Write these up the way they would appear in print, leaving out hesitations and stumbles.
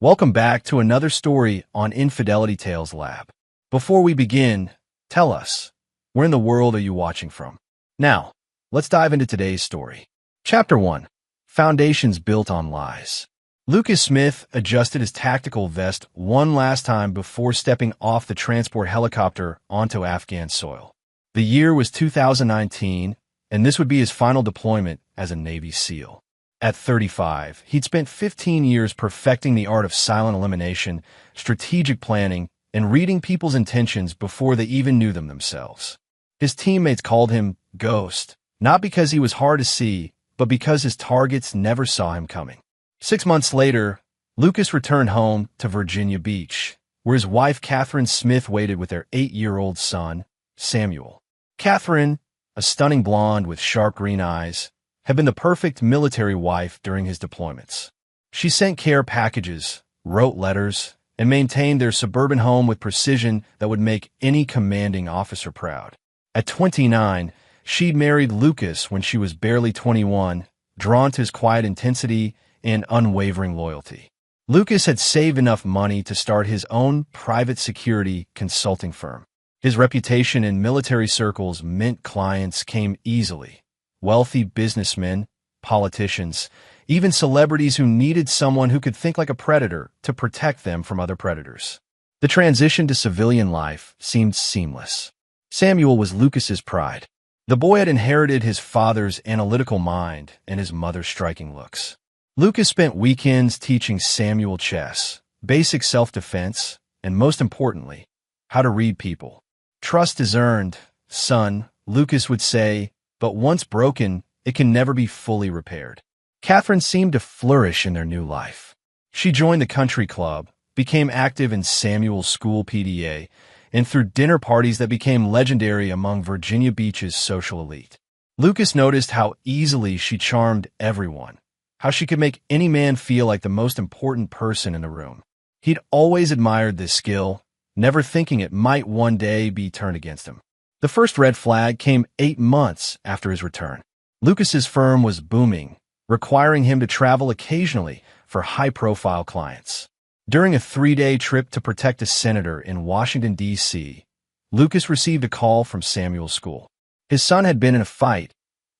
Welcome back to another story on Infidelity Tales Lab. Before we begin, tell us, where in the world are you watching from? Now, let's dive into today's story. Chapter 1. Foundations Built on Lies. Lucas Smith adjusted his tactical vest one last time before stepping off the transport helicopter onto Afghan soil. The year was 2019, and this would be his final deployment as a Navy SEAL. At 35, he'd spent 15 years perfecting the art of silent elimination, strategic planning, and reading people's intentions before they even knew them themselves. His teammates called him Ghost, not because he was hard to see, but because his targets never saw him coming. 6 months later, Lucas returned home to Virginia Beach, where his wife Catherine Smith waited with their 8-year-old son, Samuel. Catherine, a stunning blonde with sharp green eyes, had been the perfect military wife during his deployments. She sent care packages, wrote letters, and maintained their suburban home with precision that would make any commanding officer proud. At 29, she'd married Lucas when she was barely 21, drawn to his quiet intensity and unwavering loyalty. Lucas had saved enough money to start his own private security consulting firm. His reputation in military circles meant clients came easily. Wealthy businessmen, politicians, even celebrities who needed someone who could think like a predator to protect them from other predators. The transition to civilian life seemed seamless. Samuel was Lucas's pride. The boy had inherited his father's analytical mind and his mother's striking looks. Lucas spent weekends teaching Samuel chess, basic self-defense, and most importantly, how to read people. Trust is earned, son, Lucas would say, but once broken, it can never be fully repaired. Catherine seemed to flourish in their new life. She joined the country club, became active in Samuel's school PTA, and threw dinner parties that became legendary among Virginia Beach's social elite. Lucas noticed how easily she charmed everyone, how she could make any man feel like the most important person in the room. He'd always admired this skill, never thinking it might one day be turned against him. The first red flag came 8 months after his return. Lucas's firm was booming, requiring him to travel occasionally for high-profile clients. During a 3-day trip to protect a senator in Washington, D.C., Lucas received a call from Samuel's school. His son had been in a fight,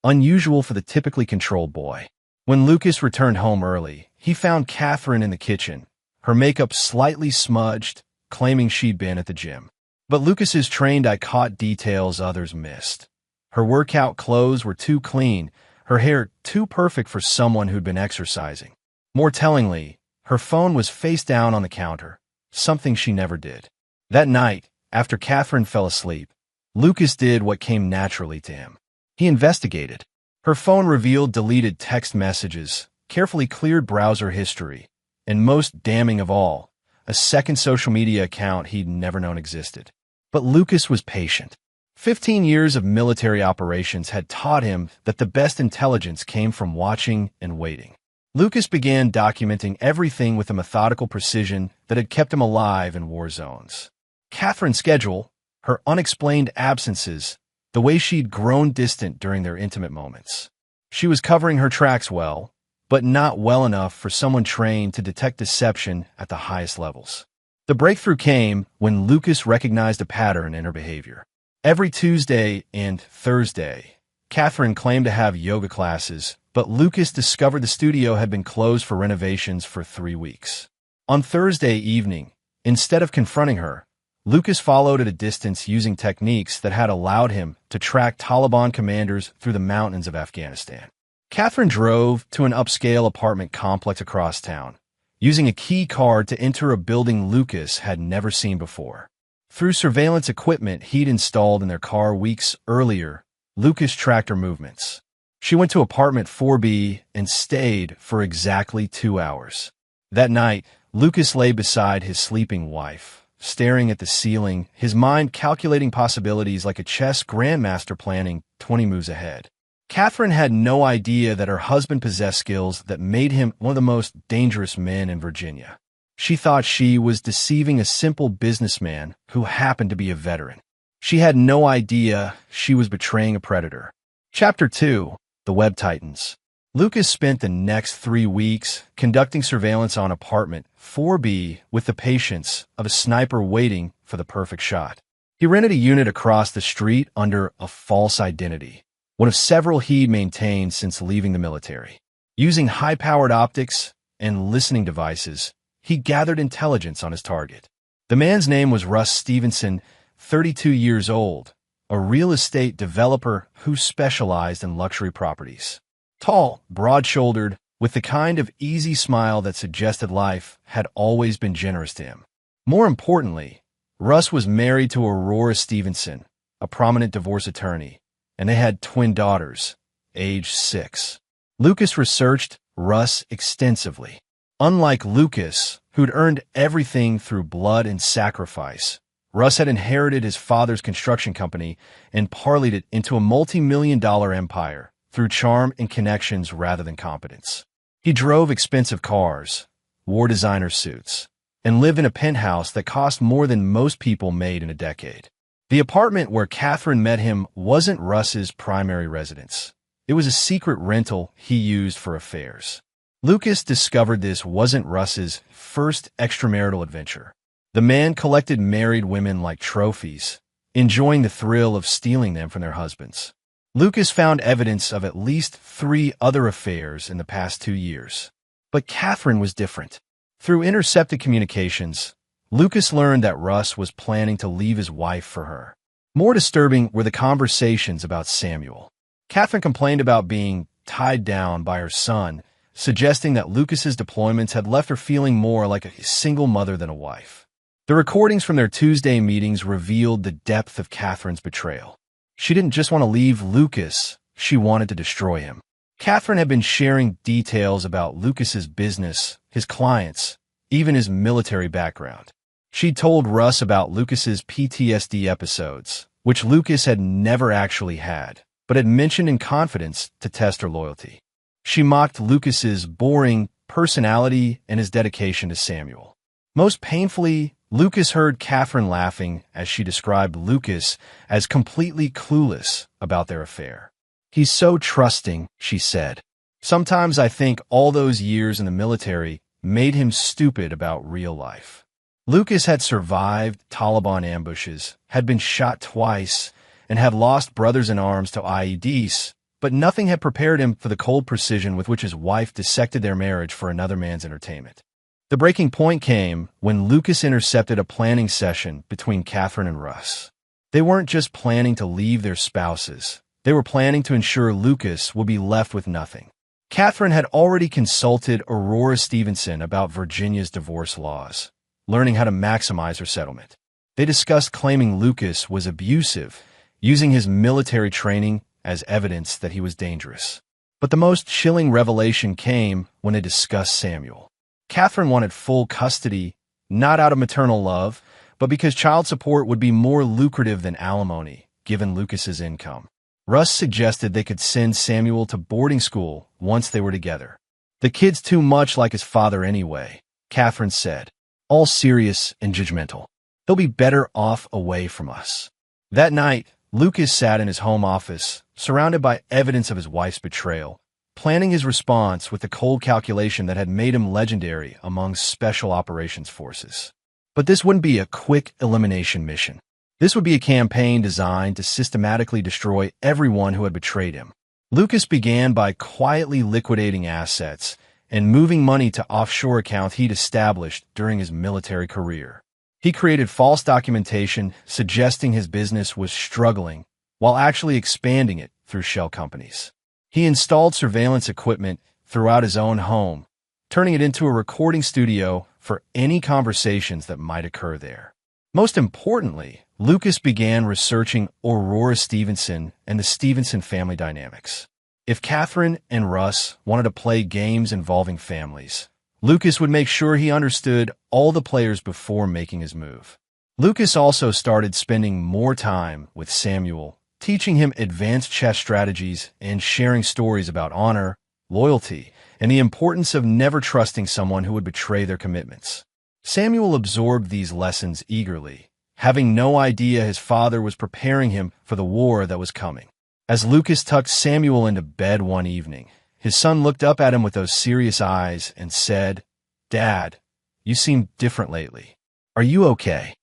unusual for the typically controlled boy. When Lucas returned home early, he found Catherine in the kitchen, her makeup slightly smudged, claiming she'd been at the gym. But Lucas's trained eye caught details others missed. Her workout clothes were too clean, her hair too perfect for someone who'd been exercising. More tellingly, her phone was face down on the counter, something she never did. That night, after Catherine fell asleep, Lucas did what came naturally to him. He investigated. Her phone revealed deleted text messages, carefully cleared browser history, and most damning of all, a second social media account he'd never known existed. But Lucas was patient. 15 years of military operations had taught him that the best intelligence came from watching and waiting. Lucas began documenting everything with a methodical precision that had kept him alive in war zones. Catherine's schedule, her unexplained absences, the way she'd grown distant during their intimate moments. She was covering her tracks well, but not well enough for someone trained to detect deception at the highest levels. The breakthrough came when Lucas recognized a pattern in her behavior. Every Tuesday and Thursday, Catherine claimed to have yoga classes, but Lucas discovered the studio had been closed for renovations for 3 weeks. On Thursday evening, instead of confronting her, Lucas followed at a distance using techniques that had allowed him to track Taliban commanders through the mountains of Afghanistan. Catherine drove to an upscale apartment complex across town, using a key card to enter a building Lucas had never seen before. Through surveillance equipment he'd installed in their car weeks earlier, Lucas tracked her movements. She went to apartment 4B and stayed for exactly 2 hours. That night, Lucas lay beside his sleeping wife, staring at the ceiling, his mind calculating possibilities like a chess grandmaster planning 20 moves ahead. Catherine had no idea that her husband possessed skills that made him one of the most dangerous men in Virginia. She thought she was deceiving a simple businessman who happened to be a veteran. She had no idea she was betraying a predator. Chapter 2. The Web Titans. Lucas spent the next 3 weeks conducting surveillance on apartment 4B with the patience of a sniper waiting for the perfect shot. He rented a unit across the street under a false identity, one of several he'd maintained since leaving the military. Using high-powered optics and listening devices, he gathered intelligence on his target. The man's name was Russ Stevenson, 32 years old, a real estate developer who specialized in luxury properties. Tall, broad-shouldered, with the kind of easy smile that suggested life had always been generous to him. More importantly, Russ was married to Aurora Stevenson, a prominent divorce attorney, and they had twin daughters, aged 6. Lucas researched Russ extensively. Unlike Lucas, who'd earned everything through blood and sacrifice, Russ had inherited his father's construction company and parlayed it into a multi-million-dollar empire through charm and connections rather than competence. He drove expensive cars, wore designer suits, and lived in a penthouse that cost more than most people made in a decade. The apartment where Catherine met him wasn't Russ's primary residence. It was a secret rental he used for affairs. Lucas discovered this wasn't Russ's first extramarital adventure. The man collected married women like trophies, enjoying the thrill of stealing them from their husbands. Lucas found evidence of at least 3 other affairs in the past 2 years. But Catherine was different. Through intercepted communications, Lucas learned that Russ was planning to leave his wife for her. More disturbing were the conversations about Samuel. Catherine complained about being tied down by her son, suggesting that Lucas's deployments had left her feeling more like a single mother than a wife. The recordings from their Tuesday meetings revealed the depth of Catherine's betrayal. She didn't just want to leave Lucas, she wanted to destroy him. Catherine had been sharing details about Lucas's business, his clients, even his military background. She'd told Russ about Lucas's PTSD episodes, which Lucas had never actually had, but had mentioned in confidence to test her loyalty. She mocked Lucas's boring personality and his dedication to Samuel. Most painfully, Lucas heard Catherine laughing as she described Lucas as completely clueless about their affair. "He's so trusting," she said. "Sometimes I think all those years in the military made him stupid about real life." Lucas had survived Taliban ambushes, had been shot twice, and had lost brothers in arms to IEDs, but nothing had prepared him for the cold precision with which his wife dissected their marriage for another man's entertainment. The breaking point came when Lucas intercepted a planning session between Catherine and Russ. They weren't just planning to leave their spouses. They were planning to ensure Lucas would be left with nothing. Catherine had already consulted Aurora Stevenson about Virginia's divorce laws, learning how to maximize her settlement. They discussed claiming Lucas was abusive, using his military training as evidence that he was dangerous. But the most chilling revelation came when they discussed Samuel. Catherine wanted full custody, not out of maternal love, but because child support would be more lucrative than alimony, given Lucas's income. Russ suggested they could send Samuel to boarding school once they were together. "The kid's too much like his father anyway," Catherine said, all serious and judgmental. "He'll be better off away from us." That night, Lucas sat in his home office, surrounded by evidence of his wife's betrayal, planning his response with the cold calculation that had made him legendary among special operations forces. But this wouldn't be a quick elimination mission. This would be a campaign designed to systematically destroy everyone who had betrayed him. Lucas began by quietly liquidating assets and moving money to offshore accounts he'd established during his military career. He created false documentation suggesting his business was struggling while actually expanding it through shell companies. He installed surveillance equipment throughout his own home, turning it into a recording studio for any conversations that might occur there. Most importantly, Lucas began researching Aurora Stevenson and the Stevenson family dynamics. If Catherine and Russ wanted to play games involving families, Lucas would make sure he understood all the players before making his move. Lucas also started spending more time with Samuel, teaching him advanced chess strategies and sharing stories about honor, loyalty, and the importance of never trusting someone who would betray their commitments. Samuel absorbed these lessons eagerly, having no idea his father was preparing him for the war that was coming. As Lucas tucked Samuel into bed one evening, His son looked up at him with those serious eyes and said, "Dad, you seem different lately. Are you okay?"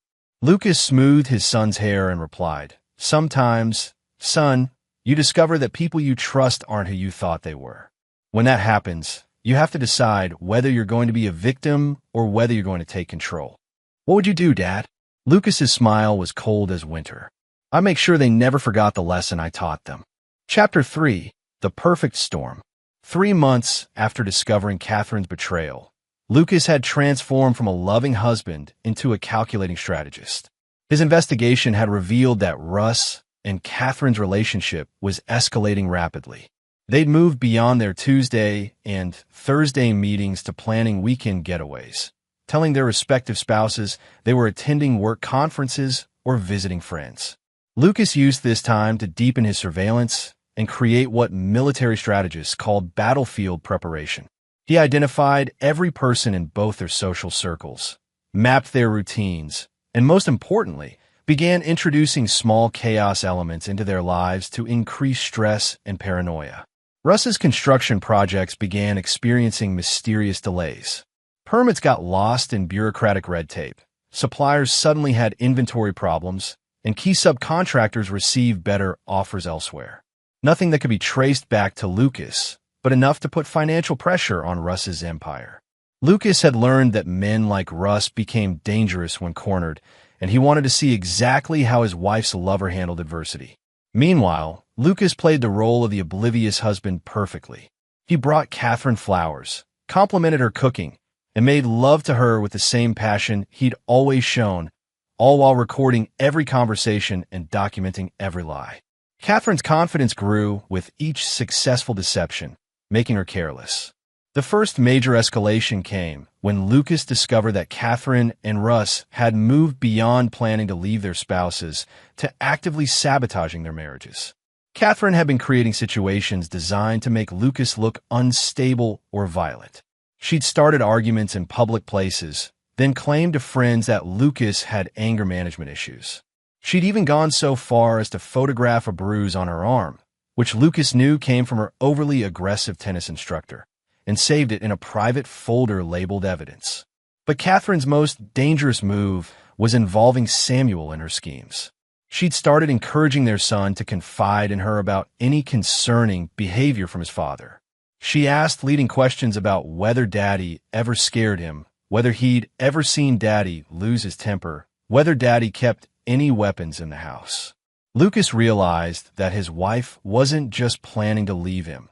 Lucas smoothed his son's hair and replied, "Sometimes, son, you discover that people you trust aren't who you thought they were. When that happens, you have to decide whether you're going to be a victim or whether you're going to take control." "What would you do, Dad?" Lucas's smile was cold as winter. "I make sure they never forgot the lesson I taught them." Chapter 3. The Perfect Storm. 3 months after discovering Catherine's betrayal, Lucas had transformed from a loving husband into a calculating strategist. His investigation had revealed that Russ and Catherine's relationship was escalating rapidly. They'd moved beyond their Tuesday and Thursday meetings to planning weekend getaways, telling their respective spouses they were attending work conferences or visiting friends. Lucas used this time to deepen his surveillance and create what military strategists called battlefield preparation. He identified every person in both their social circles, mapped their routines, and most importantly, began introducing small chaos elements into their lives to increase stress and paranoia. Russ's construction projects began experiencing mysterious delays. Permits got lost in bureaucratic red tape. Suppliers suddenly had inventory problems, and key subcontractors received better offers elsewhere. Nothing that could be traced back to Lucas, but enough to put financial pressure on Russ's empire. Lucas had learned that men like Russ became dangerous when cornered, and he wanted to see exactly how his wife's lover handled adversity. Meanwhile, Lucas played the role of the oblivious husband perfectly. He brought Catherine flowers, complimented her cooking, and made love to her with the same passion he'd always shown, all while recording every conversation and documenting every lie. Catherine's confidence grew with each successful deception, making her careless. The first major escalation came when Lucas discovered that Catherine and Russ had moved beyond planning to leave their spouses to actively sabotaging their marriages. Catherine had been creating situations designed to make Lucas look unstable or violent. She'd started arguments in public places, then claimed to friends that Lucas had anger management issues. She'd even gone so far as to photograph a bruise on her arm, which Lucas knew came from her overly aggressive tennis instructor, and saved it in a private folder labeled evidence. But Catherine's most dangerous move was involving Samuel in her schemes. She'd started encouraging their son to confide in her about any concerning behavior from his father. She asked leading questions about whether Daddy ever scared him, whether he'd ever seen Daddy lose his temper, whether Daddy kept any weapons in the house. Lucas realized that his wife wasn't just planning to leave him.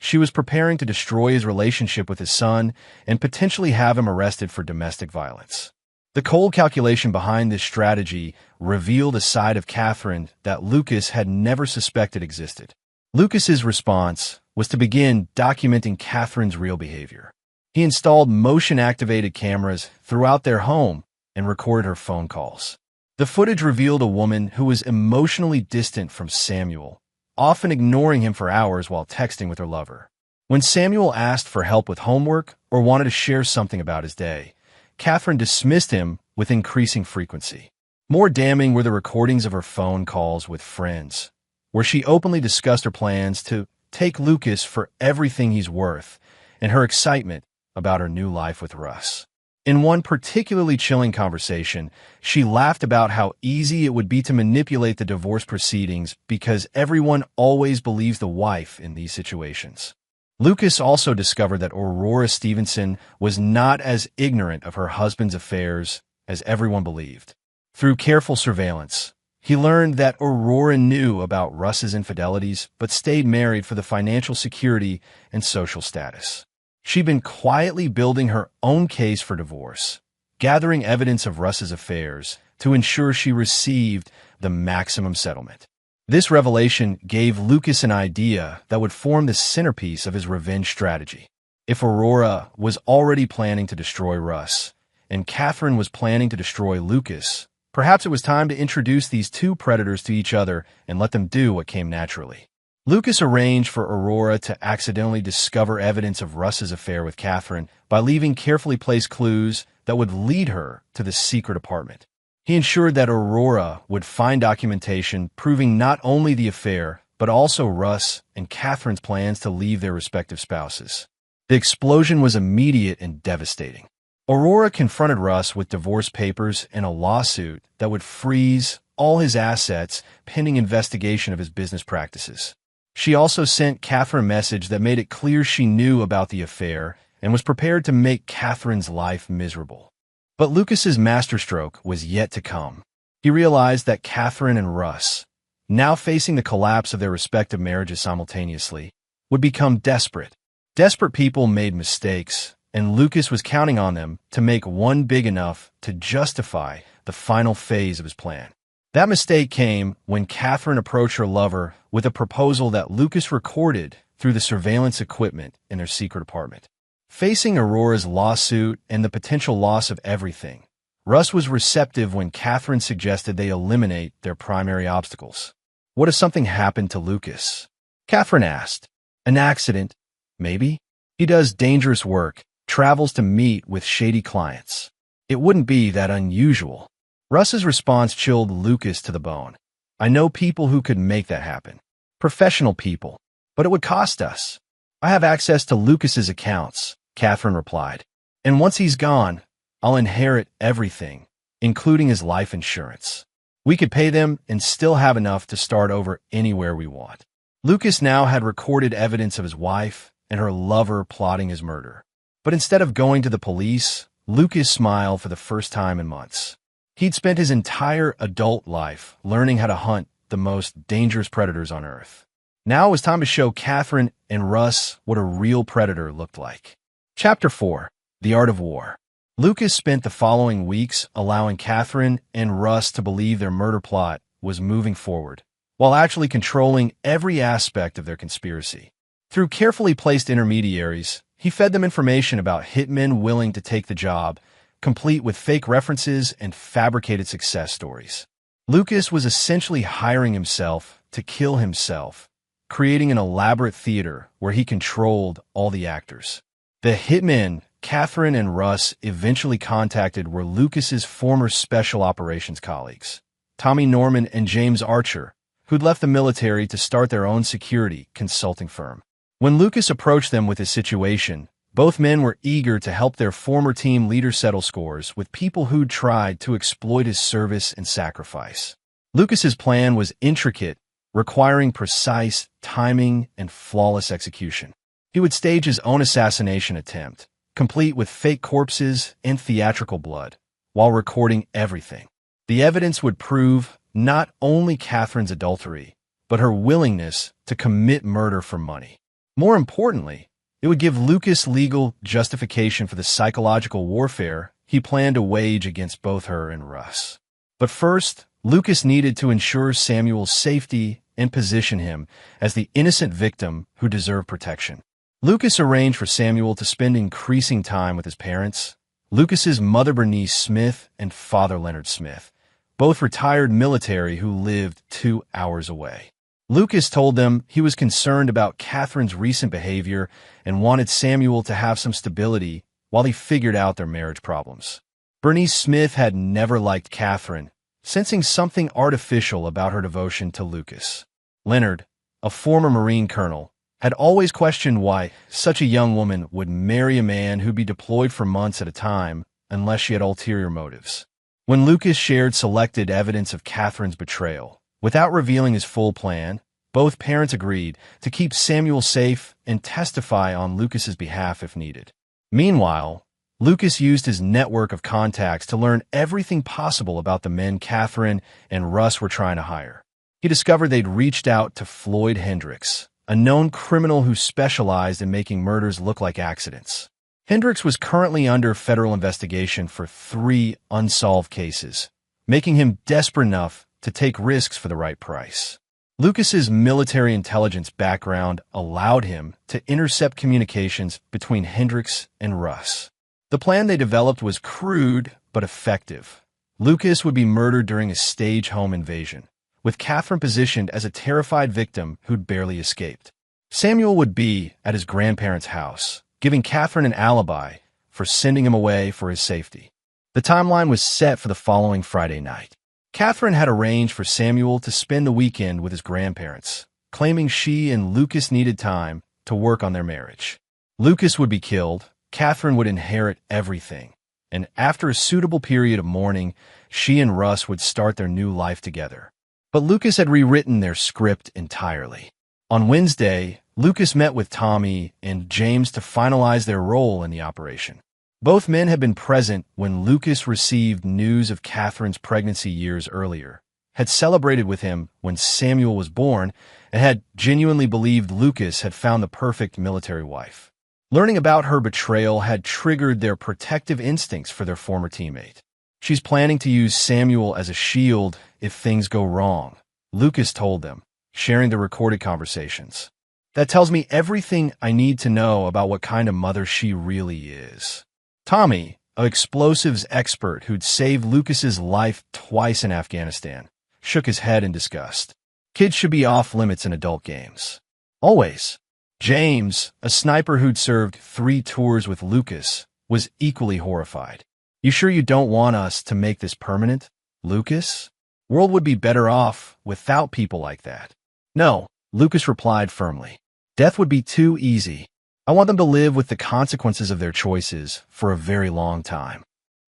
She was preparing to destroy his relationship with his son and potentially have him arrested for domestic violence. The cold calculation behind this strategy revealed a side of Catherine that Lucas had never suspected existed. Lucas's response was to begin documenting Catherine's real behavior. He installed motion-activated cameras throughout their home and recorded her phone calls. The footage revealed a woman who was emotionally distant from Samuel, often ignoring him for hours while texting with her lover. When Samuel asked for help with homework or wanted to share something about his day, Catherine dismissed him with increasing frequency. More damning were the recordings of her phone calls with friends, where she openly discussed her plans to take Lucas for everything he's worth and her excitement about her new life with Russ. In one particularly chilling conversation, she laughed about how easy it would be to manipulate the divorce proceedings because everyone always believes the wife in these situations. Lucas also discovered that Aurora Stevenson was not as ignorant of her husband's affairs as everyone believed. Through careful surveillance, he learned that Aurora knew about Russ's infidelities but stayed married for the financial security and social status. She'd been quietly building her own case for divorce, gathering evidence of Russ's affairs to ensure she received the maximum settlement. This revelation gave Lucas an idea that would form the centerpiece of his revenge strategy. If Aurora was already planning to destroy Russ, and Catherine was planning to destroy Lucas, perhaps it was time to introduce these two predators to each other and let them do what came naturally. Lucas arranged for Aurora to accidentally discover evidence of Russ's affair with Catherine by leaving carefully placed clues that would lead her to the secret apartment. He ensured that Aurora would find documentation proving not only the affair, but also Russ and Catherine's plans to leave their respective spouses. The explosion was immediate and devastating. Aurora confronted Russ with divorce papers and a lawsuit that would freeze all his assets pending investigation of his business practices. She also sent Catherine a message that made it clear she knew about the affair and was prepared to make Catherine's life miserable. But Lucas's masterstroke was yet to come. He realized that Catherine and Russ, now facing the collapse of their respective marriages simultaneously, would become desperate. Desperate people made mistakes, and Lucas was counting on them to make one big enough to justify the final phase of his plan. That mistake came when Catherine approached her lover with a proposal that Lucas recorded through the surveillance equipment in their secret apartment. Facing Aurora's lawsuit and the potential loss of everything, Russ was receptive when Catherine suggested they eliminate their primary obstacles. "What if something happened to Lucas?" Catherine asked. "An accident, maybe? He does dangerous work, travels to meet with shady clients. It wouldn't be that unusual." Russ's response chilled Lucas to the bone. "I know people who could make that happen. Professional people. But it would cost us." "I have access to Lucas's accounts," Catherine replied. "And once he's gone, I'll inherit everything, including his life insurance. We could pay them and still have enough to start over anywhere we want." Lucas now had recorded evidence of his wife and her lover plotting his murder. But instead of going to the police, Lucas smiled for the first time in months. He'd spent his entire adult life learning how to hunt the most dangerous predators on Earth. Now it was time to show Catherine and Russ what a real predator looked like. Chapter 4. The Art of War. Lucas spent the following weeks allowing Catherine and Russ to believe their murder plot was moving forward, while actually controlling every aspect of their conspiracy. Through carefully placed intermediaries, he fed them information about hitmen willing to take the job, complete with fake references and fabricated success stories. Lucas was essentially hiring himself to kill himself, creating an elaborate theater where he controlled all the actors. The hitmen Catherine and Russ eventually contacted were Lucas's former special operations colleagues, Tommy Norman and James Archer, who'd left the military to start their own security consulting firm. When Lucas approached them with his situation, both men were eager to help their former team leader settle scores with people who'd tried to exploit his service and sacrifice. Lucas's plan was intricate, requiring precise timing and flawless execution. He would stage his own assassination attempt, complete with fake corpses and theatrical blood, while recording everything. The evidence would prove not only Catherine's adultery, but her willingness to commit murder for money. More importantly, it would give Lucas legal justification for the psychological warfare he planned to wage against both her and Russ. But first, Lucas needed to ensure Samuel's safety and position him as the innocent victim who deserved protection. Lucas arranged for Samuel to spend increasing time with his parents, Lucas's mother Bernice Smith and father Leonard Smith, both retired military who lived 2 hours away. Lucas told them he was concerned about Catherine's recent behavior and wanted Samuel to have some stability while he figured out their marriage problems. Bernice Smith had never liked Catherine, sensing something artificial about her devotion to Lucas. Leonard, a former Marine colonel, had always questioned why such a young woman would marry a man who'd be deployed for months at a time unless she had ulterior motives. When Lucas shared selected evidence of Catherine's betrayal, without revealing his full plan, both parents agreed to keep Samuel safe and testify on Lucas's behalf if needed. Meanwhile, Lucas used his network of contacts to learn everything possible about the men Catherine and Russ were trying to hire. He discovered they'd reached out to Floyd Hendricks, a known criminal who specialized in making murders look like accidents. Hendricks was currently under federal investigation for 3 unsolved cases, making him desperate enough to take risks for the right price. Lucas's military intelligence background allowed him to intercept communications between Hendricks and Russ. The plan they developed was crude but effective. Lucas would be murdered during a stage home invasion, with Catherine positioned as a terrified victim who'd barely escaped. Samuel would be at his grandparents' house, giving Catherine an alibi for sending him away for his safety. The timeline was set for the following Friday night. Catherine had arranged for Samuel to spend the weekend with his grandparents, claiming she and Lucas needed time to work on their marriage. Lucas would be killed, Catherine would inherit everything, and after a suitable period of mourning, she and Russ would start their new life together. But Lucas had rewritten their script entirely. On Wednesday, Lucas met with Tommy and James to finalize their role in the operation. Both men had been present when Lucas received news of Catherine's pregnancy years earlier, had celebrated with him when Samuel was born, and had genuinely believed Lucas had found the perfect military wife. Learning about her betrayal had triggered their protective instincts for their former teammate. She's planning to use Samuel as a shield if things go wrong, Lucas told them, sharing the recorded conversations. That tells me everything I need to know about what kind of mother she really is. Tommy, an explosives expert who'd saved Lucas's life twice in Afghanistan, shook his head in disgust. Kids should be off limits in adult games. Always. James, a sniper who'd served 3 tours with Lucas, was equally horrified. You sure you don't want us to make this permanent, Lucas? World would be better off without people like that. No, Lucas replied firmly. Death would be too easy. I want them to live with the consequences of their choices for a very long time.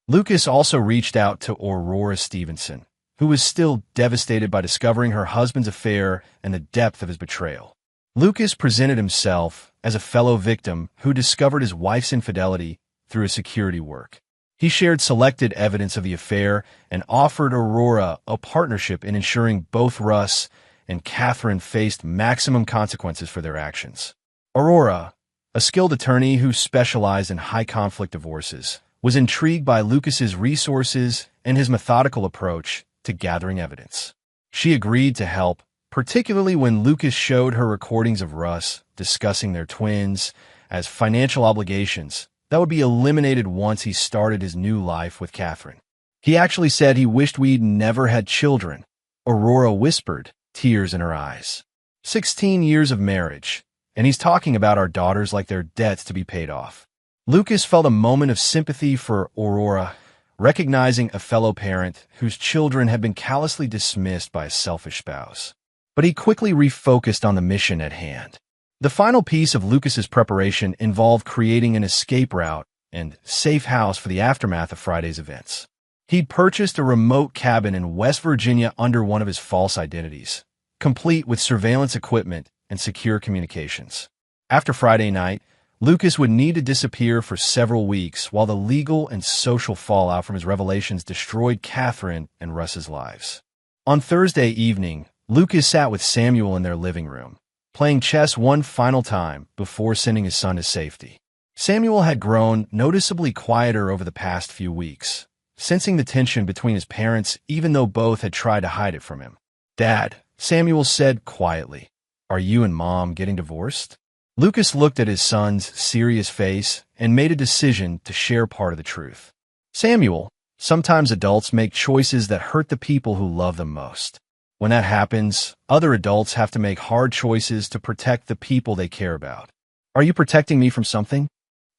Lucas also reached out to Aurora Stevenson, who was still devastated by discovering her husband's affair and the depth of his betrayal. Lucas presented himself as a fellow victim who discovered his wife's infidelity through his security work. He shared selected evidence of the affair and offered Aurora a partnership in ensuring both Russ and Catherine faced maximum consequences for their actions. Aurora, a skilled attorney who specialized in high-conflict divorces, was intrigued by Lucas's resources and his methodical approach to gathering evidence. She agreed to help, particularly when Lucas showed her recordings of Russ discussing their twins as financial obligations that would be eliminated once he started his new life with Catherine. He actually said he wished we'd never had children, Aurora whispered, tears in her eyes. 16 years of marriage, and he's talking about our daughters like they're debts to be paid off. Lucas felt a moment of sympathy for Aurora, recognizing a fellow parent whose children had been callously dismissed by a selfish spouse. But he quickly refocused on the mission at hand. The final piece of Lucas's preparation involved creating an escape route and safe house for the aftermath of Friday's events. He'd purchased a remote cabin in West Virginia under one of his false identities, complete with surveillance equipment and secure communications. After Friday night, Lucas would need to disappear for several weeks while the legal and social fallout from his revelations destroyed Catherine and Russ's lives. On Thursday evening, Lucas sat with Samuel in their living room, playing chess one final time before sending his son to safety. Samuel had grown noticeably quieter over the past few weeks, sensing the tension between his parents even though both had tried to hide it from him. "Dad," Samuel said quietly, "are you and Mom getting divorced?" Lucas looked at his son's serious face and made a decision to share part of the truth. "Samuel, sometimes adults make choices that hurt the people who love them most. When that happens, other adults have to make hard choices to protect the people they care about. Are you protecting me from something?"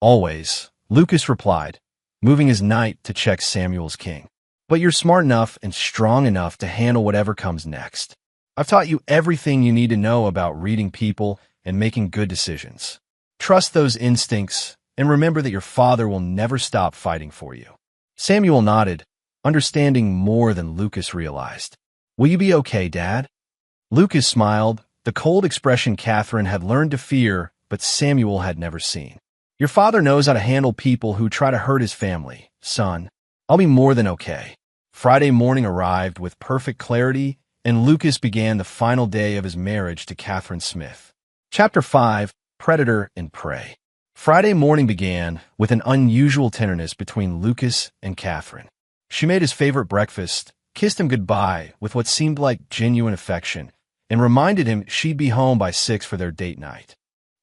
"Always," Lucas replied, moving his knight to check Samuel's king. "But you're smart enough and strong enough to handle whatever comes next. I've taught you everything you need to know about reading people and making good decisions. Trust those instincts and remember that your father will never stop fighting for you." Samuel nodded, understanding more than Lucas realized. "Will you be okay, Dad?" Lucas smiled, the cold expression Catherine had learned to fear but Samuel had never seen. "Your father knows how to handle people who try to hurt his family, son. I'll be more than okay." Friday morning arrived with perfect clarity, and Lucas began the final day of his marriage to Catherine Smith. Chapter 5, Predator and Prey. Friday morning began with an unusual tenderness between Lucas and Catherine. She made his favorite breakfast, kissed him goodbye with what seemed like genuine affection, and reminded him she'd be home by 6 for their date night.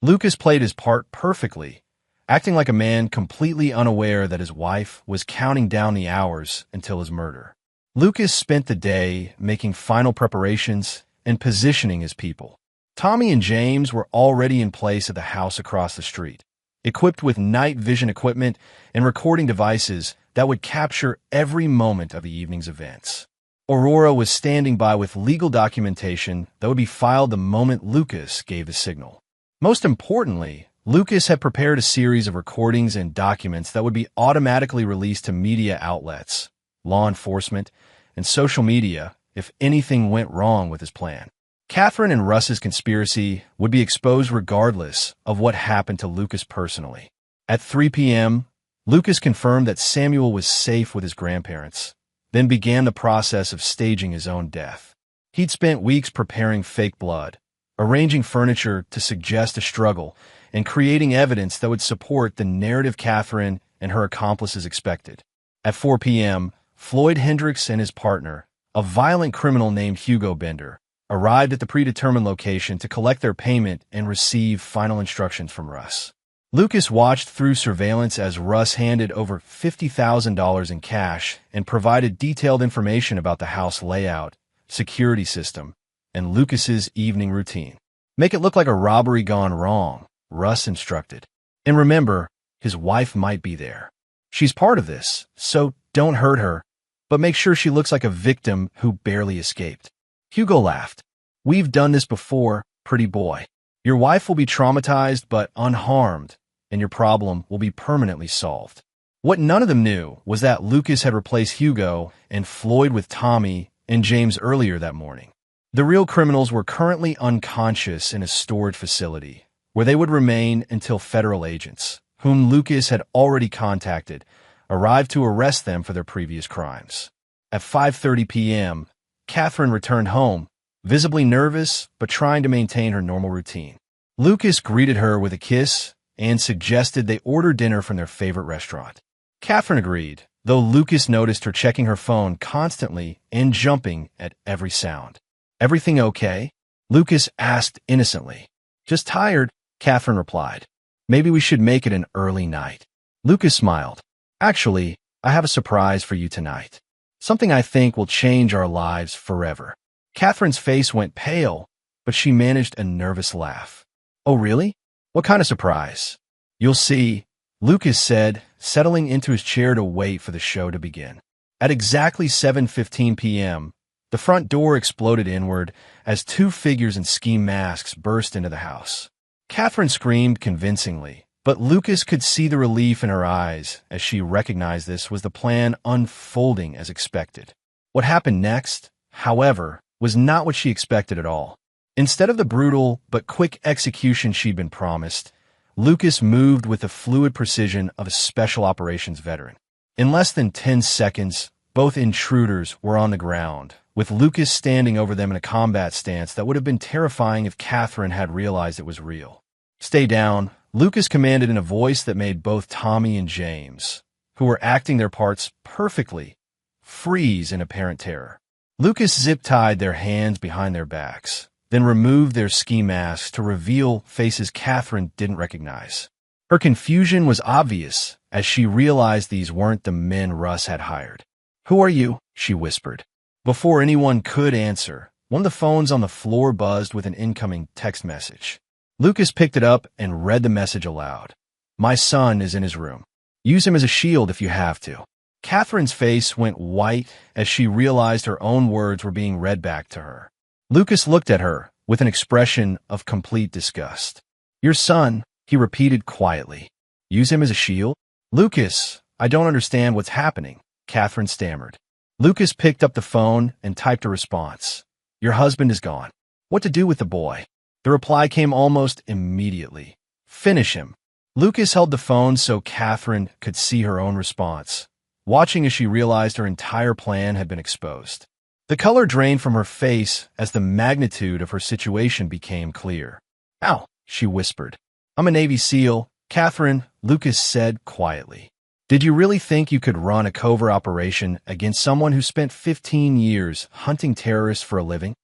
Lucas played his part perfectly, acting like a man completely unaware that his wife was counting down the hours until his murder. Lucas spent the day making final preparations and positioning his people. Tommy and James were already in place at the house across the street, equipped with night vision equipment and recording devices that would capture every moment of the evening's events. Aurora was standing by with legal documentation that would be filed the moment Lucas gave the signal. Most importantly, Lucas had prepared a series of recordings and documents that would be automatically released to media outlets, law enforcement, and social media if anything went wrong with his plan. Catherine and Russ's conspiracy would be exposed regardless of what happened to Lucas personally. At 3 p.m., Lucas confirmed that Samuel was safe with his grandparents, then began the process of staging his own death. He'd spent weeks preparing fake blood, arranging furniture to suggest a struggle, and creating evidence that would support the narrative Catherine and her accomplices expected. At 4 p.m., Floyd Hendricks and his partner, a violent criminal named Hugo Bender, arrived at the predetermined location to collect their payment and receive final instructions from Russ. Lucas watched through surveillance as Russ handed over $50,000 in cash and provided detailed information about the house layout, security system, and Lucas's evening routine. "Make it look like a robbery gone wrong," Russ instructed. "And remember, his wife might be there. She's part of this, so don't hurt her, but make sure she looks like a victim who barely escaped." Hugo laughed. "We've done this before, pretty boy. Your wife will be traumatized but unharmed, and your problem will be permanently solved." What none of them knew was that Lucas had replaced Hugo and Floyd with Tommy and James earlier that morning. The real criminals were currently unconscious in a storage facility, where they would remain until federal agents, whom Lucas had already contacted, arrived to arrest them for their previous crimes. At 5:30 p.m., Catherine returned home, visibly nervous but trying to maintain her normal routine. Lucas greeted her with a kiss and suggested they order dinner from their favorite restaurant. Catherine agreed, though Lucas noticed her checking her phone constantly and jumping at every sound. "Everything okay?" Lucas asked innocently. "Just tired," Catherine replied. "Maybe we should make it an early night." Lucas smiled. "Actually, I have a surprise for you tonight. Something I think will change our lives forever." Catherine's face went pale, but she managed a nervous laugh. "Oh, really? What kind of surprise?" "You'll see," Lucas said, settling into his chair to wait for the show to begin. At exactly 7:15 p.m., the front door exploded inward as two figures in ski masks burst into the house. Catherine screamed convincingly, but Lucas could see the relief in her eyes as she recognized this was the plan unfolding as expected. What happened next, however, was not what she expected at all. Instead of the brutal but quick execution she'd been promised, Lucas moved with the fluid precision of a special operations veteran. In less than 10 seconds, both intruders were on the ground, with Lucas standing over them in a combat stance that would have been terrifying if Catherine had realized it was real. "Stay down," Lucas commanded in a voice that made both Tommy and James, who were acting their parts perfectly, freeze in apparent terror. Lucas zip-tied their hands behind their backs, then removed their ski masks to reveal faces Catherine didn't recognize. Her confusion was obvious as she realized these weren't the men Russ had hired. "Who are you?" she whispered. Before anyone could answer, one of the phones on the floor buzzed with an incoming text message. Lucas picked it up and read the message aloud. "My son is in his room. Use him as a shield if you have to." Catherine's face went white as she realized her own words were being read back to her. Lucas looked at her with an expression of complete disgust. "Your son," he repeated quietly. "Use him as a shield?" "Lucas, I don't understand what's happening," Catherine stammered. Lucas picked up the phone and typed a response. "Your husband is gone. What to do with the boy?" The reply came almost immediately. "Finish him." Lucas held the phone so Catherine could see her own response, watching as she realized her entire plan had been exposed. The color drained from her face as the magnitude of her situation became clear. "Ow," she whispered. "I'm a Navy SEAL," Catherine, Lucas said quietly. "Did you really think you could run a covert operation against someone who spent 15 years hunting terrorists for a living?"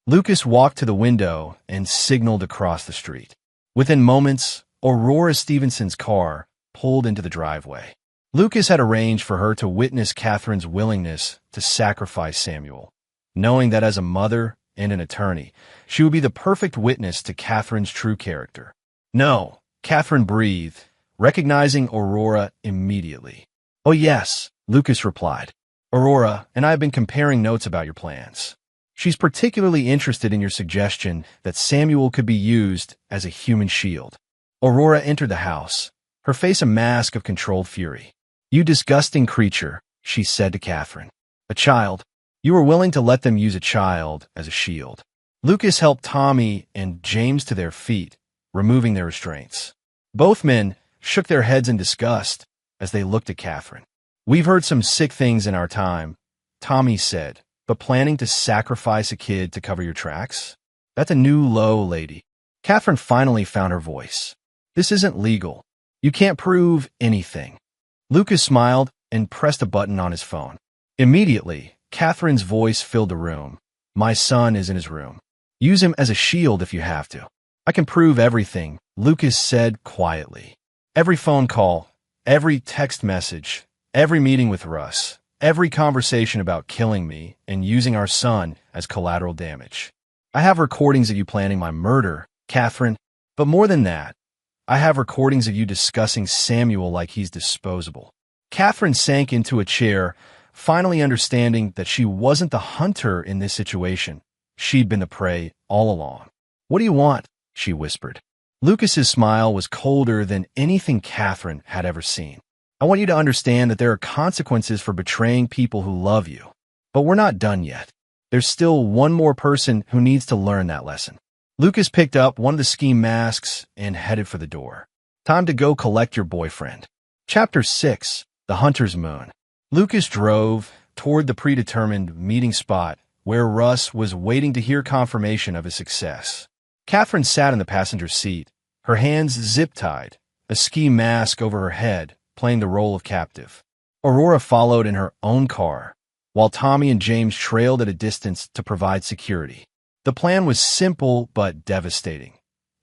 Lucas walked to the window and signaled across the street. Within moments, Aurora Stevenson's car pulled into the driveway. Lucas had arranged for her to witness Catherine's willingness to sacrifice Samuel, knowing that as a mother and an attorney, she would be the perfect witness to Catherine's true character. "No," Catherine breathed, recognizing Aurora immediately. "Oh yes," Lucas replied. Aurora and I have been comparing notes about your plans. She's particularly interested in your suggestion that Samuel could be used as a human shield. Aurora entered the house, her face a mask of controlled fury. You disgusting creature, she said to Catherine. A child. You were willing to let them use a child as a shield. Lucas helped Tommy and James to their feet, removing their restraints. Both men shook their heads in disgust as they looked at Catherine. We've heard some sick things in our time, Tommy said, but planning to sacrifice a kid to cover your tracks? That's a new low, lady. Catherine finally found her voice. This isn't legal. You can't prove anything. Lucas smiled and pressed a button on his phone. Immediately, Catherine's voice filled the room. My son is in his room. Use him as a shield if you have to. I can prove everything, Lucas said quietly. Every phone call, every text message, every meeting with Russ, every conversation about killing me and using our son as collateral damage. I have recordings of you planning my murder, Catherine, but more than that, I have recordings of you discussing Samuel like he's disposable. Catherine sank into a chair, finally understanding that she wasn't the hunter in this situation. She'd been the prey all along. What do you want? She whispered. Lucas's smile was colder than anything Catherine had ever seen. I want you to understand that there are consequences for betraying people who love you. But we're not done yet. There's still one more person who needs to learn that lesson. Lucas picked up one of the ski masks and headed for the door. Time to go collect your boyfriend. Chapter 6. The Hunter's Moon. Lucas drove toward the predetermined meeting spot where Russ was waiting to hear confirmation of his success. Catherine sat in the passenger seat, her hands zip-tied, a ski mask over her head, playing the role of captive. Aurora followed in her own car, while Tommy and James trailed at a distance to provide security. The plan was simple but devastating.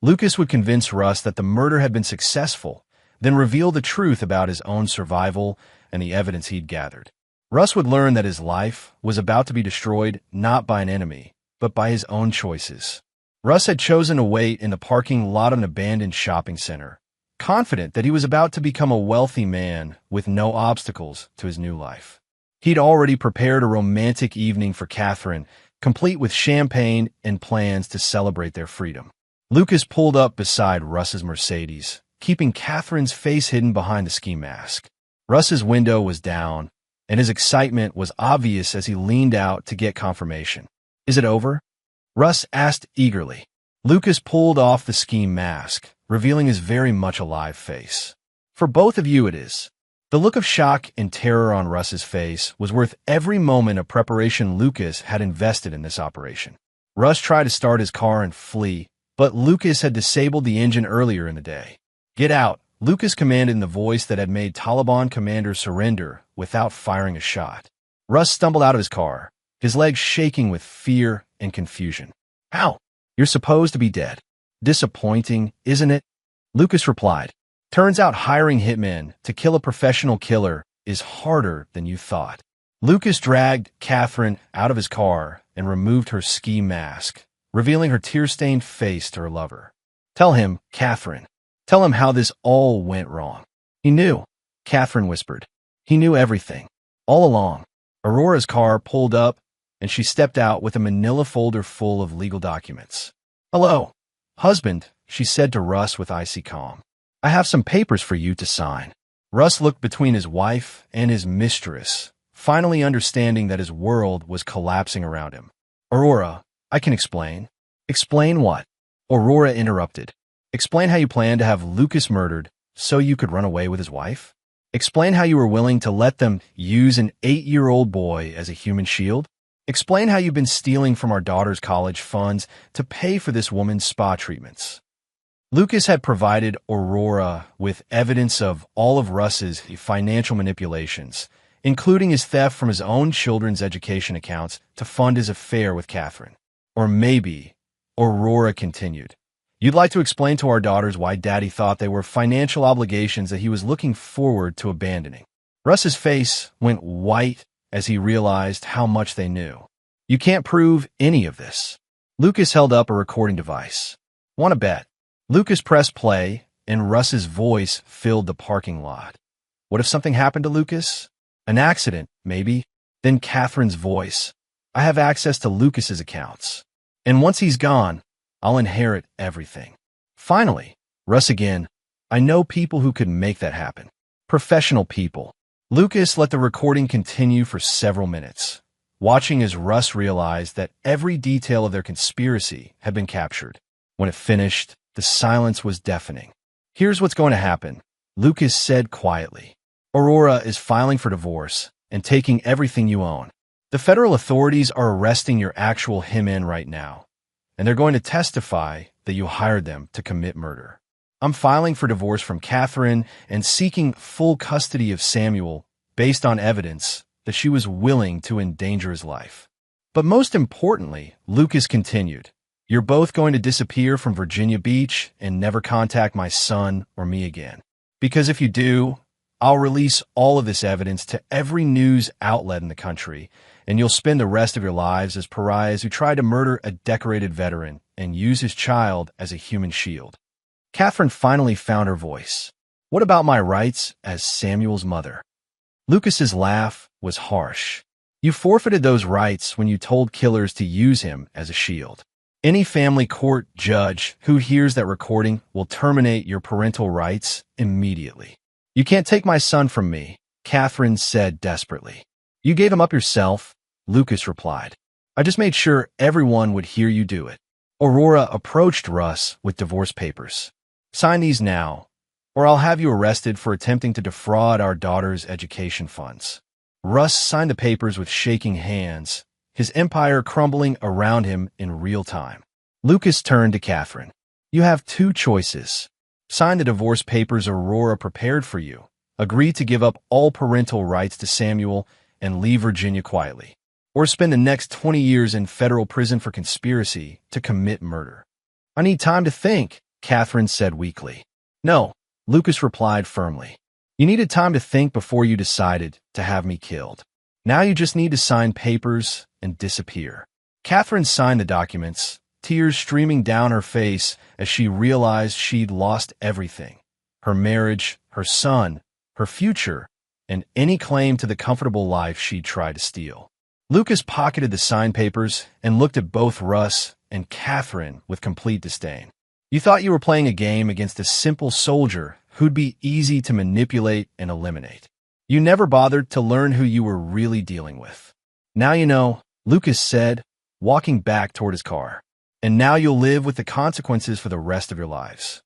Lucas would convince Russ that the murder had been successful, then reveal the truth about his own survival and the evidence he'd gathered. Russ would learn that his life was about to be destroyed not by an enemy, but by his own choices. Russ had chosen to wait in the parking lot of an abandoned shopping center, confident that he was about to become a wealthy man with no obstacles to his new life. He'd already prepared a romantic evening for Catherine, complete with champagne and plans to celebrate their freedom. Lucas pulled up beside Russ's Mercedes, keeping Catherine's face hidden behind the ski mask. Russ's window was down, and his excitement was obvious as he leaned out to get confirmation. Is it over? Russ asked eagerly. Lucas pulled off the ski mask, revealing his very much alive face. For both of you it is. The look of shock and terror on Russ's face was worth every moment of preparation Lucas had invested in this operation. Russ tried to start his car and flee, but Lucas had disabled the engine earlier in the day. Get out, Lucas commanded in the voice that had made Taliban commanders surrender without firing a shot. Russ stumbled out of his car, his legs shaking with fear and confusion. How? You're supposed to be dead. Disappointing, isn't it? Lucas replied. Turns out hiring hitmen to kill a professional killer is harder than you thought. Lucas dragged Catherine out of his car and removed her ski mask, revealing her tear-stained face to her lover. Tell him, Catherine. Tell him how this all went wrong. He knew, Catherine whispered. He knew everything. All along. Aurora's car pulled up, and she stepped out with a manila folder full of legal documents. Hello, husband, she said to Russ with icy calm. I have some papers for you to sign. Russ looked between his wife and his mistress, finally understanding that his world was collapsing around him. Aurora, I can explain. Explain what? Aurora interrupted. Explain how you planned to have Lucas murdered so you could run away with his wife? Explain how you were willing to let them use an 8-year-old boy as a human shield? Explain how you've been stealing from our daughter's college funds to pay for this woman's spa treatments. Lucas had provided Aurora with evidence of all of Russ's financial manipulations, including his theft from his own children's education accounts to fund his affair with Catherine. Or maybe, Aurora continued, you'd like to explain to our daughters why Daddy thought they were financial obligations that he was looking forward to abandoning. Russ's face went white as he realized how much they knew. You can't prove any of this. Lucas held up a recording device. Want to bet? Lucas pressed play, and Russ's voice filled the parking lot. What if something happened to Lucas? An accident, maybe. Then Catherine's voice. I have access to Lucas's accounts. And once he's gone, I'll inherit everything. Finally, Russ again. I know people who could make that happen. Professional people. Lucas let the recording continue for several minutes, watching as Russ realized that every detail of their conspiracy had been captured. When it finished, the silence was deafening. Here's what's going to happen, Lucas said quietly. Aurora is filing for divorce and taking everything you own. The federal authorities are arresting your actual him-in right now, and they're going to testify that you hired them to commit murder. I'm filing for divorce from Catherine and seeking full custody of Samuel based on evidence that she was willing to endanger his life. But most importantly, Lucas continued, you're both going to disappear from Virginia Beach and never contact my son or me again. Because if you do, I'll release all of this evidence to every news outlet in the country, and you'll spend the rest of your lives as pariahs who tried to murder a decorated veteran and use his child as a human shield. Catherine finally found her voice. What about my rights as Samuel's mother? Lucas's laugh was harsh. You forfeited those rights when you told killers to use him as a shield. Any family court judge who hears that recording will terminate your parental rights immediately. You can't take my son from me, Catherine said desperately. You gave him up yourself, Lucas replied. I just made sure everyone would hear you do it. Aurora approached Russ with divorce papers. Sign these now, or I'll have you arrested for attempting to defraud our daughter's education funds. Russ signed the papers with shaking hands, his empire crumbling around him in real time. Lucas turned to Catherine. You have two choices. Sign the divorce papers Aurora prepared for you. Agree to give up all parental rights to Samuel and leave Virginia quietly. Or spend the next 20 years in federal prison for conspiracy to commit murder. I need time to think, Catherine said weakly. No, Lucas replied firmly. You needed time to think before you decided to have me killed. Now you just need to sign papers and disappear. Catherine signed the documents, tears streaming down her face as she realized she'd lost everything. Her marriage, her son, her future, and any claim to the comfortable life she'd tried to steal. Lucas pocketed the signed papers and looked at both Russ and Catherine with complete disdain. You thought you were playing a game against a simple soldier who'd be easy to manipulate and eliminate. You never bothered to learn who you were really dealing with. Now you know, Lucas said, walking back toward his car. And now you'll live with the consequences for the rest of your lives.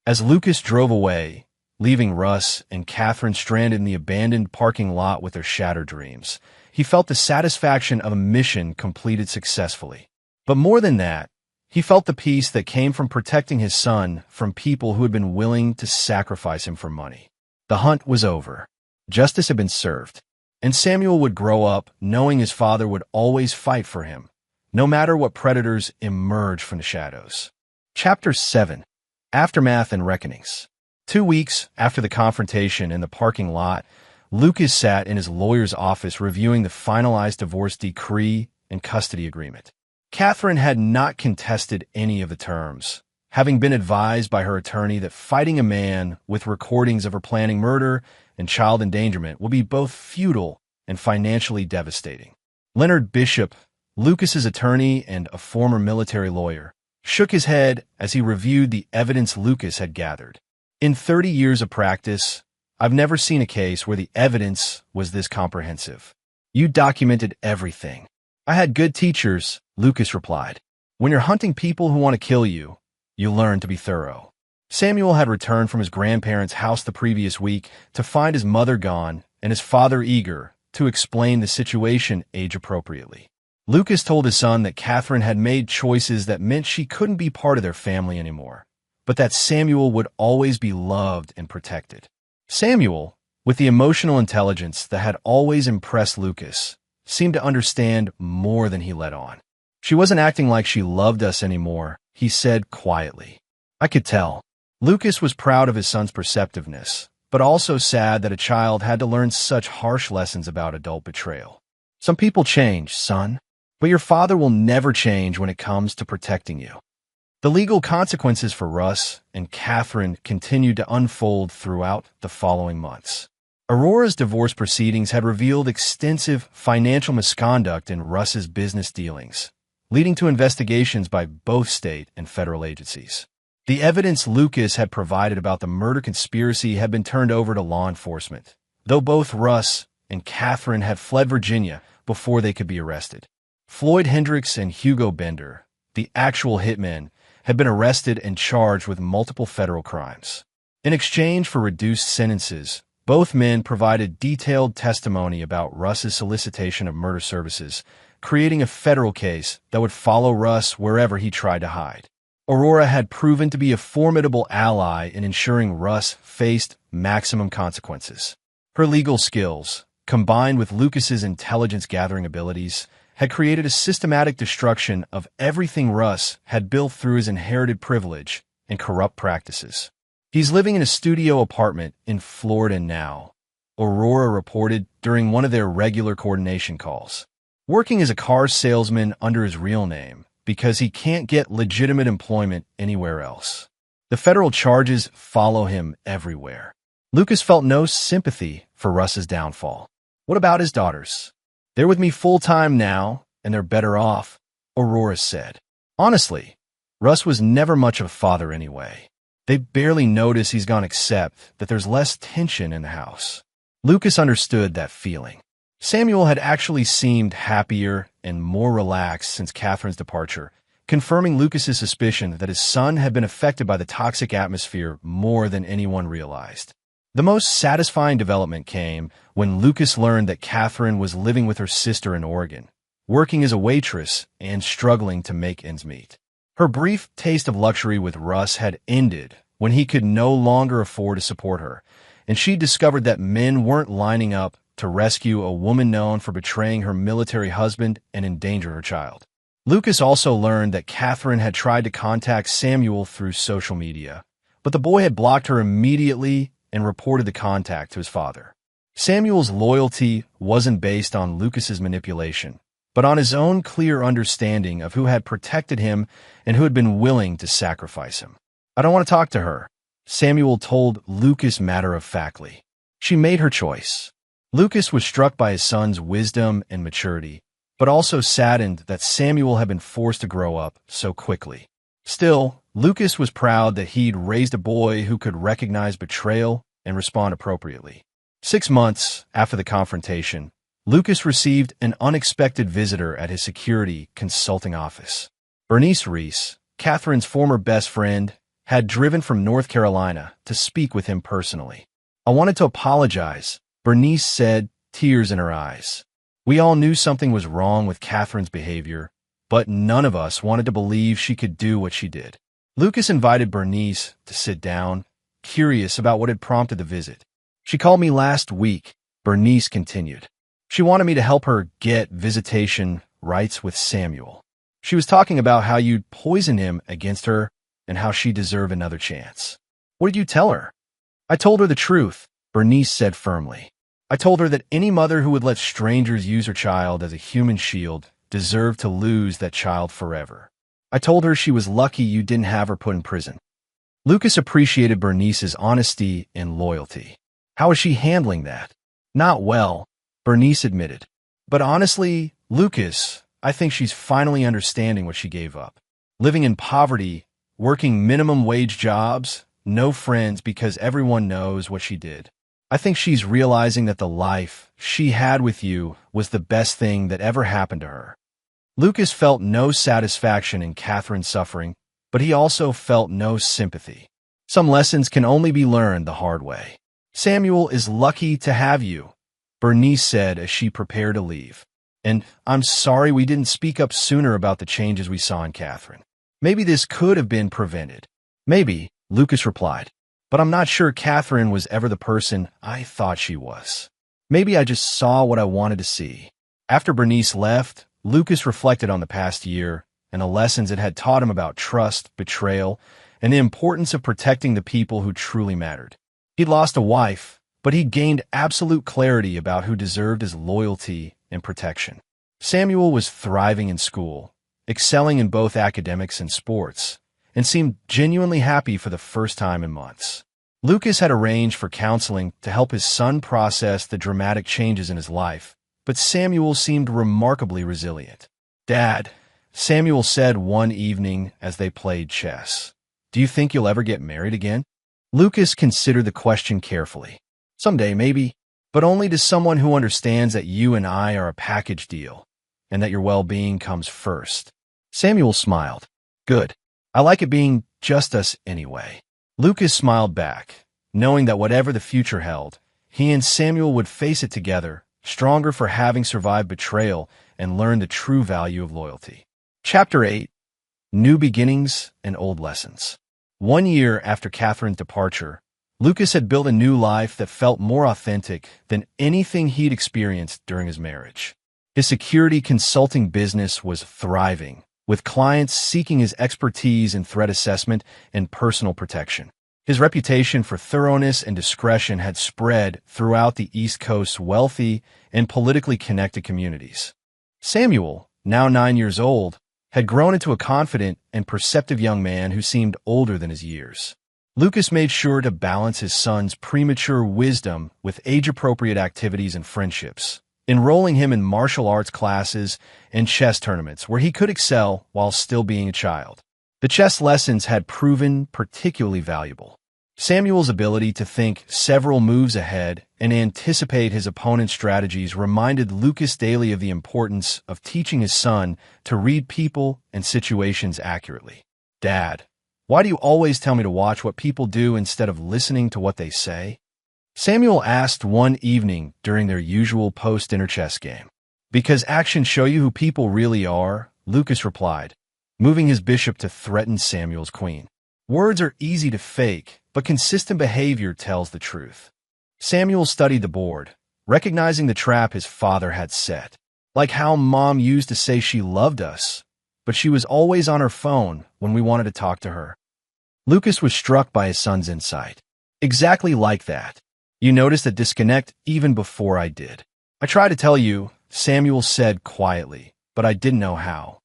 As Lucas drove away, leaving Russ and Catherine stranded in the abandoned parking lot with their shattered dreams, he felt the satisfaction of a mission completed successfully. But more than that, he felt the peace that came from protecting his son from people who had been willing to sacrifice him for money. The hunt was over. Justice had been served, and Samuel would grow up knowing his father would always fight for him, no matter what predators emerge from the shadows. Chapter 7. Aftermath and Reckonings. 2 weeks after the confrontation in the parking lot, Lucas sat in his lawyer's office reviewing the finalized divorce decree and custody agreement. Catherine had not contested any of the terms, having been advised by her attorney that fighting a man with recordings of her planning murder and child endangerment would be both futile and financially devastating. Leonard Bishop, Lucas's attorney and a former military lawyer, shook his head as he reviewed the evidence Lucas had gathered. In 30 years of practice, I've never seen a case where the evidence was this comprehensive. You documented everything. I had good teachers, Lucas replied. When you're hunting people who want to kill you, you learn to be thorough. Samuel had returned from his grandparents' house the previous week to find his mother gone and his father eager to explain the situation age-appropriately. Lucas told his son that Catherine had made choices that meant she couldn't be part of their family anymore, but that Samuel would always be loved and protected. Samuel, with the emotional intelligence that had always impressed Lucas, seemed to understand more than he let on. She wasn't acting like she loved us anymore, he said quietly. I could tell. Lucas was proud of his son's perceptiveness, but also sad that a child had to learn such harsh lessons about adult betrayal. Some people change, son, but your father will never change when it comes to protecting you. The legal consequences for Russ and Catherine continued to unfold throughout the following months. Aurora's divorce proceedings had revealed extensive financial misconduct in Russ's business dealings, leading to investigations by both state and federal agencies. The evidence Lucas had provided about the murder conspiracy had been turned over to law enforcement, though both Russ and Catherine had fled Virginia before they could be arrested. Floyd Hendricks and Hugo Bender, the actual hitmen, had been arrested and charged with multiple federal crimes. In exchange for reduced sentences, both men provided detailed testimony about Russ's solicitation of murder services, creating a federal case that would follow Russ wherever he tried to hide. Aurora had proven to be a formidable ally in ensuring Russ faced maximum consequences. Her legal skills, combined with Lucas's intelligence-gathering abilities, had created a systematic destruction of everything Russ had built through his inherited privilege and corrupt practices. He's living in a studio apartment in Florida now, Aurora reported during one of their regular coordination calls, working as a car salesman under his real name because he can't get legitimate employment anywhere else. The federal charges follow him everywhere. Lucas felt no sympathy for Russ's downfall. What about his daughters? They're with me full-time now, and they're better off, Aurora said. Honestly, Russ was never much of a father anyway. They barely notice he's gone except that there's less tension in the house. Lucas understood that feeling. Samuel had actually seemed happier and more relaxed since Catherine's departure, confirming Lucas's suspicion that his son had been affected by the toxic atmosphere more than anyone realized. The most satisfying development came when Lucas learned that Catherine was living with her sister in Oregon, working as a waitress and struggling to make ends meet. Her brief taste of luxury with Russ had ended when he could no longer afford to support her, and she discovered that men weren't lining up to rescue a woman known for betraying her military husband and endanger her child. Lucas also learned that Catherine had tried to contact Samuel through social media, but the boy had blocked her immediately and reported the contact to his father. Samuel's loyalty wasn't based on Lucas's manipulation, but on his own clear understanding of who had protected him and who had been willing to sacrifice him. I don't want to talk to her, Samuel told Lucas matter-of-factly. She made her choice. Lucas was struck by his son's wisdom and maturity, but also saddened that Samuel had been forced to grow up so quickly. Still, Lucas was proud that he'd raised a boy who could recognize betrayal and respond appropriately. 6 months after the confrontation, Lucas received an unexpected visitor at his security consulting office. Bernice Reese, Catherine's former best friend, had driven from North Carolina to speak with him personally. I wanted to apologize, Bernice said, tears in her eyes. We all knew something was wrong with Catherine's behavior, but none of us wanted to believe she could do what she did. Lucas invited Bernice to sit down, curious about what had prompted the visit. She called me last week, Bernice continued. She wanted me to help her get visitation rights with Samuel. She was talking about how you'd poison him against her and how she deserved another chance. What did you tell her? I told her the truth, Bernice said firmly. I told her that any mother who would let strangers use her child as a human shield deserved to lose that child forever. I told her she was lucky you didn't have her put in prison. Lucas appreciated Bernice's honesty and loyalty. How is she handling that? Not well, Bernice admitted. But honestly, Lucas, I think she's finally understanding what she gave up. Living in poverty, working minimum wage jobs, no friends because everyone knows what she did. I think she's realizing that the life she had with you was the best thing that ever happened to her. Lucas felt no satisfaction in Catherine's suffering, but he also felt no sympathy. Some lessons can only be learned the hard way. Samuel is lucky to have you, Bernice said as she prepared to leave. And I'm sorry we didn't speak up sooner about the changes we saw in Catherine. Maybe this could have been prevented. Maybe, Lucas replied. But I'm not sure Catherine was ever the person I thought she was. Maybe I just saw what I wanted to see. After Bernice left, Lucas reflected on the past year and the lessons it had taught him about trust, betrayal, and the importance of protecting the people who truly mattered. He'd lost a wife, but he'd gained absolute clarity about who deserved his loyalty and protection. Samuel was thriving in school, excelling in both academics and sports, and seemed genuinely happy for the first time in months. Lucas had arranged for counseling to help his son process the dramatic changes in his life, but Samuel seemed remarkably resilient. "Dad," Samuel said one evening as they played chess, "do you think you'll ever get married again?" Lucas considered the question carefully. "Someday, maybe, but only to someone who understands that you and I are a package deal, and that your well-being comes first." Samuel smiled. "Good. I like it being just us anyway." Lucas smiled back, knowing that whatever the future held, he and Samuel would face it together, stronger for having survived betrayal and learned the true value of loyalty. Chapter 8. New Beginnings and Old Lessons. 1 year after Catherine's departure, Lucas had built a new life that felt more authentic than anything he'd experienced during his marriage. His security consulting business was thriving, with clients seeking his expertise in threat assessment and personal protection. His reputation for thoroughness and discretion had spread throughout the East Coast's wealthy and politically connected communities. Samuel, now 9 years old, had grown into a confident and perceptive young man who seemed older than his years. Lucas made sure to balance his son's premature wisdom with age-appropriate activities and friendships, enrolling him in martial arts classes and chess tournaments where he could excel while still being a child. The chess lessons had proven particularly valuable. Samuel's ability to think several moves ahead and anticipate his opponent's strategies reminded Lucas daily of the importance of teaching his son to read people and situations accurately. "Dad, why do you always tell me to watch what people do instead of listening to what they say?" Samuel asked one evening during their usual post-dinner chess game. "Because actions show you who people really are," Lucas replied, moving his bishop to threaten Samuel's queen. "Words are easy to fake, but consistent behavior tells the truth." Samuel studied the board, recognizing the trap his father had set. Like how Mom used to say she loved us, but she was always on her phone when we wanted to talk to her. Lucas was struck by his son's insight. "Exactly like that. You noticed a disconnect even before I did." "I tried to tell you," Samuel said quietly, "but I didn't know how."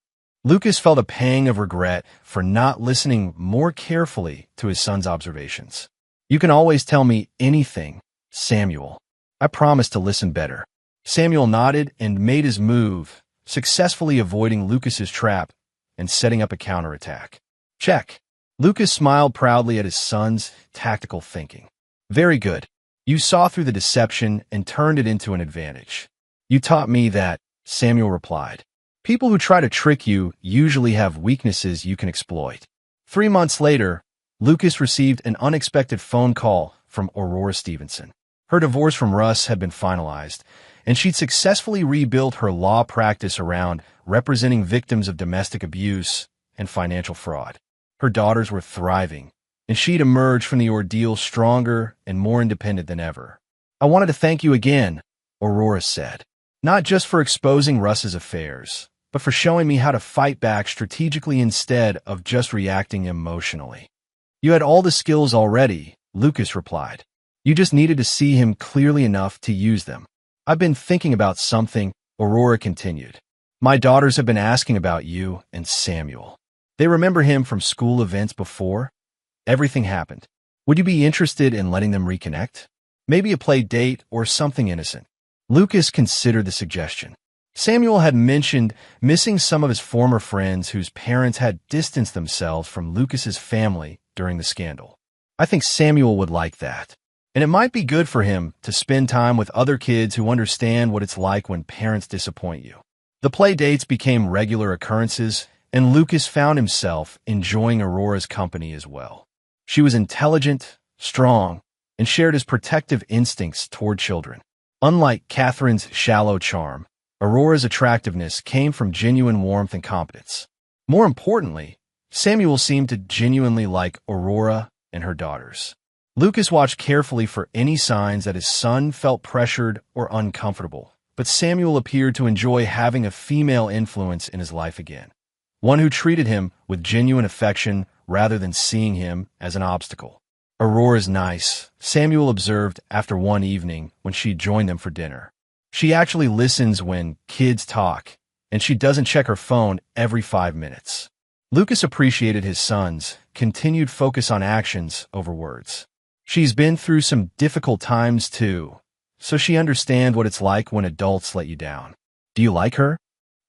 Lucas felt a pang of regret for not listening more carefully to his son's observations. "You can always tell me anything, Samuel. I promise to listen better." Samuel nodded and made his move, successfully avoiding Lucas's trap and setting up a counterattack. "Check." Lucas smiled proudly at his son's tactical thinking. "Very good. You saw through the deception and turned it into an advantage." "You taught me that," Samuel replied. "People who try to trick you usually have weaknesses you can exploit." 3 months later, Lucas received an unexpected phone call from Aurora Stevenson. Her divorce from Russ had been finalized, and she'd successfully rebuilt her law practice around representing victims of domestic abuse and financial fraud. Her daughters were thriving, and she'd emerged from the ordeal stronger and more independent than ever. "I wanted to thank you again," Aurora said. "Not just for exposing Russ's affairs, but for showing me how to fight back strategically instead of just reacting emotionally." "You had all the skills already," Lucas replied. "You just needed to see him clearly enough to use them." "I've been thinking about something," Aurora continued. "My daughters have been asking about you and Samuel. They remember him from school events before everything happened. Would you be interested in letting them reconnect? Maybe a play date or something innocent." Lucas considered the suggestion. Samuel had mentioned missing some of his former friends whose parents had distanced themselves from Lucas's family during the scandal. "I think Samuel would like that. And it might be good for him to spend time with other kids who understand what it's like when parents disappoint you." The play dates became regular occurrences, and Lucas found himself enjoying Aurora's company as well. She was intelligent, strong, and shared his protective instincts toward children. Unlike Catherine's shallow charm, Aurora's attractiveness came from genuine warmth and competence. More importantly, Samuel seemed to genuinely like Aurora and her daughters. Lucas watched carefully for any signs that his son felt pressured or uncomfortable, but Samuel appeared to enjoy having a female influence in his life again, one who treated him with genuine affection rather than seeing him as an obstacle. "Aurora's nice," Samuel observed after one evening when she joined them for dinner. "She actually listens when kids talk, and she doesn't check her phone every 5 minutes." Lucas appreciated his son's continued focus on actions over words. She's been through some difficult times too, so she understands what it's like when adults let you down. Do you like her?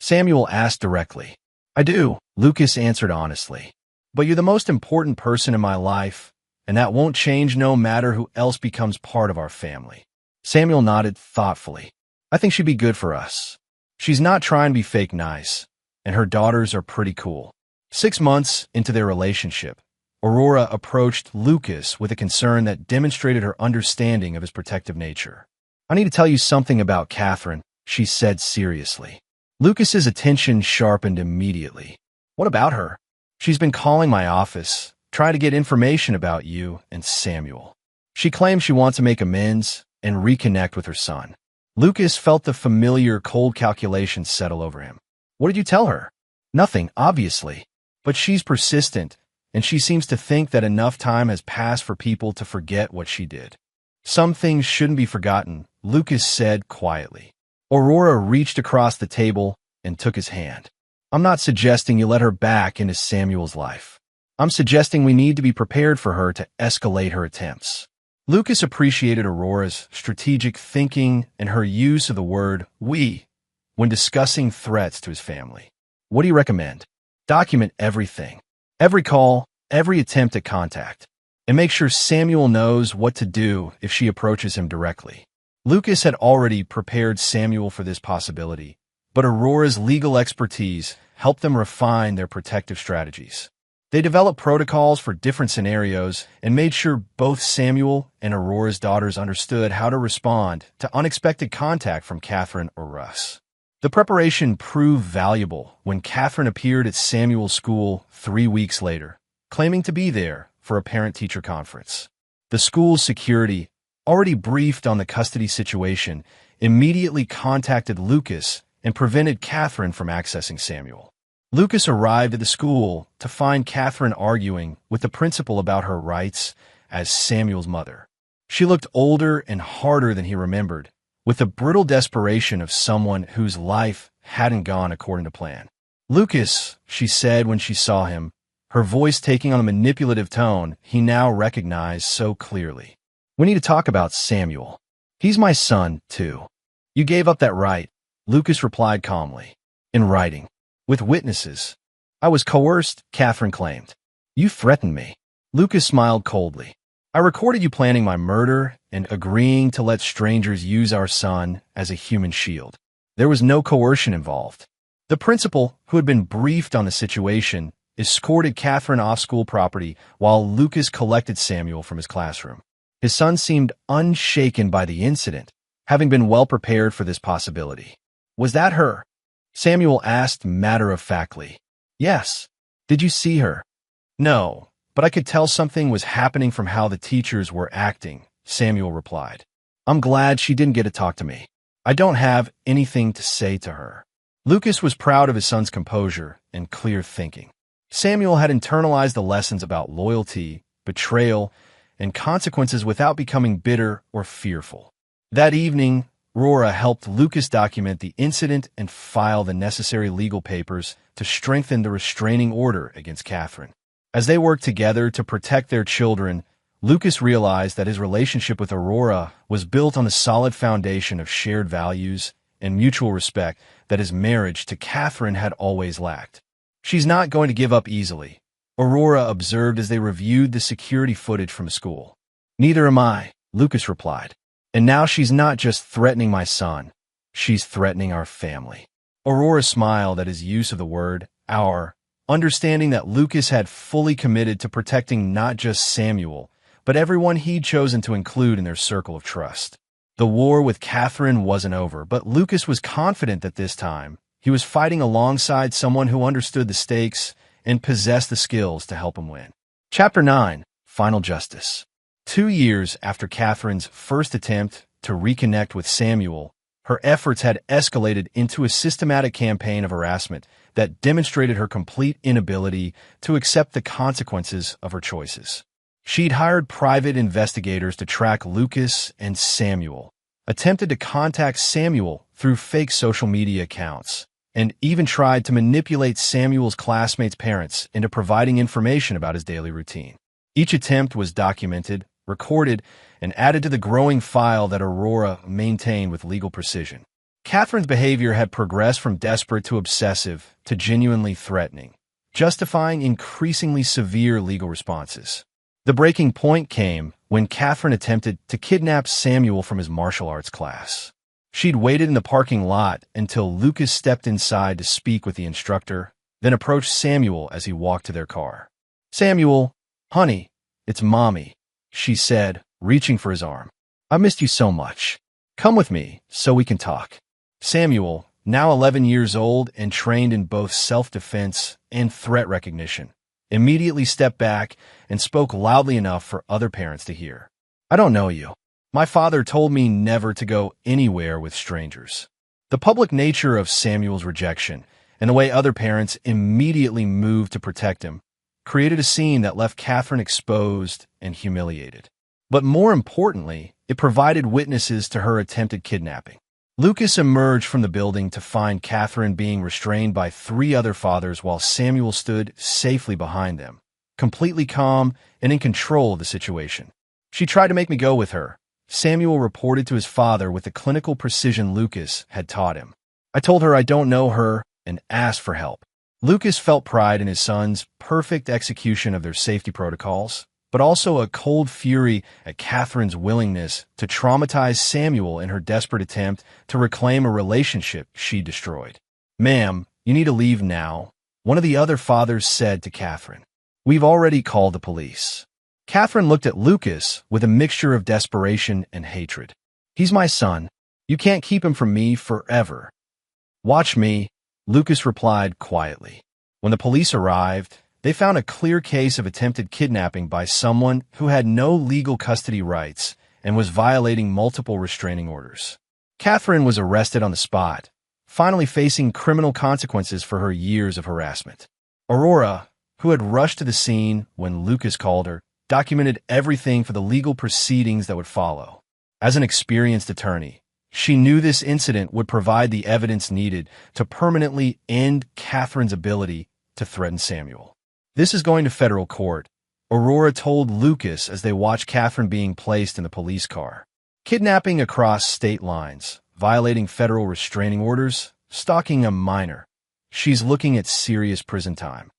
Samuel asked directly. I do, Lucas answered honestly. But you're the most important person in my life, and that won't change no matter who else becomes part of our family. Samuel nodded thoughtfully. I think she'd be good for us. She's not trying to be fake nice, and her daughters are pretty cool. 6 months into their relationship, Aurora approached Lucas with a concern that demonstrated her understanding of his protective nature. I need to tell you something about Catherine, she said seriously. Lucas's attention sharpened immediately. What about her? She's been calling my office, trying to get information about you and Samuel. She claims she wants to make amends and reconnect with her son. Lucas felt the familiar cold calculation settle over him. What did you tell her? Nothing, obviously. But she's persistent, and she seems to think that enough time has passed for people to forget what she did. Some things shouldn't be forgotten, Lucas said quietly. Aurora reached across the table and took his hand. I'm not suggesting you let her back into Samuel's life. I'm suggesting we need to be prepared for her to escalate her attempts. Lucas appreciated Aurora's strategic thinking and her use of the word we when discussing threats to his family. What do you recommend? Document everything. Every call, every attempt at contact. And make sure Samuel knows what to do if she approaches him directly. Lucas had already prepared Samuel for this possibility, but Aurora's legal expertise helped them refine their protective strategies. They developed protocols for different scenarios and made sure both Samuel and Aurora's daughters understood how to respond to unexpected contact from Catherine or Russ. The preparation proved valuable when Catherine appeared at Samuel's school 3 weeks later, claiming to be there for a parent-teacher conference. The school's security, already briefed on the custody situation, immediately contacted Lucas and prevented Catherine from accessing Samuel. Lucas arrived at the school to find Catherine arguing with the principal about her rights as Samuel's mother. She looked older and harder than he remembered, with the brittle desperation of someone whose life hadn't gone according to plan. Lucas, she said when she saw him, her voice taking on a manipulative tone he now recognized so clearly. We need to talk about Samuel. He's my son, too. You gave up that right, Lucas replied calmly. In writing. With witnesses. I was coerced, Catherine claimed. You threatened me. Lucas smiled coldly. I recorded you planning my murder and agreeing to let strangers use our son as a human shield. There was no coercion involved. The principal, who had been briefed on the situation, escorted Catherine off school property while Lucas collected Samuel from his classroom. His son seemed unshaken by the incident, having been well prepared for this possibility. Was that her? Samuel asked matter-of-factly. Yes. Did you see her? No, but I could tell something was happening from how the teachers were acting, Samuel replied. I'm glad she didn't get to talk to me. I don't have anything to say to her. Lucas was proud of his son's composure and clear thinking. Samuel had internalized the lessons about loyalty, betrayal, and consequences without becoming bitter or fearful. That evening, Aurora helped Lucas document the incident and file the necessary legal papers to strengthen the restraining order against Catherine. As they worked together to protect their children, Lucas realized that his relationship with Aurora was built on the solid foundation of shared values and mutual respect that his marriage to Catherine had always lacked. She's not going to give up easily, Aurora observed as they reviewed the security footage from school. Neither am I, Lucas replied. And now she's not just threatening my son, she's threatening our family. Aurora smiled at his use of the word our, understanding that Lucas had fully committed to protecting not just Samuel, but everyone he'd chosen to include in their circle of trust. The war with Catherine wasn't over, but Lucas was confident that this time he was fighting alongside someone who understood the stakes and possessed the skills to help him win. Chapter 9, Final Justice. 2 years after Catherine's first attempt to reconnect with Samuel, her efforts had escalated into a systematic campaign of harassment that demonstrated her complete inability to accept the consequences of her choices. She'd hired private investigators to track Lucas and Samuel, attempted to contact Samuel through fake social media accounts, and even tried to manipulate Samuel's classmates' parents into providing information about his daily routine. Each attempt was documented, recorded, and added to the growing file that Aurora maintained with legal precision. Catherine's behavior had progressed from desperate to obsessive to genuinely threatening, justifying increasingly severe legal responses. The breaking point came when Catherine attempted to kidnap Samuel from his martial arts class. She'd waited in the parking lot until Lucas stepped inside to speak with the instructor, then approached Samuel as he walked to their car. "Samuel, honey, it's Mommy," she said, reaching for his arm. "I missed you so much. Come with me so we can talk." Samuel, now 11 years old and trained in both self-defense and threat recognition, immediately stepped back and spoke loudly enough for other parents to hear. "I don't know you. My father told me never to go anywhere with strangers." The public nature of Samuel's rejection and the way other parents immediately moved to protect him created a scene that left Catherine exposed and humiliated. But more importantly, it provided witnesses to her attempted kidnapping. Lucas emerged from the building to find Catherine being restrained by 3 other fathers while Samuel stood safely behind them, completely calm and in control of the situation. "She tried to make me go with her," Samuel reported to his father with the clinical precision Lucas had taught him. "I told her I don't know her and asked for help." Lucas felt pride in his son's perfect execution of their safety protocols, but also a cold fury at Catherine's willingness to traumatize Samuel in her desperate attempt to reclaim a relationship she destroyed. "Ma'am, you need to leave now," one of the other fathers said to Catherine. "We've already called the police." Catherine looked at Lucas with a mixture of desperation and hatred. "He's my son. You can't keep him from me forever." "Watch me," Lucas replied quietly. When the police arrived, they found a clear case of attempted kidnapping by someone who had no legal custody rights and was violating multiple restraining orders. Catherine was arrested on the spot, finally facing criminal consequences for her years of harassment. Aurora, who had rushed to the scene when Lucas called her, documented everything for the legal proceedings that would follow. As an experienced attorney, she knew this incident would provide the evidence needed to permanently end Catherine's ability to threaten Samuel. "This is going to federal court," Aurora told Lucas as they watched Catherine being placed in the police car. "Kidnapping across state lines, violating federal restraining orders, stalking a minor. She's looking at serious prison time."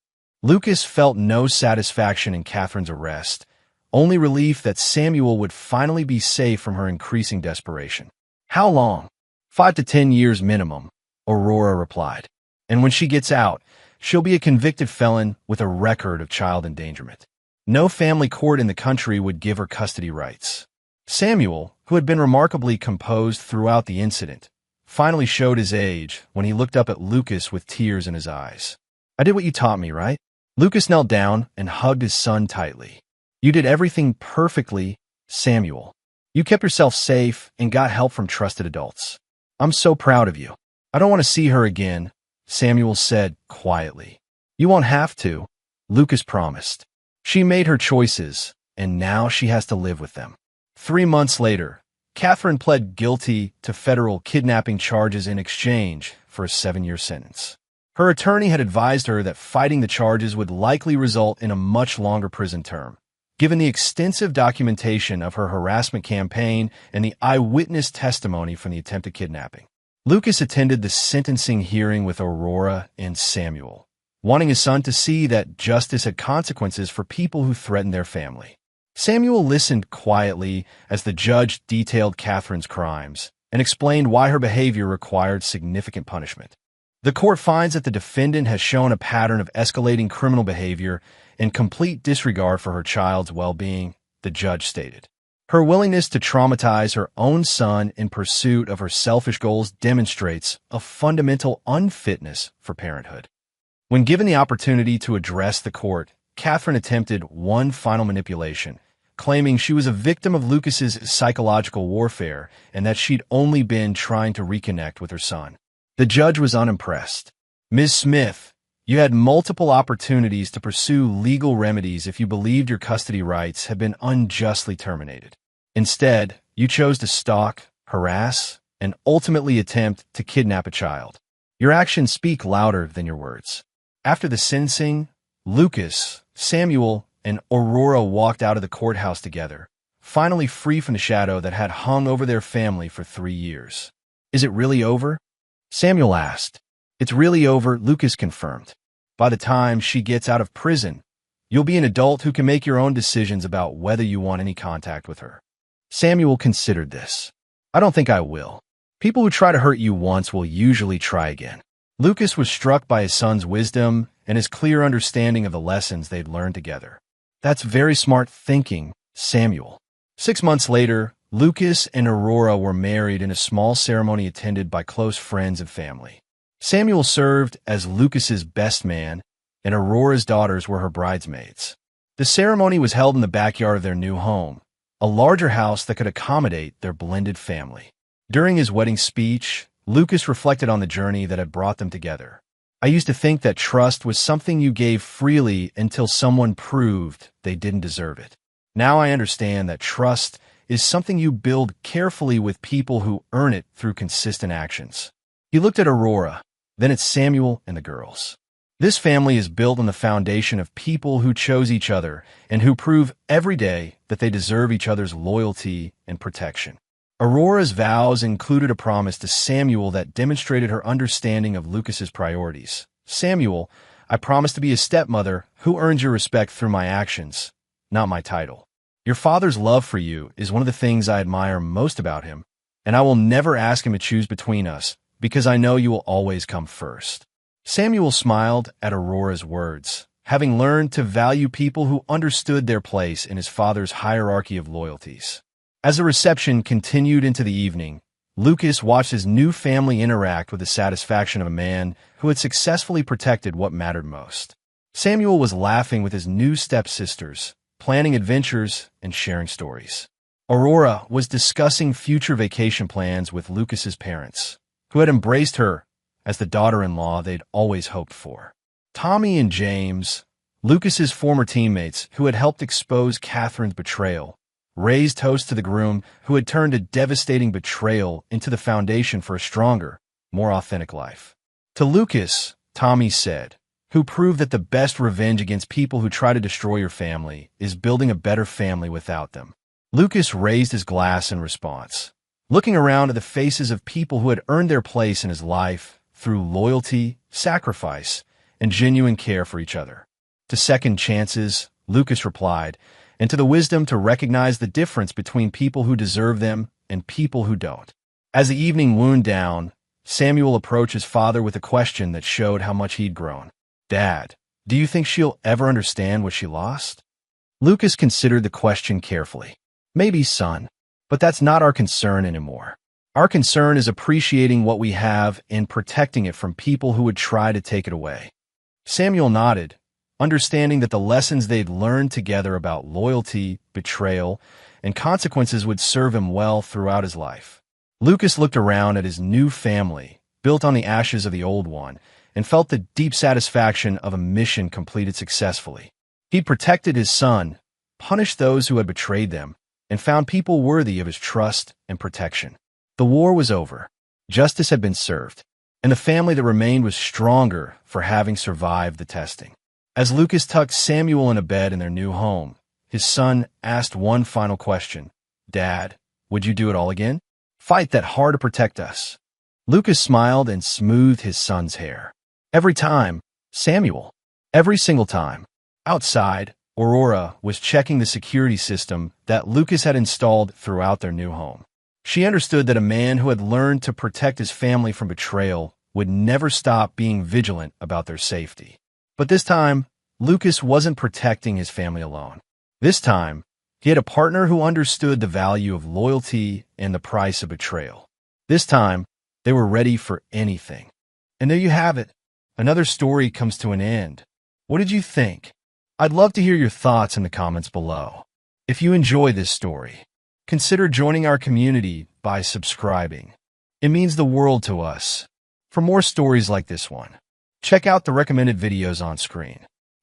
Lucas felt no satisfaction in Catherine's arrest, only relief that Samuel would finally be safe from her increasing desperation. "How long?" 5 to 10 years minimum, Aurora replied. "And when she gets out, she'll be a convicted felon with a record of child endangerment. No family court in the country would give her custody rights." Samuel, who had been remarkably composed throughout the incident, finally showed his age when he looked up at Lucas with tears in his eyes. "I did what you taught me, right?" Lucas knelt down and hugged his son tightly. "You did everything perfectly, Samuel. You kept yourself safe and got help from trusted adults. I'm so proud of you." "I don't want to see her again," Samuel said quietly. "You won't have to," Lucas promised. "She made her choices, and now she has to live with them." 3 months later, Catherine pled guilty to federal kidnapping charges in exchange for a 7-year sentence. Her attorney had advised her that fighting the charges would likely result in a much longer prison term, given the extensive documentation of her harassment campaign and the eyewitness testimony from the attempted kidnapping. Lucas attended the sentencing hearing with Aurora and Samuel, wanting his son to see that justice had consequences for people who threatened their family. Samuel listened quietly as the judge detailed Catherine's crimes and explained why her behavior required significant punishment. "The court finds that the defendant has shown a pattern of escalating criminal behavior and complete disregard for her child's well-being," the judge stated. "Her willingness to traumatize her own son in pursuit of her selfish goals demonstrates a fundamental unfitness for parenthood." When given the opportunity to address the court, Catherine attempted one final manipulation, claiming she was a victim of Lucas's psychological warfare and that she'd only been trying to reconnect with her son. The judge was unimpressed. "Ms. Smith, you had multiple opportunities to pursue legal remedies if you believed your custody rights had been unjustly terminated. Instead, you chose to stalk, harass, and ultimately attempt to kidnap a child. Your actions speak louder than your words." After the sentencing, Lucas, Samuel, and Aurora walked out of the courthouse together, finally free from the shadow that had hung over their family for 3 years. "Is it really over?" Samuel asked. "It's really over," Lucas confirmed. "By the time she gets out of prison, you'll be an adult who can make your own decisions about whether you want any contact with her." Samuel considered this. "I don't think I will. People who try to hurt you once will usually try again." Lucas was struck by his son's wisdom and his clear understanding of the lessons they'd learned together. "That's very smart thinking, Samuel." 6 months later, Lucas and Aurora were married in a small ceremony attended by close friends and family. Samuel served as Lucas's best man, and Aurora's daughters were her bridesmaids. The ceremony was held in the backyard of their new home, a larger house that could accommodate their blended family. During his wedding speech, Lucas reflected on the journey that had brought them together. "I used to think that trust was something you gave freely until someone proved they didn't deserve it. Now I understand that trust is something you build carefully with people who earn it through consistent actions." He looked at Aurora, then at Samuel and the girls. "This family is built on the foundation of people who chose each other and who prove every day that they deserve each other's loyalty and protection." Aurora's vows included a promise to Samuel that demonstrated her understanding of Lucas's priorities. "Samuel, I promise to be a stepmother who earns your respect through my actions, not my title. Your father's love for you is one of the things I admire most about him, and I will never ask him to choose between us because I know you will always come first." Samuel smiled at Aurora's words, having learned to value people who understood their place in his father's hierarchy of loyalties. As the reception continued into the evening, Lucas watched his new family interact with the satisfaction of a man who had successfully protected what mattered most. Samuel was laughing with his new stepsisters, planning adventures and sharing stories. Aurora was discussing future vacation plans with Lucas's parents, who had embraced her as the daughter-in-law they'd always hoped for. Tommy and James, Lucas's former teammates who had helped expose Catherine's betrayal, raised toast to the groom who had turned a devastating betrayal into the foundation for a stronger, more authentic life. To Lucas, Tommy said, "Who proved that the best revenge against people who try to destroy your family is building a better family without them." Lucas raised his glass in response, looking around at the faces of people who had earned their place in his life through loyalty, sacrifice, and genuine care for each other. "To second chances," Lucas replied, "and to the wisdom to recognize the difference between people who deserve them and people who don't." As the evening wound down, Samuel approached his father with a question that showed how much he'd grown. "Dad, do you think she'll ever understand what she lost?" Lucas considered the question carefully. "Maybe, son, but that's not our concern anymore. Our concern is appreciating what we have and protecting it from people who would try to take it away." Samuel nodded, understanding that the lessons they'd learned together about loyalty, betrayal, and consequences would serve him well throughout his life. Lucas looked around at his new family, built on the ashes of the old one, and felt the deep satisfaction of a mission completed successfully. He'd protected his son, punished those who had betrayed them, and found people worthy of his trust and protection. The war was over, justice had been served, and the family that remained was stronger for having survived the testing. As Lucas tucked Samuel in a bed in their new home, his son asked one final question. "Dad, would you do it all again? Fight that hard to protect us?" Lucas smiled and smoothed his son's hair. "Every time, Samuel. Every single time." Outside, Aurora was checking the security system that Lucas had installed throughout their new home. She understood that a man who had learned to protect his family from betrayal would never stop being vigilant about their safety. But this time, Lucas wasn't protecting his family alone. This time, he had a partner who understood the value of loyalty and the price of betrayal. This time, they were ready for anything. And there you have it. Another story comes to an end. What did you think? I'd love to hear your thoughts in the comments below. If you enjoy this story, consider joining our community by subscribing. It means the world to us. For more stories like this one, check out the recommended videos on screen.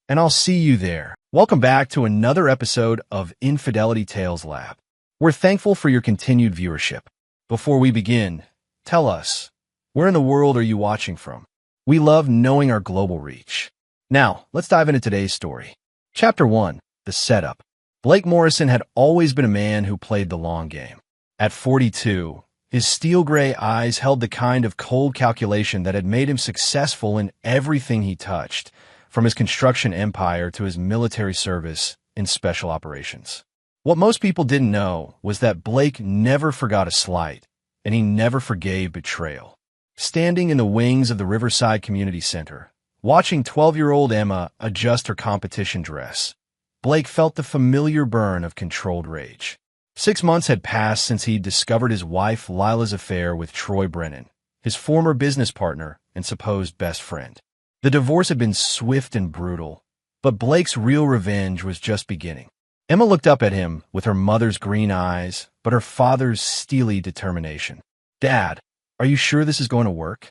And I'll see you there. Welcome back to another episode of Infidelity Tales Lab. We're thankful for your continued viewership. Before we begin, tell us, where in the world are you watching from? We love knowing our global reach. Now, let's dive into today's story. Chapter 1, The Setup. Blake Morrison had always been a man who played the long game. At 42, his steel-gray eyes held the kind of cold calculation that had made him successful in everything he touched, from his construction empire to his military service in special operations. What most people didn't know was that Blake never forgot a slight, and he never forgave betrayal. Standing in the wings of the Riverside Community Center, watching 12-year-old Emma adjust her competition dress, Blake felt the familiar burn of controlled rage. 6 months had passed since he'd discovered his wife Lila's affair with Troy Brennan, his former business partner and supposed best friend. The divorce had been swift and brutal, but Blake's real revenge was just beginning. Emma looked up at him with her mother's green eyes, but her father's steely determination. "Dad, are you sure this is going to work?"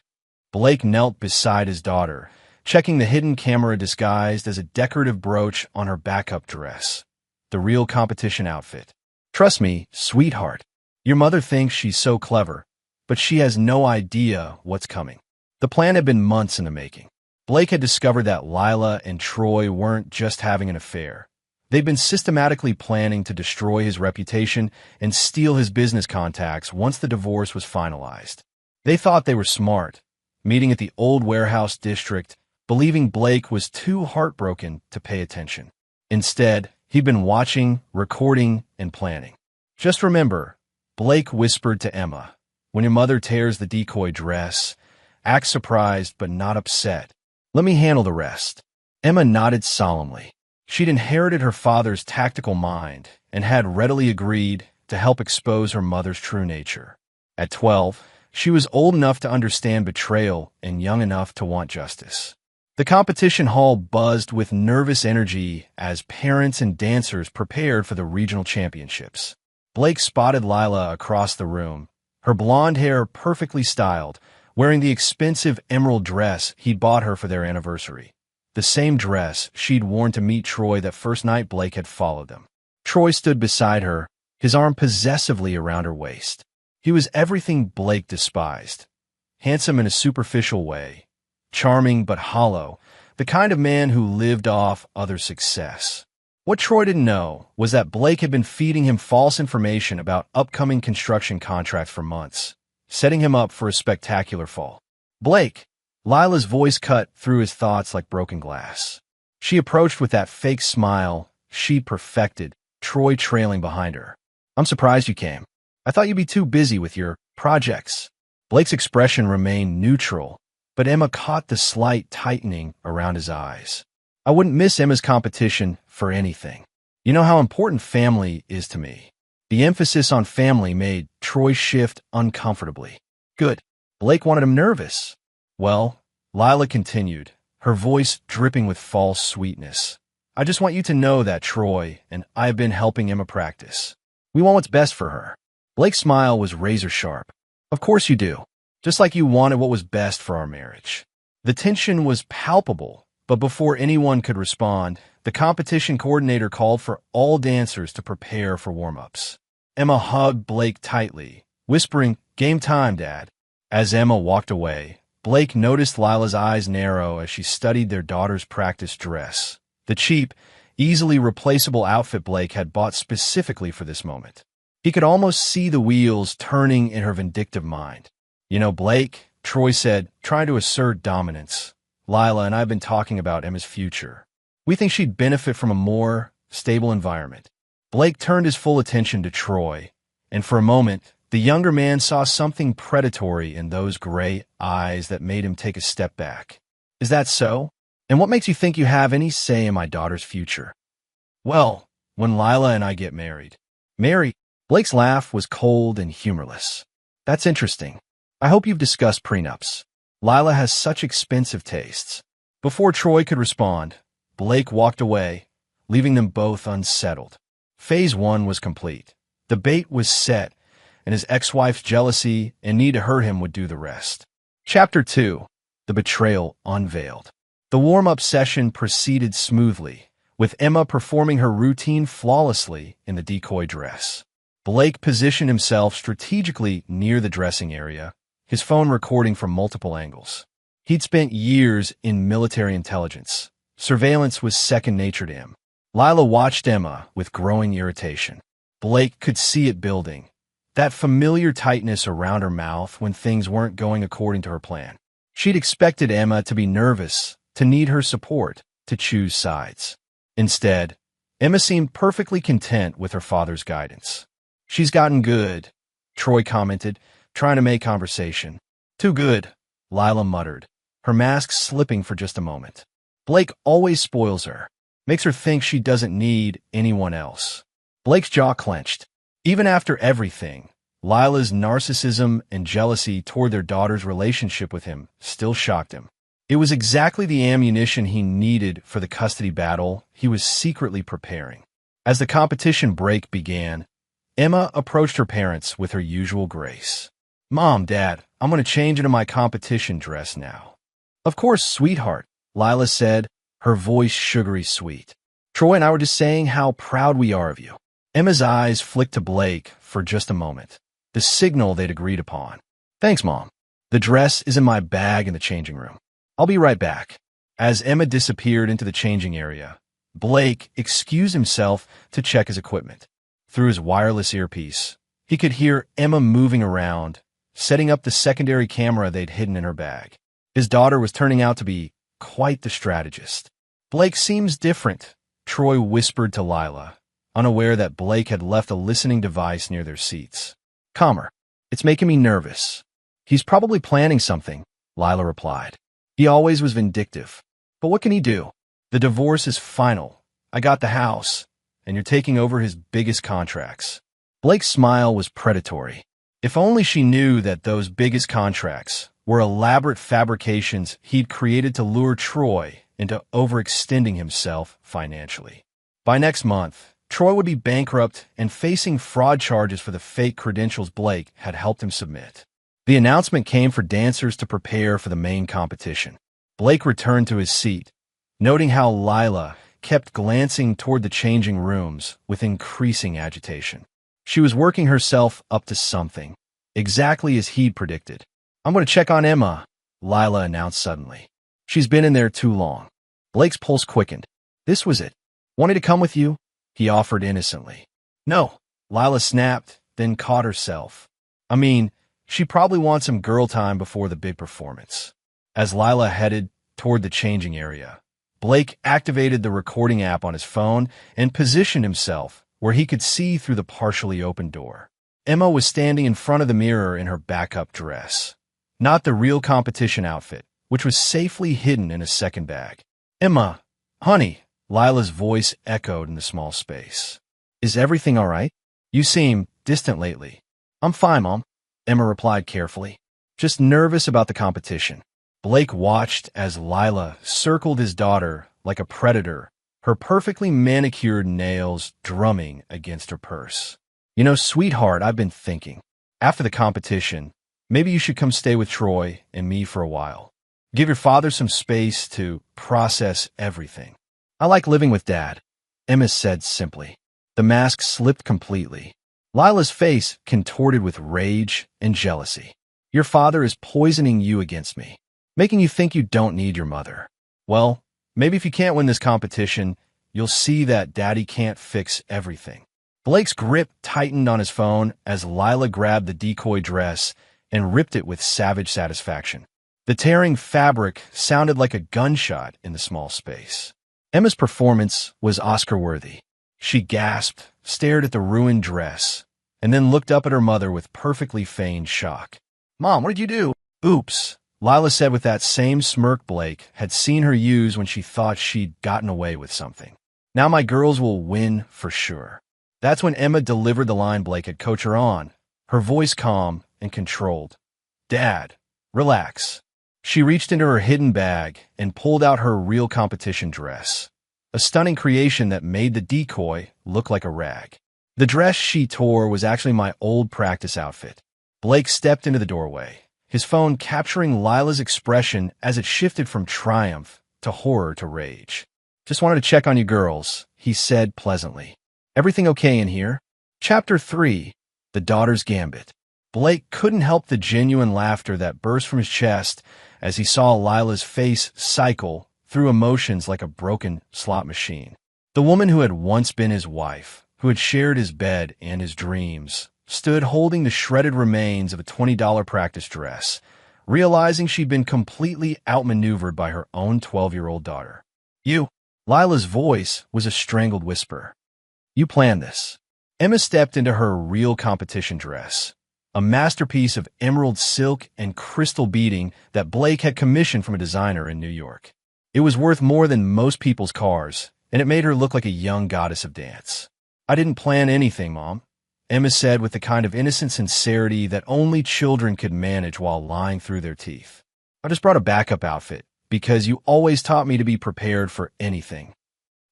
Blake knelt beside his daughter, checking the hidden camera disguised as a decorative brooch on her backup dress, the real competition outfit. "Trust me, sweetheart. Your mother thinks she's so clever, but she has no idea what's coming." The plan had been months in the making. Blake had discovered that Lila and Troy weren't just having an affair. They'd been systematically planning to destroy his reputation and steal his business contacts once the divorce was finalized. They thought they were smart, meeting at the old warehouse district, believing Blake was too heartbroken to pay attention. Instead, he'd been watching, recording, and planning. "Just remember," Blake whispered to Emma, "when your mother tears the decoy dress, act surprised but not upset. Let me handle the rest." Emma nodded solemnly. She'd inherited her father's tactical mind and had readily agreed to help expose her mother's true nature. At 12, she was old enough to understand betrayal and young enough to want justice. The competition hall buzzed with nervous energy as parents and dancers prepared for the regional championships. Blake spotted Lila across the room, her blonde hair perfectly styled, wearing the expensive emerald dress he'd bought her for their anniversary. The same dress she'd worn to meet Troy that first night Blake had followed them. Troy stood beside her, his arm possessively around her waist. He was everything Blake despised. Handsome in a superficial way, charming but hollow, the kind of man who lived off other success. What Troy didn't know was that Blake had been feeding him false information about upcoming construction contracts for months, setting him up for a spectacular fall. "Blake," Lila's voice cut through his thoughts like broken glass. She approached with that fake smile she'd perfected, Troy trailing behind her. "I'm surprised you came. I thought you'd be too busy with your projects." Blake's expression remained neutral, but Emma caught the slight tightening around his eyes. "I wouldn't miss Emma's competition for anything. You know how important family is to me." The emphasis on family made Troy shift uncomfortably. "Good." Blake wanted him nervous. "Well," Lila continued, her voice dripping with false sweetness, "I just want you to know that Troy and I have been helping Emma practice. We want what's best for her." Blake's smile was razor sharp. "Of course you do. Just like you wanted what was best for our marriage." The tension was palpable, but before anyone could respond, the competition coordinator called for all dancers to prepare for warm-ups. Emma hugged Blake tightly, whispering, "Game time, Dad." As Emma walked away, Blake noticed Lila's eyes narrow as she studied their daughter's practice dress, the cheap, easily replaceable outfit Blake had bought specifically for this moment. He could almost see the wheels turning in her vindictive mind. "You know, Blake," Troy said, trying to assert dominance, "Lila and I have been talking about Emma's future. We think she'd benefit from a more stable environment." Blake turned his full attention to Troy, and for a moment, the younger man saw something predatory in those gray eyes that made him take a step back. "Is that so? And what makes you think you have any say in my daughter's future?" "Well, when Lila and I get married." "Married?" Blake's laugh was cold and humorless. "That's interesting. I hope you've discussed prenups. Lila has such expensive tastes." Before Troy could respond, Blake walked away, leaving them both unsettled. Phase 1 was complete. The bait was set, and his ex-wife's jealousy and need to hurt him would do the rest. Chapter 2. The Betrayal Unveiled. The warm-up session proceeded smoothly, with Emma performing her routine flawlessly in the decoy dress. Blake positioned himself strategically near the dressing area, his phone recording from multiple angles. He'd spent years in military intelligence. Surveillance was second nature to him. Lila watched Emma with growing irritation. Blake could see it building, that familiar tightness around her mouth when things weren't going according to her plan. She'd expected Emma to be nervous, to need her support, to choose sides. Instead, Emma seemed perfectly content with her father's guidance. "She's gotten good," Troy commented, trying to make conversation. "Too good," Lila muttered, her mask slipping for just a moment. "Blake always spoils her, makes her think she doesn't need anyone else." Blake's jaw clenched. Even after everything, Lila's narcissism and jealousy toward their daughter's relationship with him still shocked him. It was exactly the ammunition he needed for the custody battle he was secretly preparing. As the competition break began, Emma approached her parents with her usual grace. "Mom, Dad, I'm going to change into my competition dress now." "Of course, sweetheart," Lila said, her voice sugary sweet. "Troy and I were just saying how proud we are of you." Emma's eyes flicked to Blake for just a moment, the signal they'd agreed upon. "Thanks, Mom. The dress is in my bag in the changing room. I'll be right back." As Emma disappeared into the changing area, Blake excused himself to check his equipment. Through his wireless earpiece, he could hear Emma moving around, setting up the secondary camera they'd hidden in her bag. His daughter was turning out to be quite the strategist. "Blake seems different," Troy whispered to Lila, unaware that Blake had left a listening device near their seats. "Calmer. It's making me nervous." "He's probably planning something," Lila replied. "He always was vindictive. But what can he do? The divorce is final. I got the house, and you're taking over his biggest contracts." Blake's smile was predatory. If only she knew that those biggest contracts were elaborate fabrications he'd created to lure Troy into overextending himself financially. By next month, Troy would be bankrupt and facing fraud charges for the fake credentials Blake had helped him submit. The announcement came for dancers to prepare for the main competition. Blake returned to his seat, noting how Lila kept glancing toward the changing rooms with increasing agitation. She was working herself up to something, exactly as he'd predicted. "I'm going to check on Emma," Lila announced suddenly. "She's been in there too long." Blake's pulse quickened. This was it. "Want me to come with you?" he offered innocently. "No," Lila snapped, then caught herself. "I mean, she probably wants some girl time before the big performance." As Lila headed toward the changing area, Blake activated the recording app on his phone and positioned himself where he could see through the partially open door. Emma was standing in front of the mirror in her backup dress, not the real competition outfit, which was safely hidden in a second bag. "Emma, honey," Lila's voice echoed in the small space. "Is everything all right? You seem distant lately." "I'm fine, Mom," Emma replied carefully. "Just nervous about the competition." Blake watched as Lila circled his daughter like a predator, her perfectly manicured nails drumming against her purse. "You know, sweetheart, I've been thinking. After the competition, maybe you should come stay with Troy and me for a while. Give your father some space to process everything." "I like living with Dad," Emma said simply. The mask slipped completely. Lila's face contorted with rage and jealousy. "Your father is poisoning you against me, making you think you don't need your mother. Well, maybe if you can't win this competition, you'll see that Daddy can't fix everything." Blake's grip tightened on his phone as Lila grabbed the decoy dress and ripped it with savage satisfaction. The tearing fabric sounded like a gunshot in the small space. Emma's performance was Oscar-worthy. She gasped, stared at the ruined dress, and then looked up at her mother with perfectly feigned shock. "Mom, what did you do?" "Oops," Lila said with that same smirk Blake had seen her use when she thought she'd gotten away with something. "Now my girls will win for sure." That's when Emma delivered the line Blake had coached her on, her voice calm and controlled. "Dad, relax." She reached into her hidden bag and pulled out her real competition dress, a stunning creation that made the decoy look like a rag. The dress she tore was actually my old practice outfit. Blake stepped into the doorway, his phone capturing Lila's expression as it shifted from triumph to horror to rage. "Just wanted to check on you girls," he said pleasantly. "Everything okay in here?" Chapter 3, The Daughter's Gambit. Blake couldn't help the genuine laughter that burst from his chest as he saw Lila's face cycle through emotions like a broken slot machine. The woman who had once been his wife, who had shared his bed and his dreams, stood holding the shredded remains of a $20 practice dress, realizing she'd been completely outmaneuvered by her own 12-year-old daughter. You. Lila's voice was a strangled whisper. You planned this. Emma stepped into her real competition dress, a masterpiece of emerald silk and crystal beading that Blake had commissioned from a designer in New York. It was worth more than most people's cars, and it made her look like a young goddess of dance. I didn't plan anything, Mom, Emma said with the kind of innocent sincerity that only children could manage while lying through their teeth. I just brought a backup outfit, because you always taught me to be prepared for anything.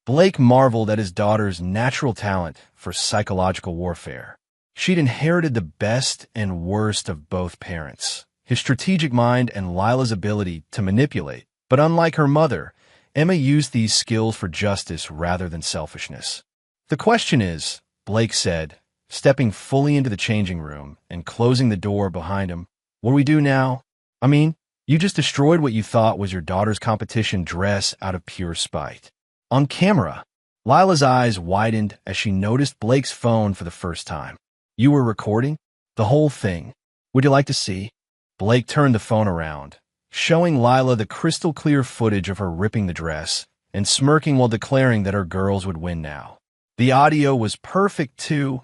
Blake marveled at his daughter's natural talent for psychological warfare. She'd inherited the best and worst of both parents, his strategic mind and Lila's ability to manipulate. But unlike her mother, Emma used these skills for justice rather than selfishness. The question is, Blake said, stepping fully into the changing room and closing the door behind him, what do we do now? I mean, you just destroyed what you thought was your daughter's competition dress out of pure spite. On camera, Lila's eyes widened as she noticed Blake's phone for the first time. You were recording? The whole thing. Would you like to see? Blake turned the phone around, showing Lila the crystal clear footage of her ripping the dress and smirking while declaring that her girls would win now. The audio was perfect too,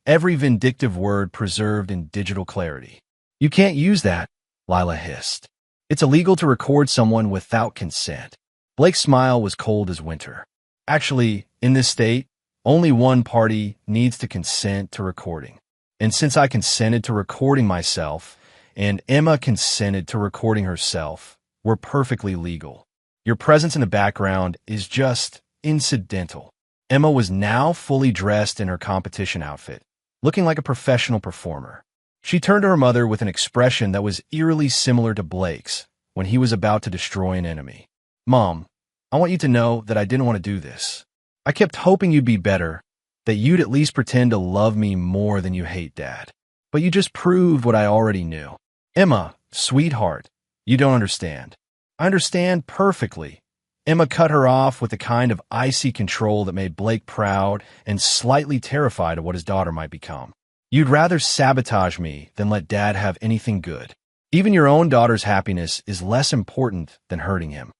every vindictive word preserved in digital clarity. You can't use that, Lila hissed. It's illegal to record someone without consent. Blake's smile was cold as winter. Actually, in this state, only one party needs to consent to recording. And since I consented to recording myself, and Emma consented to recording herself, we're perfectly legal. Your presence in the background is just incidental. Emma was now fully dressed in her competition outfit, looking like a professional performer. She turned to her mother with an expression that was eerily similar to Blake's when he was about to destroy an enemy. Mom, I want you to know that I didn't want to do this. I kept hoping you'd be better, that you'd at least pretend to love me more than you hate Dad. But you just proved what I already knew. Emma, sweetheart, you don't understand. I understand perfectly. Emma cut her off with the kind of icy control that made Blake proud and slightly terrified of what his daughter might become. You'd rather sabotage me than let Dad have anything good. Even your own daughter's happiness is less important than hurting him.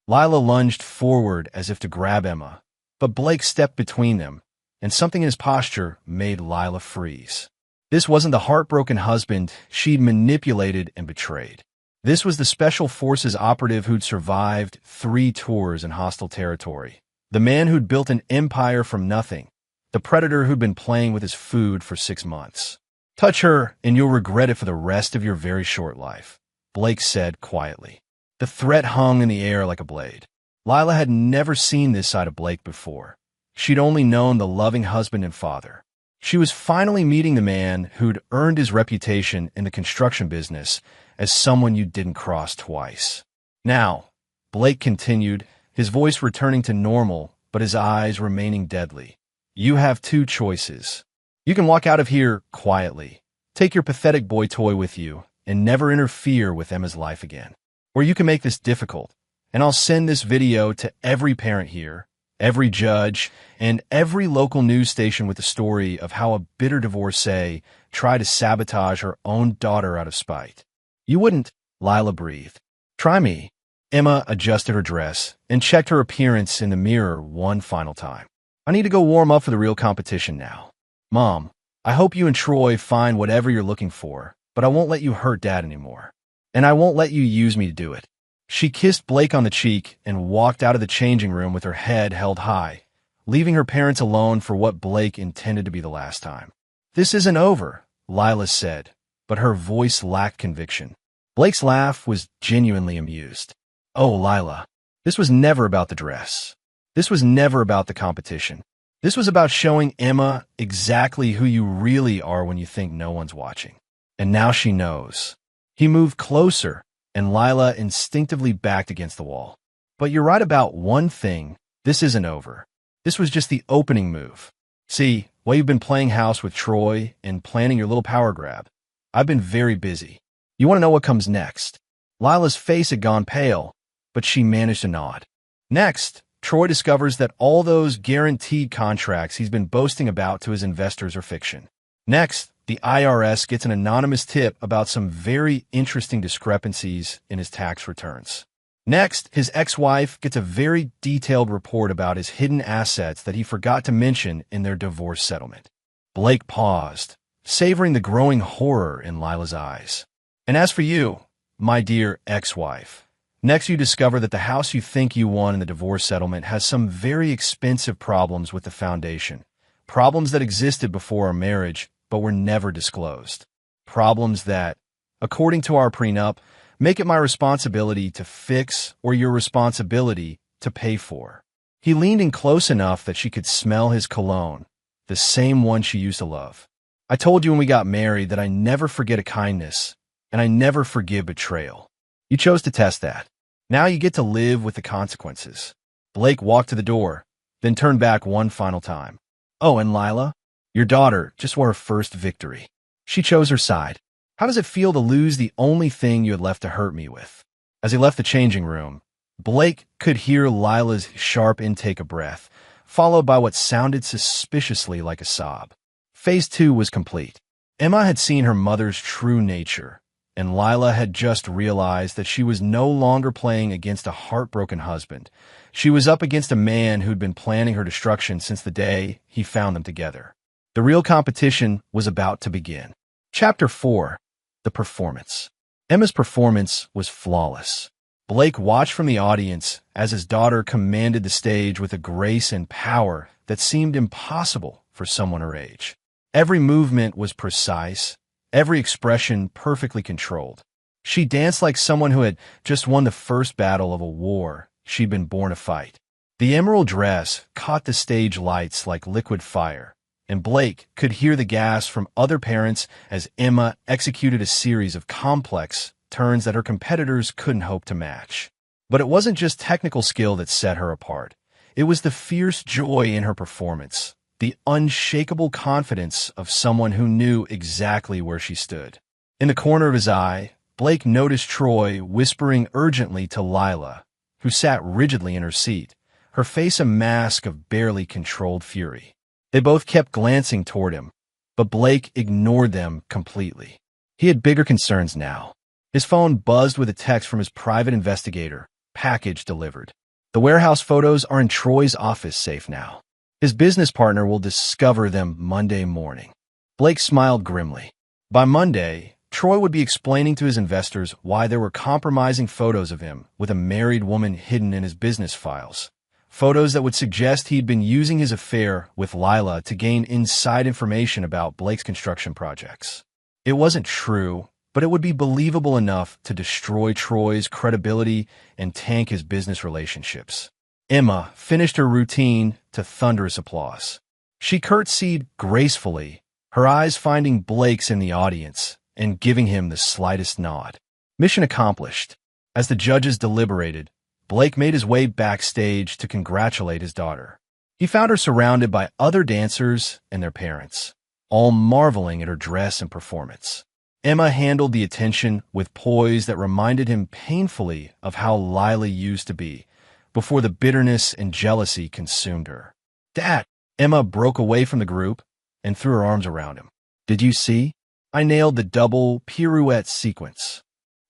Lila lunged forward as if to grab Emma, but Blake stepped between them, and something in his posture made Lila freeze. This wasn't the heartbroken husband she'd manipulated and betrayed. This was the Special Forces operative who'd survived 3 tours in hostile territory, the man who'd built an empire from nothing, the predator who'd been playing with his food for 6 months. Touch her, and you'll regret it for the rest of your very short life, Blake said quietly. The threat hung in the air like a blade. Lila had never seen this side of Blake before. She'd only known the loving husband and father. She was finally meeting the man who'd earned his reputation in the construction business as someone you didn't cross twice. Now, Blake continued, his voice returning to normal, but his eyes remaining deadly. You have 2 choices. You can walk out of here quietly, take your pathetic boy toy with you, and never interfere with Emma's life again. Or you can make this difficult, and I'll send this video to every parent here, every judge, and every local news station with the story of how a bitter divorcee tried to sabotage her own daughter out of spite. You wouldn't, Lila breathed. Try me. Emma adjusted her dress and checked her appearance in the mirror one final time. I need to go warm up for the real competition now. Mom, I hope you and Troy find whatever you're looking for, but I won't let you hurt Dad anymore. And I won't let you use me to do it. She kissed Blake on the cheek and walked out of the changing room with her head held high, leaving her parents alone for what Blake intended to be the last time. This isn't over, Lila said, but her voice lacked conviction. Blake's laugh was genuinely amused. Oh, Lila, this was never about the dress. This was never about the competition. This was about showing Emma exactly who you really are when you think no one's watching. And now she knows. He moved closer, and Lila instinctively backed against the wall. But you're right about one thing. This isn't over. This was just the opening move. See, while you've been playing house with Troy and planning your little power grab, I've been very busy. You want to know what comes next? Lila's face had gone pale, but she managed to nod. Next, Troy discovers that all those guaranteed contracts he's been boasting about to his investors are fiction. Next, the IRS gets an anonymous tip about some very interesting discrepancies in his tax returns. Next, his ex-wife gets a very detailed report about his hidden assets that he forgot to mention in their divorce settlement. Blake paused, savoring the growing horror in Lila's eyes. And as for you, my dear ex-wife, next you discover that the house you think you won in the divorce settlement has some very expensive problems with the foundation. Problems that existed before our marriage, but were never disclosed. Problems that, according to our prenup, make it my responsibility to fix or your responsibility to pay for. He leaned in close enough that she could smell his cologne, the same one she used to love. I told you when we got married that I never forget a kindness, and I never forgive betrayal. You chose to test that. Now you get to live with the consequences. Blake walked to the door, then turned back one final time. Oh, and Lila, your daughter just won her first victory. She chose her side. How does it feel to lose the only thing you had left to hurt me with? As he left the changing room, Blake could hear Lila's sharp intake of breath, followed by what sounded suspiciously like a sob. Phase 2 was complete. Emma had seen her mother's true nature, and Lila had just realized that she was no longer playing against a heartbroken husband. She was up against a man who'd been planning her destruction since the day he found them together. The real competition was about to begin. Chapter 4. The Performance. Emma's performance was flawless. Blake watched from the audience as his daughter commanded the stage with a grace and power that seemed impossible for someone her age. Every movement was precise, every expression perfectly controlled. She danced like someone who had just won the first battle of a war she'd been born to fight. The emerald dress caught the stage lights like liquid fire, and Blake could hear the gasps from other parents as Emma executed a series of complex turns that her competitors couldn't hope to match. But it wasn't just technical skill that set her apart. It was the fierce joy in her performance, the unshakable confidence of someone who knew exactly where she stood. In the corner of his eye, Blake noticed Troy whispering urgently to Lila, who sat rigidly in her seat, her face a mask of barely controlled fury. They both kept glancing toward him, but Blake ignored them completely. He had bigger concerns now. His phone buzzed with a text from his private investigator, package delivered. The warehouse photos are in Troy's office safe now. His business partner will discover them Monday morning. Blake smiled grimly. By Monday, Troy would be explaining to his investors why there were compromising photos of him with a married woman hidden in his business files. Photos that would suggest he'd been using his affair with Lila to gain inside information about Blake's construction projects. It wasn't true, but it would be believable enough to destroy Troy's credibility and tank his business relationships. Emma finished her routine to thunderous applause. She curtsied gracefully, her eyes finding Blake's in the audience and giving him the slightest nod. Mission accomplished. As the judges deliberated, Blake made his way backstage to congratulate his daughter. He found her surrounded by other dancers and their parents, all marveling at her dress and performance. Emma handled the attention with poise that reminded him painfully of how Lila used to be, before the bitterness and jealousy consumed her. Dad! Emma broke away from the group and threw her arms around him. Did you see? I nailed the double pirouette sequence.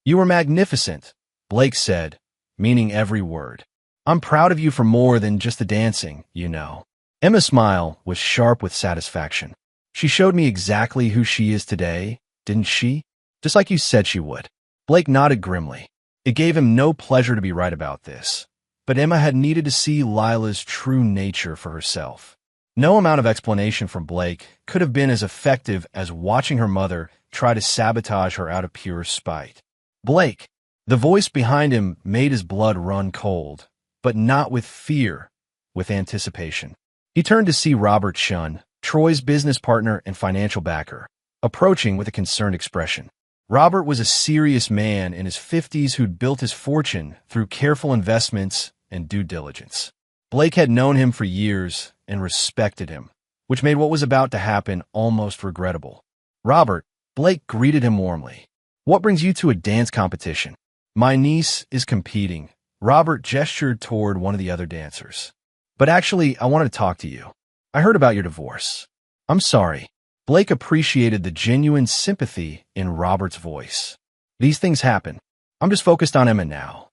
You were magnificent, Blake said, meaning every word. I'm proud of you for more than just the dancing, you know. Emma's smile was sharp with satisfaction. She showed me exactly who she is today, didn't she? Just like you said she would. Blake nodded grimly. It gave him no pleasure to be right about this, but Emma had needed to see Lila's true nature for herself. No amount of explanation from Blake could have been as effective as watching her mother try to sabotage her out of pure spite. Blake! The voice behind him made his blood run cold, but not with fear, with anticipation. He turned to see Robert Shunn, Troy's business partner and financial backer, approaching with a concerned expression. Robert was a serious man in his 50s who'd built his fortune through careful investments and due diligence. Blake had known him for years and respected him, which made what was about to happen almost regrettable. Robert, Blake greeted him warmly. What brings you to a dance competition? My niece is competing, Robert gestured toward one of the other dancers. But actually, I wanted to talk to you. I heard about your divorce. I'm sorry. Blake appreciated the genuine sympathy in Robert's voice. These things happen. I'm just focused on Emma now.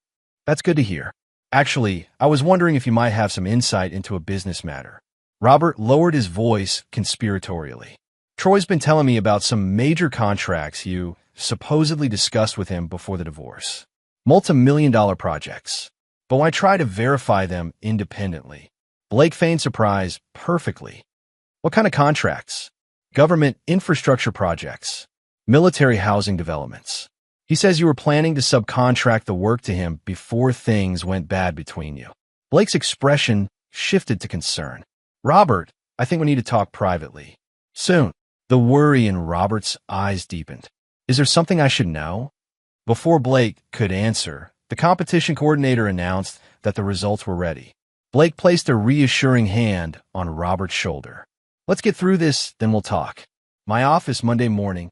That's good to hear. Actually, I was wondering if you might have some insight into a business matter. Robert lowered his voice conspiratorially. Troy's been telling me about some major contracts you supposedly discussed with him before the divorce. Multi-million-dollar projects. But when I try to verify them independently, Blake feigned surprise perfectly. What kind of contracts? Government infrastructure projects. Military housing developments. He says you were planning to subcontract the work to him before things went bad between you. Blake's expression shifted to concern. Robert, I think we need to talk privately. Soon. The worry in Robert's eyes deepened. Is there something I should know? Before Blake could answer, the competition coordinator announced that the results were ready. Blake placed a reassuring hand on Robert's shoulder. Let's get through this, then we'll talk. My office Monday morning.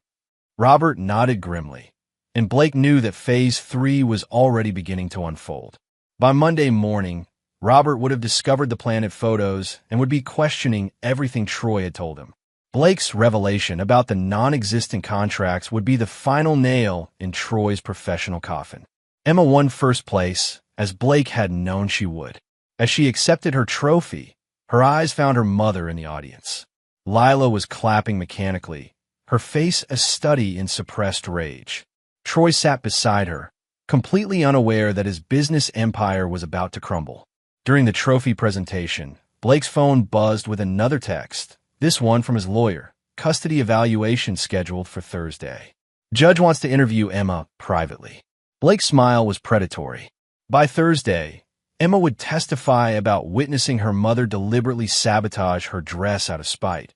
Robert nodded grimly, and Blake knew that Phase 3 was already beginning to unfold. By Monday morning, Robert would have discovered the planet photos and would be questioning everything Troy had told him. Blake's revelation about the non-existent contracts would be the final nail in Troy's professional coffin. Emma won first place, as Blake had known she would. As she accepted her trophy, her eyes found her mother in the audience. Lila was clapping mechanically, her face a study in suppressed rage. Troy sat beside her, completely unaware that his business empire was about to crumble. During the trophy presentation, Blake's phone buzzed with another text, this one from his lawyer, custody evaluation scheduled for Thursday. Judge wants to interview Emma privately. Blake's smile was predatory. By Thursday, Emma would testify about witnessing her mother deliberately sabotage her dress out of spite,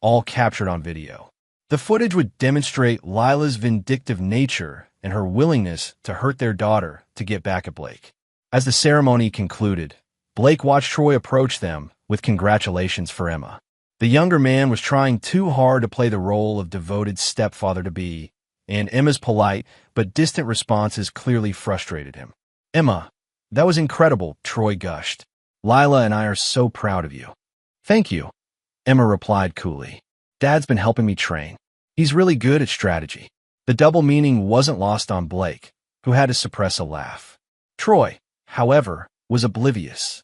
all captured on video. The footage would demonstrate Lila's vindictive nature and her willingness to hurt their daughter to get back at Blake. As the ceremony concluded, Blake watched Troy approach them with congratulations for Emma. The younger man was trying too hard to play the role of devoted stepfather-to-be, and Emma's polite but distant responses clearly frustrated him. Emma, that was incredible, Troy gushed. Lila and I are so proud of you. Thank you, Emma replied coolly. Dad's been helping me train. He's really good at strategy. The double meaning wasn't lost on Blake, who had to suppress a laugh. Troy, however, was oblivious.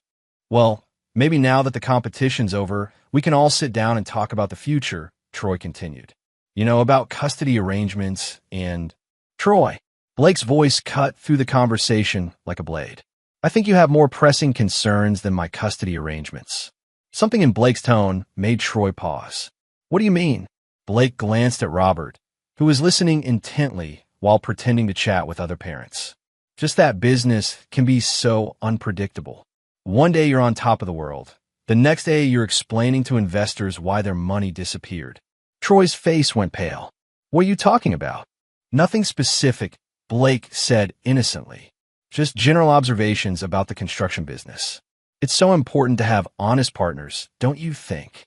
Well, maybe now that the competition's over, we can all sit down and talk about the future, Troy continued. You know, about custody arrangements and... Troy, Blake's voice cut through the conversation like a blade. I think you have more pressing concerns than my custody arrangements. Something in Blake's tone made Troy pause. What do you mean? Blake glanced at Robert, who was listening intently while pretending to chat with other parents. Just that business can be so unpredictable. One day you're on top of the world. The next day you're explaining to investors why their money disappeared. Troy's face went pale. What are you talking about? Nothing specific, Blake said innocently. Just general observations about the construction business. It's so important to have honest partners, don't you think?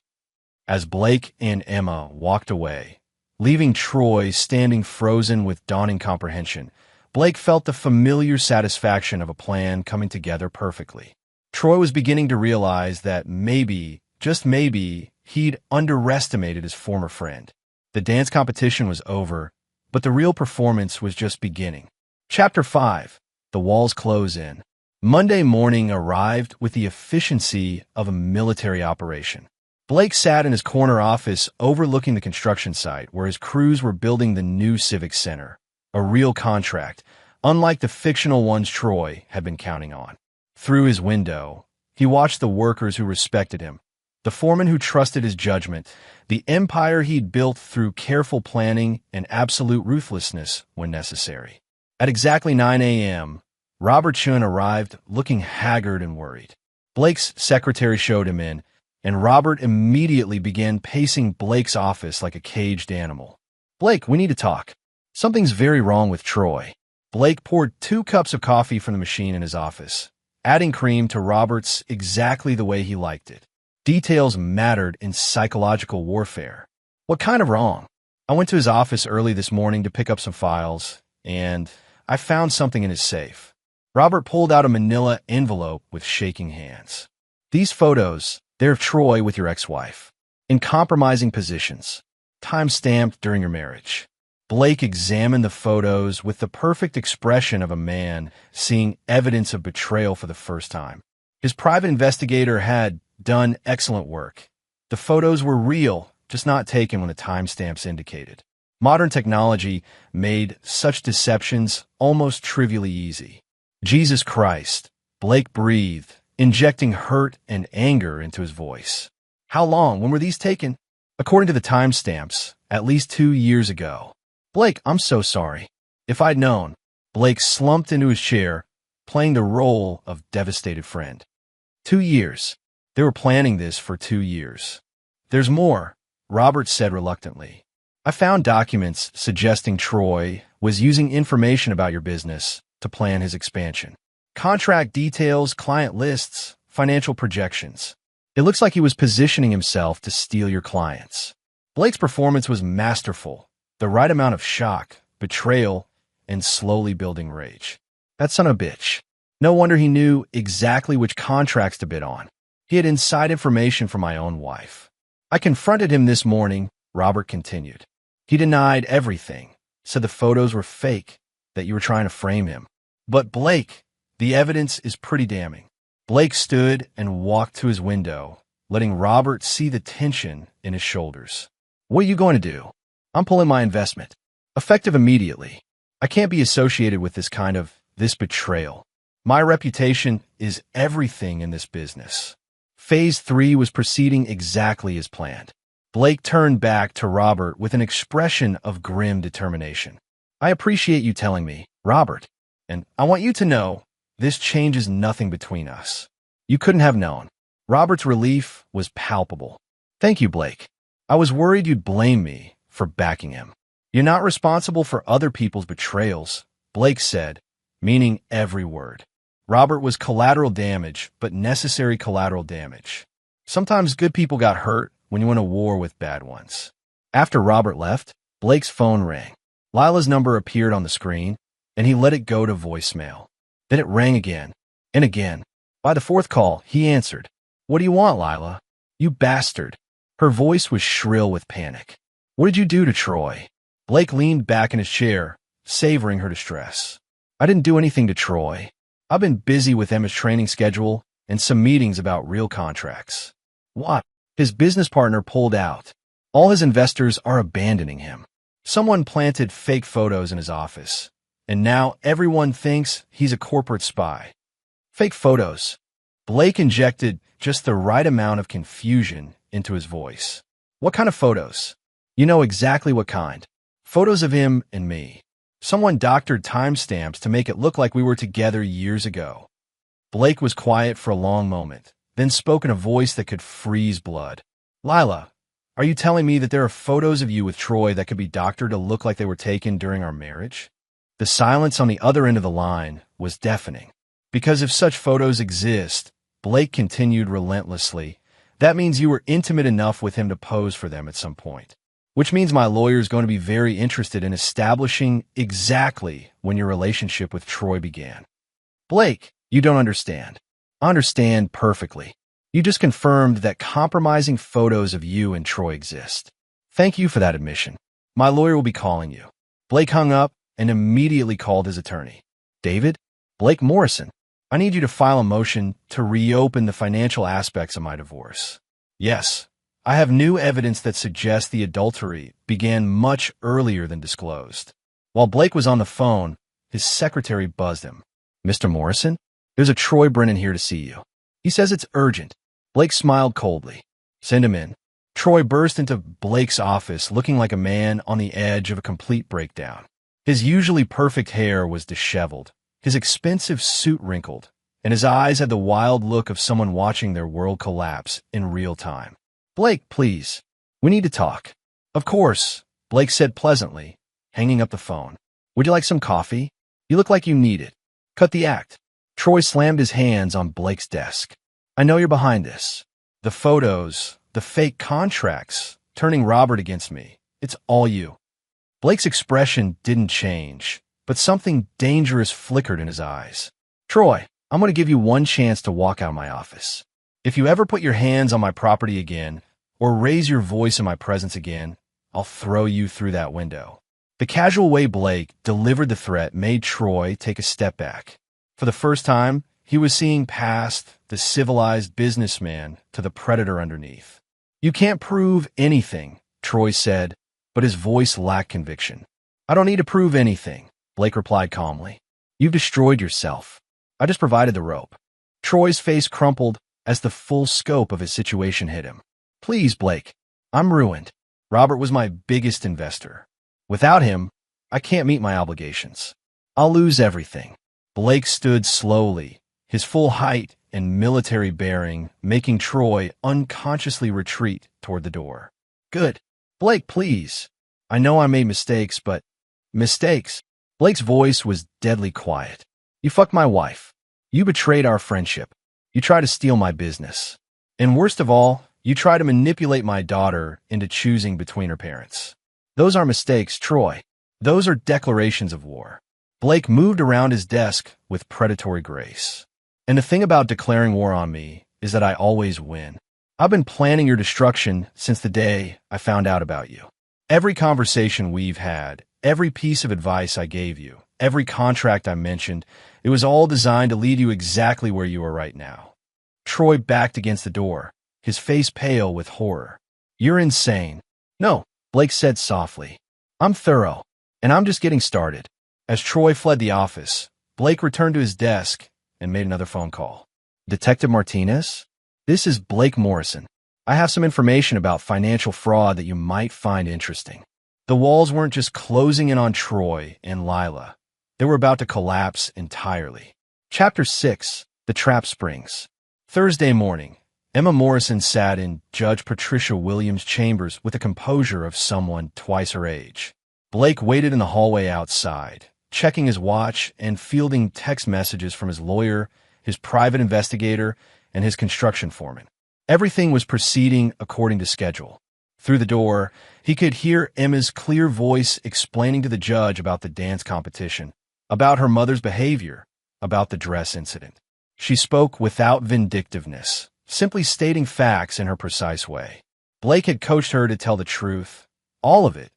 As Blake and Emma walked away, leaving Troy standing frozen with dawning comprehension, Blake felt the familiar satisfaction of a plan coming together perfectly. Troy was beginning to realize that maybe, just maybe, he'd underestimated his former friend. The dance competition was over, but the real performance was just beginning. Chapter 5. The Walls Close In. Monday morning arrived with the efficiency of a military operation. Blake sat in his corner office overlooking the construction site where his crews were building the new civic center, a real contract, unlike the fictional ones Troy had been counting on. Through his window, he watched the workers who respected him, the foreman who trusted his judgment, the empire he'd built through careful planning and absolute ruthlessness when necessary. At exactly 9 a.m., Robert Chun arrived looking haggard and worried. Blake's secretary showed him in, and Robert immediately began pacing Blake's office like a caged animal. Blake, we need to talk. Something's very wrong with Troy. Blake poured 2 cups of coffee from the machine in his office, adding cream to Robert's exactly the way he liked it. Details mattered in psychological warfare. What kind of wrong? I went to his office early this morning to pick up some files, and I found something in his safe. Robert pulled out a manila envelope with shaking hands. These photos, they're of Troy with your ex-wife, in compromising positions, time-stamped during your marriage. Blake examined the photos with the perfect expression of a man seeing evidence of betrayal for the first time. His private investigator had done excellent work. The photos were real, just not taken when the timestamps indicated. Modern technology made such deceptions almost trivially easy. Jesus Christ, Blake breathed, injecting hurt and anger into his voice. How long? When were these taken? According to the timestamps, at least 2 years ago. Blake, I'm so sorry. If I'd known. Blake slumped into his chair, playing the role of devastated friend. 2 years. They were planning this for 2 years. There's more, Robert said reluctantly. I found documents suggesting Troy was using information about your business to plan his expansion. Contract details, client lists, financial projections. It looks like he was positioning himself to steal your clients. Blake's performance was masterful. The right amount of shock, betrayal, and slowly building rage. That son of a bitch. No wonder he knew exactly which contracts to bid on. He had inside information from my own wife. I confronted him this morning, Robert continued. He denied everything, said the photos were fake, that you were trying to frame him. But Blake, the evidence is pretty damning. Blake stood and walked to his window, letting Robert see the tension in his shoulders. What are you going to do? I'm pulling my investment. Effective immediately. I can't be associated with this betrayal. My reputation is everything in this business. Phase 3 was proceeding exactly as planned. Blake turned back to Robert with an expression of grim determination. I appreciate you telling me, Robert, and I want you to know this changes nothing between us. You couldn't have known. Robert's relief was palpable. Thank you, Blake. I was worried you'd blame me for backing him. You're not responsible for other people's betrayals, Blake said, meaning every word. Robert was collateral damage, but necessary collateral damage. Sometimes good people got hurt when you went to war with bad ones. After Robert left, Blake's phone rang. Lila's number appeared on the screen, and he let it go to voicemail. Then it rang again, and again. By the 4th call, he answered. What do you want, Lila? You bastard. Her voice was shrill with panic. What did you do to Troy? Blake leaned back in his chair, savoring her distress. I didn't do anything to Troy. I've been busy with Emma's training schedule and some meetings about real contracts. What? His business partner pulled out. All his investors are abandoning him. Someone planted fake photos in his office, and now everyone thinks he's a corporate spy. Fake photos. Blake injected just the right amount of confusion into his voice. What kind of photos? You know exactly what kind. Photos of him and me. Someone doctored timestamps to make it look like we were together years ago. Blake was quiet for a long moment, then spoke in a voice that could freeze blood. Lila, are you telling me that there are photos of you with Troy that could be doctored to look like they were taken during our marriage? The silence on the other end of the line was deafening. Because if such photos exist, Blake continued relentlessly, that means you were intimate enough with him to pose for them at some point. Which means my lawyer is going to be very interested in establishing exactly when your relationship with Troy began. Blake, you don't understand. I understand perfectly. You just confirmed that compromising photos of you and Troy exist. Thank you for that admission. My lawyer will be calling you. Blake hung up and immediately called his attorney. David? Blake Morrison. I need you to file a motion to reopen the financial aspects of my divorce. Yes. I have new evidence that suggests the adultery began much earlier than disclosed. While Blake was on the phone, his secretary buzzed him. Mr. Morrison, there's a Troy Brennan here to see you. He says it's urgent. Blake smiled coldly. Send him in. Troy burst into Blake's office looking like a man on the edge of a complete breakdown. His usually perfect hair was disheveled, his expensive suit wrinkled, and his eyes had the wild look of someone watching their world collapse in real time. Blake, please. We need to talk. Of course, Blake said pleasantly, hanging up the phone. Would you like some coffee? You look like you need it. Cut the act. Troy slammed his hands on Blake's desk. I know you're behind this. The photos, the fake contracts, turning Robert against me. It's all you. Blake's expression didn't change, but something dangerous flickered in his eyes. Troy, I'm going to give you one chance to walk out of my office. If you ever put your hands on my property again, or raise your voice in my presence again, I'll throw you through that window. The casual way Blake delivered the threat made Troy take a step back. For the first time, he was seeing past the civilized businessman to the predator underneath. You can't prove anything, Troy said, but his voice lacked conviction. I don't need to prove anything, Blake replied calmly. You've destroyed yourself. I just provided the rope. Troy's face crumpled as the full scope of his situation hit him. Please, Blake, I'm ruined. Robert was my biggest investor. Without him, I can't meet my obligations. I'll lose everything. Blake stood slowly, his full height and military bearing making Troy unconsciously retreat toward the door. Good. Blake, please. I know I made mistakes, but... Mistakes? Blake's voice was deadly quiet. You fucked my wife. You betrayed our friendship. You tried to steal my business. And worst of all, you tried to manipulate my daughter into choosing between her parents. Those are mistakes, Troy. Those are declarations of war. Blake moved around his desk with predatory grace. And the thing about declaring war on me is that I always win. I've been planning your destruction since the day I found out about you. Every conversation we've had, every piece of advice I gave you, every contract I mentioned, it was all designed to lead you exactly where you are right now. Troy backed against the door, his face pale with horror. You're insane. No, Blake said softly. I'm thorough, and I'm just getting started. As Troy fled the office, Blake returned to his desk and made another phone call. Detective Martinez? This is Blake Morrison. I have some information about financial fraud that you might find interesting. The walls weren't just closing in on Troy and Lila. They were about to collapse entirely. Chapter 6, The Trap Springs. Thursday morning, Emma Morrison sat in Judge Patricia Williams' chambers with the composure of someone twice her age. Blake waited in the hallway outside, checking his watch and fielding text messages from his lawyer, his private investigator, and his construction foreman. Everything was proceeding according to schedule. Through the door, he could hear Emma's clear voice explaining to the judge about the dance competition, about her mother's behavior, about the dress incident. She spoke without vindictiveness, simply stating facts in her precise way. Blake had coached her to tell the truth, all of it,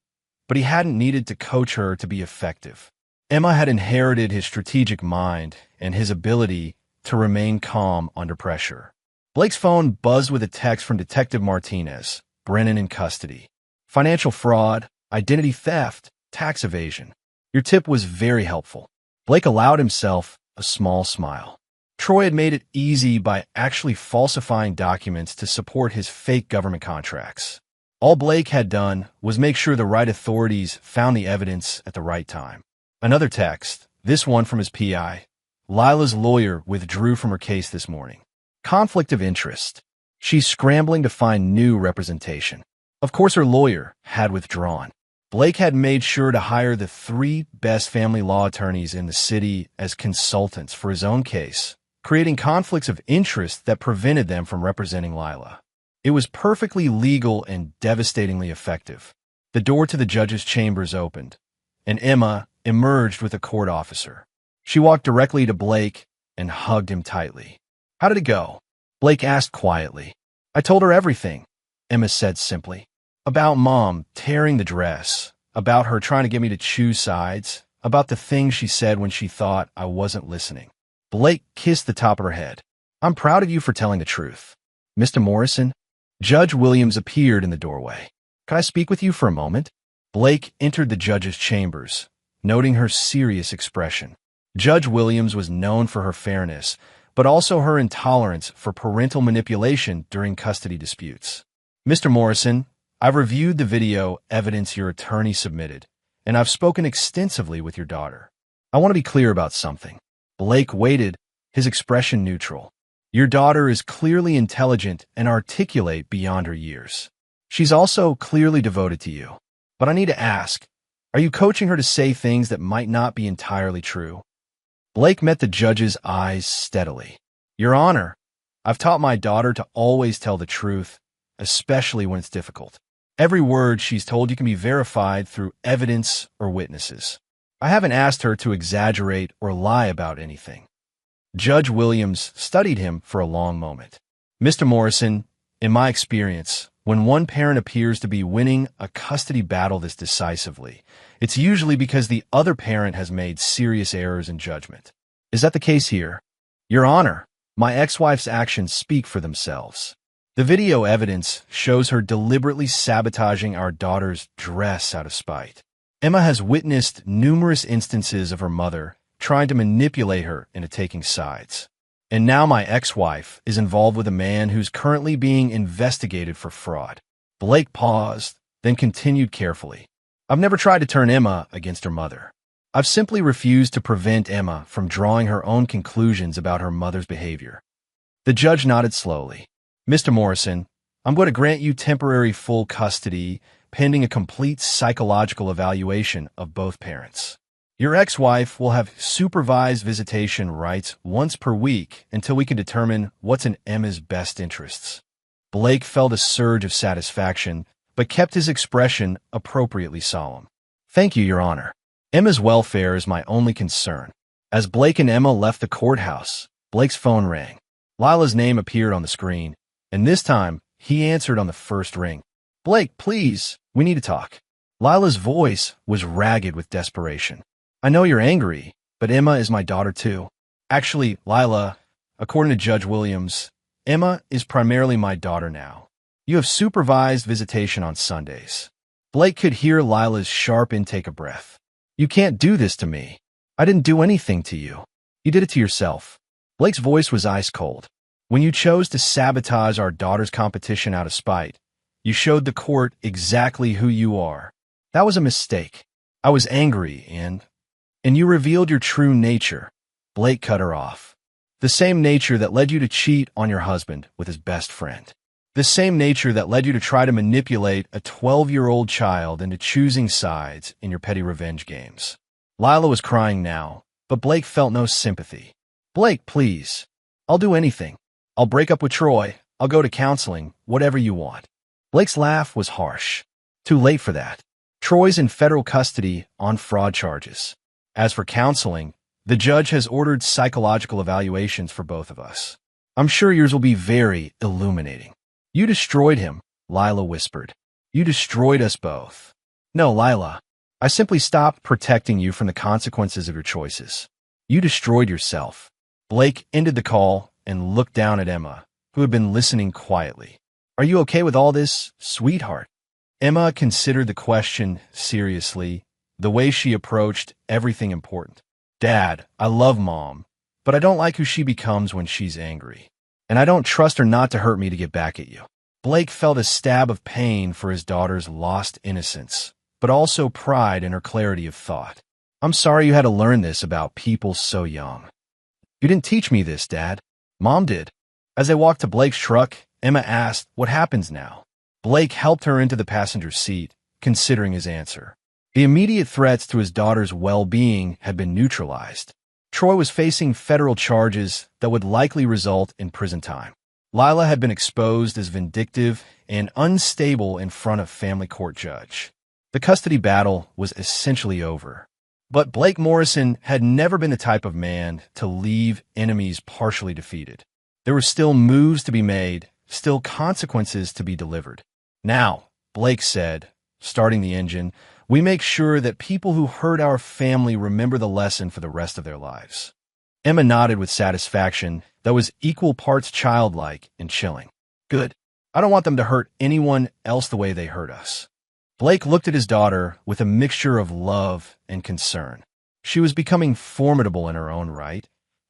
but he hadn't needed to coach her to be effective. Emma had inherited his strategic mind and his ability to remain calm under pressure. Blake's phone buzzed with a text from Detective Martinez, Brennan in custody. Financial fraud, identity theft, tax evasion. Your tip was very helpful. Blake allowed himself a small smile. Troy had made it easy by actually falsifying documents to support his fake government contracts. All Blake had done was make sure the right authorities found the evidence at the right time. Another text, this one from his PI. Lila's lawyer withdrew from her case this morning. Conflict of interest. She's scrambling to find new representation. Of course, her lawyer had withdrawn. Blake had made sure to hire the 3 best family law attorneys in the city as consultants for his own case, creating conflicts of interest that prevented them from representing Lila. It was perfectly legal and devastatingly effective. The door to the judge's chambers opened, and Emma emerged with a court officer. She walked directly to Blake and hugged him tightly. How did it go? Blake asked quietly. I told her everything, Emma said simply. About Mom tearing the dress, about her trying to get me to choose sides, about the things she said when she thought I wasn't listening. Blake kissed the top of her head. I'm proud of you for telling the truth. Mr. Morrison? Judge Williams appeared in the doorway. Can I speak with you for a moment? Blake entered the judge's chambers, noting her serious expression. Judge Williams was known for her fairness, but also her intolerance for parental manipulation during custody disputes. Mr. Morrison, I've reviewed the video evidence your attorney submitted, and I've spoken extensively with your daughter. I want to be clear about something. Blake waited, his expression neutral. Your daughter is clearly intelligent and articulate beyond her years. She's also clearly devoted to you. But I need to ask, are you coaching her to say things that might not be entirely true? Blake met the judge's eyes steadily. Your Honor, I've taught my daughter to always tell the truth, especially when it's difficult. Every word she's told you can be verified through evidence or witnesses. I haven't asked her to exaggerate or lie about anything. Judge Williams studied him for a long moment. Mr. Morrison, in my experience, when one parent appears to be winning a custody battle this decisively, it's usually because the other parent has made serious errors in judgment. Is that the case here? Your Honor, my ex-wife's actions speak for themselves. The video evidence shows her deliberately sabotaging our daughter's dress out of spite. Emma has witnessed numerous instances of her mother trying to manipulate her into taking sides. And now my ex-wife is involved with a man who's currently being investigated for fraud. Blake paused, then continued carefully. I've never tried to turn Emma against her mother. I've simply refused to prevent Emma from drawing her own conclusions about her mother's behavior. The judge nodded slowly. Mr. Morrison, I'm going to grant you temporary full custody pending a complete psychological evaluation of both parents. Your ex-wife will have supervised visitation rights once per week until we can determine what's in Emma's best interests. Blake felt a surge of satisfaction, but kept his expression appropriately solemn. Thank you, Your Honor. Emma's welfare is my only concern. As Blake and Emma left the courthouse, Blake's phone rang. Lila's name appeared on the screen, and this time, he answered on the first ring. Blake, please, we need to talk. Lila's voice was ragged with desperation. I know you're angry, but Emma is my daughter too. Actually, Lila, according to Judge Williams, Emma is primarily my daughter now. You have supervised visitation on Sundays. Blake could hear Lila's sharp intake of breath. You can't do this to me. I didn't do anything to you. You did it to yourself. Blake's voice was ice cold. When you chose to sabotage our daughter's competition out of spite, you showed the court exactly who you are. That was a mistake. I was angry and you revealed your true nature. Blake cut her off. The same nature that led you to cheat on your husband with his best friend. The same nature that led you to try to manipulate a 12-year-old child into choosing sides in your petty revenge games. Lila was crying now, but Blake felt no sympathy. Blake, please. I'll do anything. I'll break up with Troy. I'll go to counseling, whatever you want. Blake's laugh was harsh. Too late for that. Troy's in federal custody on fraud charges. As for counseling, the judge has ordered psychological evaluations for both of us. I'm sure yours will be very illuminating. You destroyed him, Lila whispered. You destroyed us both. No, Lila. I simply stopped protecting you from the consequences of your choices. You destroyed yourself. Blake ended the call and looked down at Emma, who had been listening quietly. Are you okay with all this, sweetheart? Emma considered the question seriously, the way she approached everything important. Dad, I love Mom, but I don't like who she becomes when she's angry. And I don't trust her not to hurt me to get back at you. Blake felt a stab of pain for his daughter's lost innocence, but also pride in her clarity of thought. I'm sorry you had to learn this about people so young. You didn't teach me this, Dad. Mom did. As they walked to Blake's truck, Emma asked, what happens now? Blake helped her into the passenger seat, considering his answer. The immediate threats to his daughter's well-being had been neutralized. Troy was facing federal charges that would likely result in prison time. Lila had been exposed as vindictive and unstable in front of family court judge. The custody battle was essentially over. But Blake Morrison had never been the type of man to leave enemies partially defeated. There were still moves to be made, still consequences to be delivered. Now, Blake said, starting the engine, we make sure that people who hurt our family remember the lesson for the rest of their lives. Emma nodded with satisfaction that was equal parts childlike and chilling. Good. I don't want them to hurt anyone else the way they hurt us. Blake looked at his daughter with a mixture of love and concern. She was becoming formidable in her own right,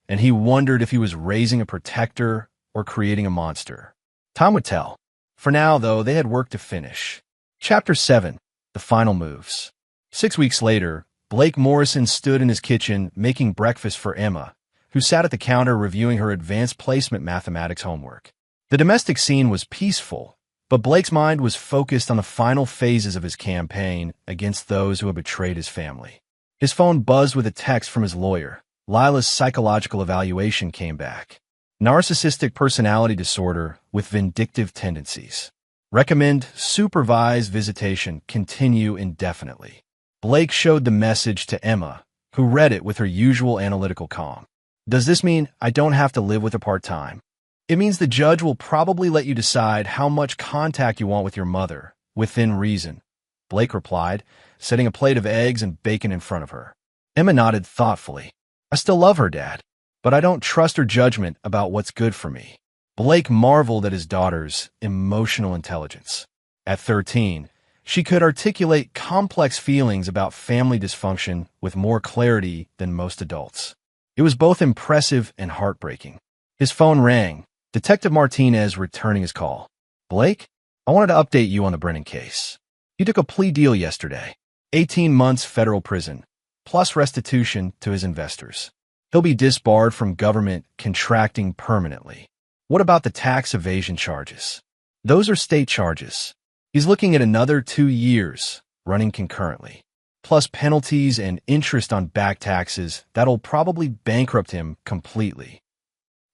and he wondered if he was raising a protector or creating a monster. Time would tell. For now, though, they had work to finish. Chapter 7. The Final Moves. 6 weeks later, Blake Morrison stood in his kitchen making breakfast for Emma, who sat at the counter reviewing her advanced placement mathematics homework. The domestic scene was peaceful, but Blake's mind was focused on the final phases of his campaign against those who had betrayed his family. His phone buzzed with a text from his lawyer. Lila's psychological evaluation came back. Narcissistic personality disorder with vindictive tendencies. Recommend supervised visitation continue indefinitely. Blake showed the message to Emma, who read it with her usual analytical calm. Does this mean I don't have to live with her part-time? It means the judge will probably let you decide how much contact you want with your mother, within reason, Blake replied, setting a plate of eggs and bacon in front of her. Emma nodded thoughtfully. I still love her, Dad, but I don't trust her judgment about what's good for me. Blake marveled at his daughter's emotional intelligence. At 13, she could articulate complex feelings about family dysfunction with more clarity than most adults. It was both impressive and heartbreaking. His phone rang. Detective Martinez returning his call. Blake, I wanted to update you on the Brennan case. He took a plea deal yesterday. 18 months federal prison, plus restitution to his investors. He'll be disbarred from government contracting permanently. What about the tax evasion charges? Those are state charges. He's looking at another 2 years, running concurrently, plus penalties and interest on back taxes that'll probably bankrupt him completely.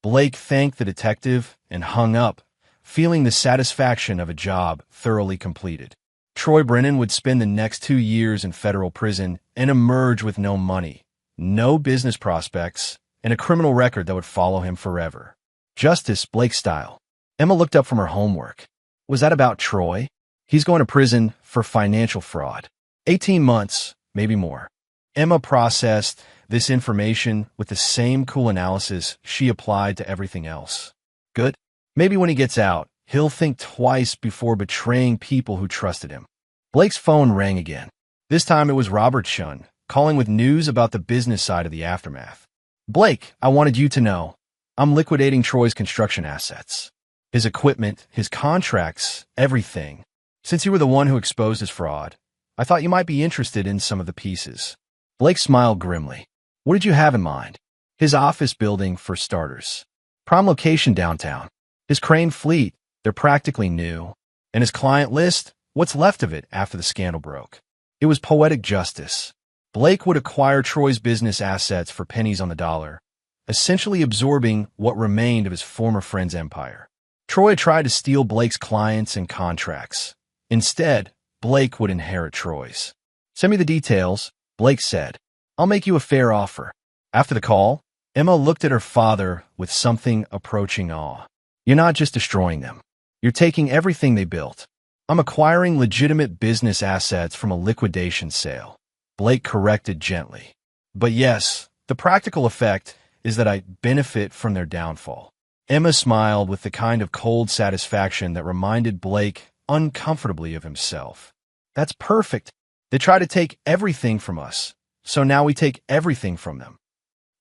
Blake thanked the detective and hung up, feeling the satisfaction of a job thoroughly completed. Troy Brennan would spend the next 2 years in federal prison and emerge with no money, no business prospects, and a criminal record that would follow him forever. Justice, Blake style. Emma looked up from her homework. Was that about Troy? He's going to prison for financial fraud. 18 months, maybe more. Emma processed this information with the same cool analysis she applied to everything else. Good. Maybe when he gets out, he'll think twice before betraying people who trusted him. Blake's phone rang again. This time it was Robert Shun, calling with news about the business side of the aftermath. Blake, I wanted you to know. I'm liquidating Troy's construction assets. His equipment, his contracts, everything. Since you were the one who exposed his fraud, I thought you might be interested in some of the pieces. Blake smiled grimly. What did you have in mind? His office building, for starters. Prime location downtown. His crane fleet, they're practically new. And his client list, what's left of it after the scandal broke. It was poetic justice. Blake would acquire Troy's business assets for pennies on the dollar, essentially absorbing what remained of his former friend's empire. Troy tried to steal Blake's clients and contracts. Instead, Blake would inherit Troy's. Send me the details, Blake said. I'll make you a fair offer. After the call, Emma looked at her father with something approaching awe. You're not just destroying them. You're taking everything they built. I'm acquiring legitimate business assets from a liquidation sale. Blake corrected gently. But yes, the practical effect is that I benefit from their downfall. Emma smiled with the kind of cold satisfaction that reminded Blake uncomfortably of himself. That's perfect. They try to take everything from us, so now we take everything from them.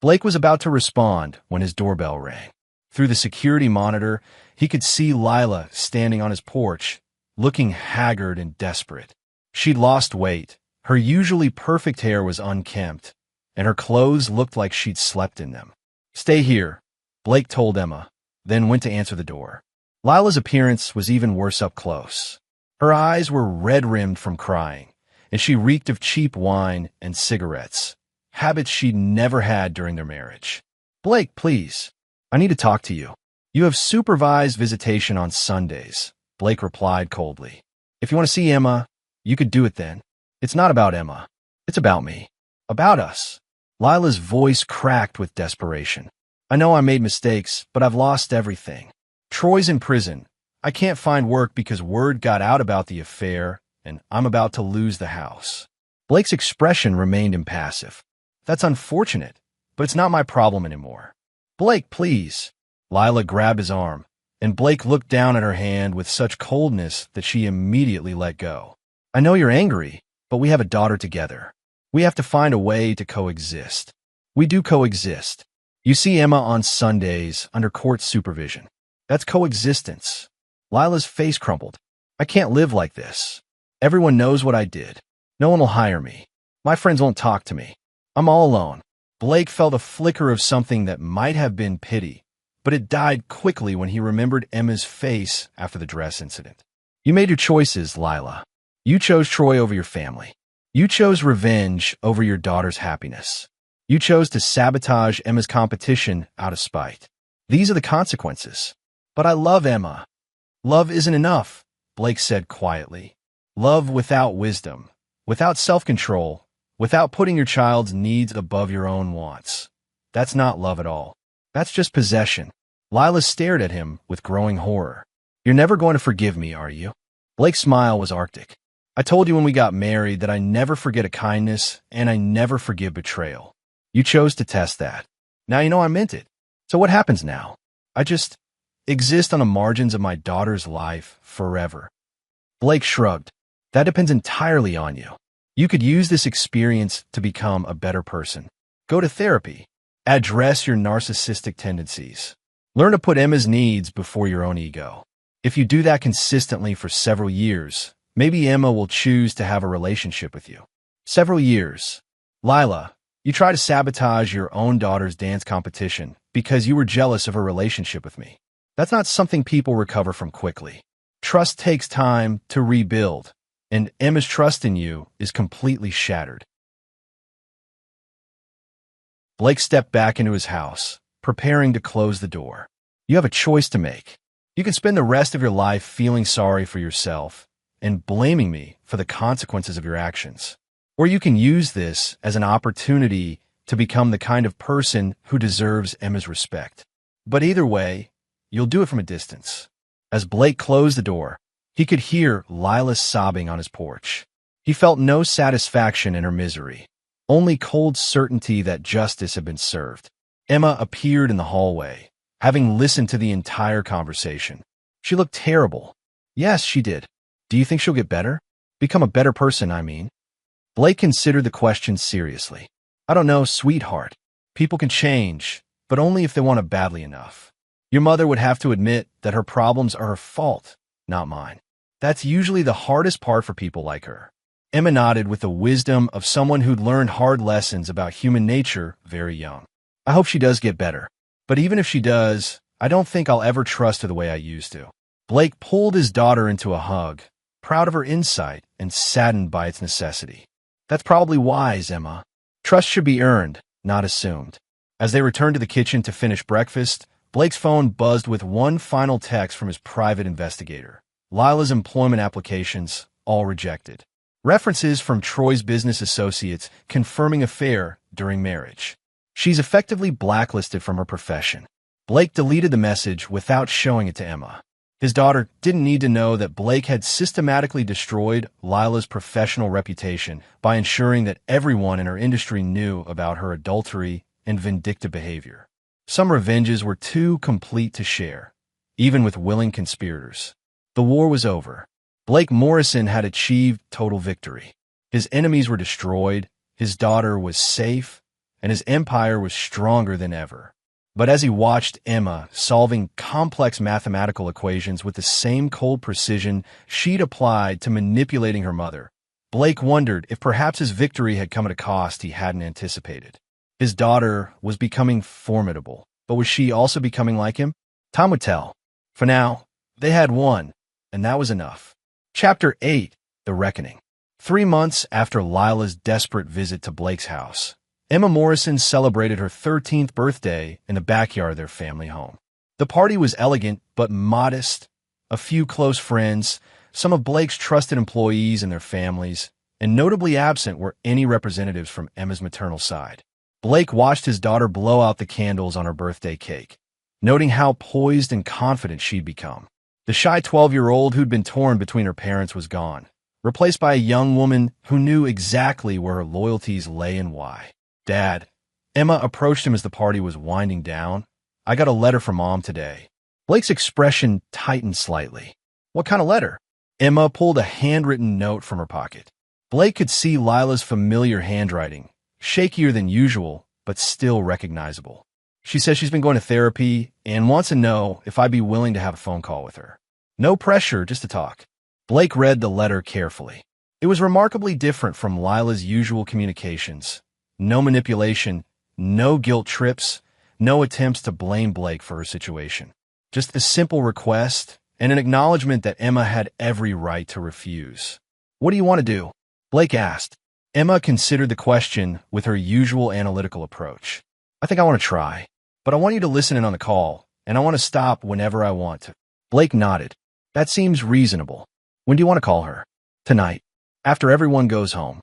Blake was about to respond when his doorbell rang. Through the security monitor, he could see Lila standing on his porch, looking haggard and desperate. She'd lost weight. Her usually perfect hair was unkempt, and her clothes looked like she'd slept in them. Stay here, Blake told Emma, then went to answer the door. Lila's appearance was even worse up close. Her eyes were red-rimmed from crying, and she reeked of cheap wine and cigarettes, habits she'd never had during their marriage. Blake, please. I need to talk to you. You have supervised visitation on Sundays, Blake replied coldly. If you want to see Emma, you could do it then. It's not about Emma. It's about me. About us. Lila's voice cracked with desperation. I know I made mistakes, but I've lost everything. Troy's in prison. I can't find work because word got out about the affair, and I'm about to lose the house. Blake's expression remained impassive. That's unfortunate, but it's not my problem anymore. Blake, please. Lila grabbed his arm, and Blake looked down at her hand with such coldness that she immediately let go. I know you're angry, but we have a daughter together. We have to find a way to coexist. We do coexist. You see Emma on Sundays under court supervision. That's coexistence. Lila's face crumpled. I can't live like this. Everyone knows what I did. No one will hire me. My friends won't talk to me. I'm all alone. Blake felt a flicker of something that might have been pity, but it died quickly when he remembered Emma's face after the dress incident. You made your choices, Lila. You chose Troy over your family. You chose revenge over your daughter's happiness. You chose to sabotage Emma's competition out of spite. These are the consequences. But I love Emma. Love isn't enough, Blake said quietly. Love without wisdom, without self-control, without putting your child's needs above your own wants. That's not love at all. That's just possession. Lila stared at him with growing horror. You're never going to forgive me, are you? Blake's smile was arctic. I told you when we got married that I never forget a kindness and I never forgive betrayal. You chose to test that. Now you know I meant it. So what happens now? I just exist on the margins of my daughter's life forever. Blake shrugged. That depends entirely on you. You could use this experience to become a better person. Go to therapy. Address your narcissistic tendencies. Learn to put Emma's needs before your own ego. If you do that consistently for several years, maybe Emma will choose to have a relationship with you. Several years. Lila, you try to sabotage your own daughter's dance competition because you were jealous of her relationship with me. That's not something people recover from quickly. Trust takes time to rebuild, and Emma's trust in you is completely shattered. Blake stepped back into his house, preparing to close the door. You have a choice to make. You can spend the rest of your life feeling sorry for yourself and blaming me for the consequences of your actions. Or you can use this as an opportunity to become the kind of person who deserves Emma's respect. But either way, you'll do it from a distance. As Blake closed the door, he could hear Lila sobbing on his porch. He felt no satisfaction in her misery, only cold certainty that justice had been served. Emma appeared in the hallway, having listened to the entire conversation. She looked terrible. Yes, she did. Do you think she'll get better? Become a better person, I mean. Blake considered the question seriously. I don't know, sweetheart. People can change, but only if they want it badly enough. Your mother would have to admit that her problems are her fault, not mine. That's usually the hardest part for people like her. Emma nodded with the wisdom of someone who'd learned hard lessons about human nature very young. I hope she does get better. But even if she does, I don't think I'll ever trust her the way I used to. Blake pulled his daughter into a hug, proud of her insight and saddened by its necessity. That's probably wise, Emma. Trust should be earned, not assumed. As they returned to the kitchen to finish breakfast, Blake's phone buzzed with one final text from his private investigator. Lila's employment applications, all rejected. References from Troy's business associates confirming affair during marriage. She's effectively blacklisted from her profession. Blake deleted the message without showing it to Emma. His daughter didn't need to know that Blake had systematically destroyed Lila's professional reputation by ensuring that everyone in her industry knew about her adultery and vindictive behavior. Some revenges were too complete to share, even with willing conspirators. The war was over. Blake Morrison had achieved total victory. His enemies were destroyed, his daughter was safe, and his empire was stronger than ever. But as he watched Emma solving complex mathematical equations with the same cold precision she'd applied to manipulating her mother, Blake wondered if perhaps his victory had come at a cost he hadn't anticipated. His daughter was becoming formidable, but was she also becoming like him? Time would tell. For now, they had won, and that was enough. Chapter 8, The Reckoning. 3 months after Lila's desperate visit to Blake's house, Emma Morrison celebrated her 13th birthday in the backyard of their family home. The party was elegant but modest, a few close friends, some of Blake's trusted employees and their families, and notably absent were any representatives from Emma's maternal side. Blake watched his daughter blow out the candles on her birthday cake, noting how poised and confident she'd become. The shy 12-year-old who'd been torn between her parents was gone, replaced by a young woman who knew exactly where her loyalties lay and why. Dad. Emma approached him as the party was winding down. I got a letter from Mom today. Blake's expression tightened slightly. What kind of letter? Emma pulled a handwritten note from her pocket. Blake could see Lila's familiar handwriting, shakier than usual, but still recognizable. She says she's been going to therapy and wants to know if I'd be willing to have a phone call with her. No pressure, just to talk. Blake read the letter carefully. It was remarkably different from Lila's usual communications. No manipulation, no guilt trips, no attempts to blame Blake for her situation. Just the simple request and an acknowledgement that Emma had every right to refuse. What do you want to do? Blake asked. Emma considered the question with her usual analytical approach. I think I want to try, but I want you to listen in on the call, and I want to stop whenever I want to. Blake nodded. That seems reasonable. When do you want to call her? Tonight, after everyone goes home.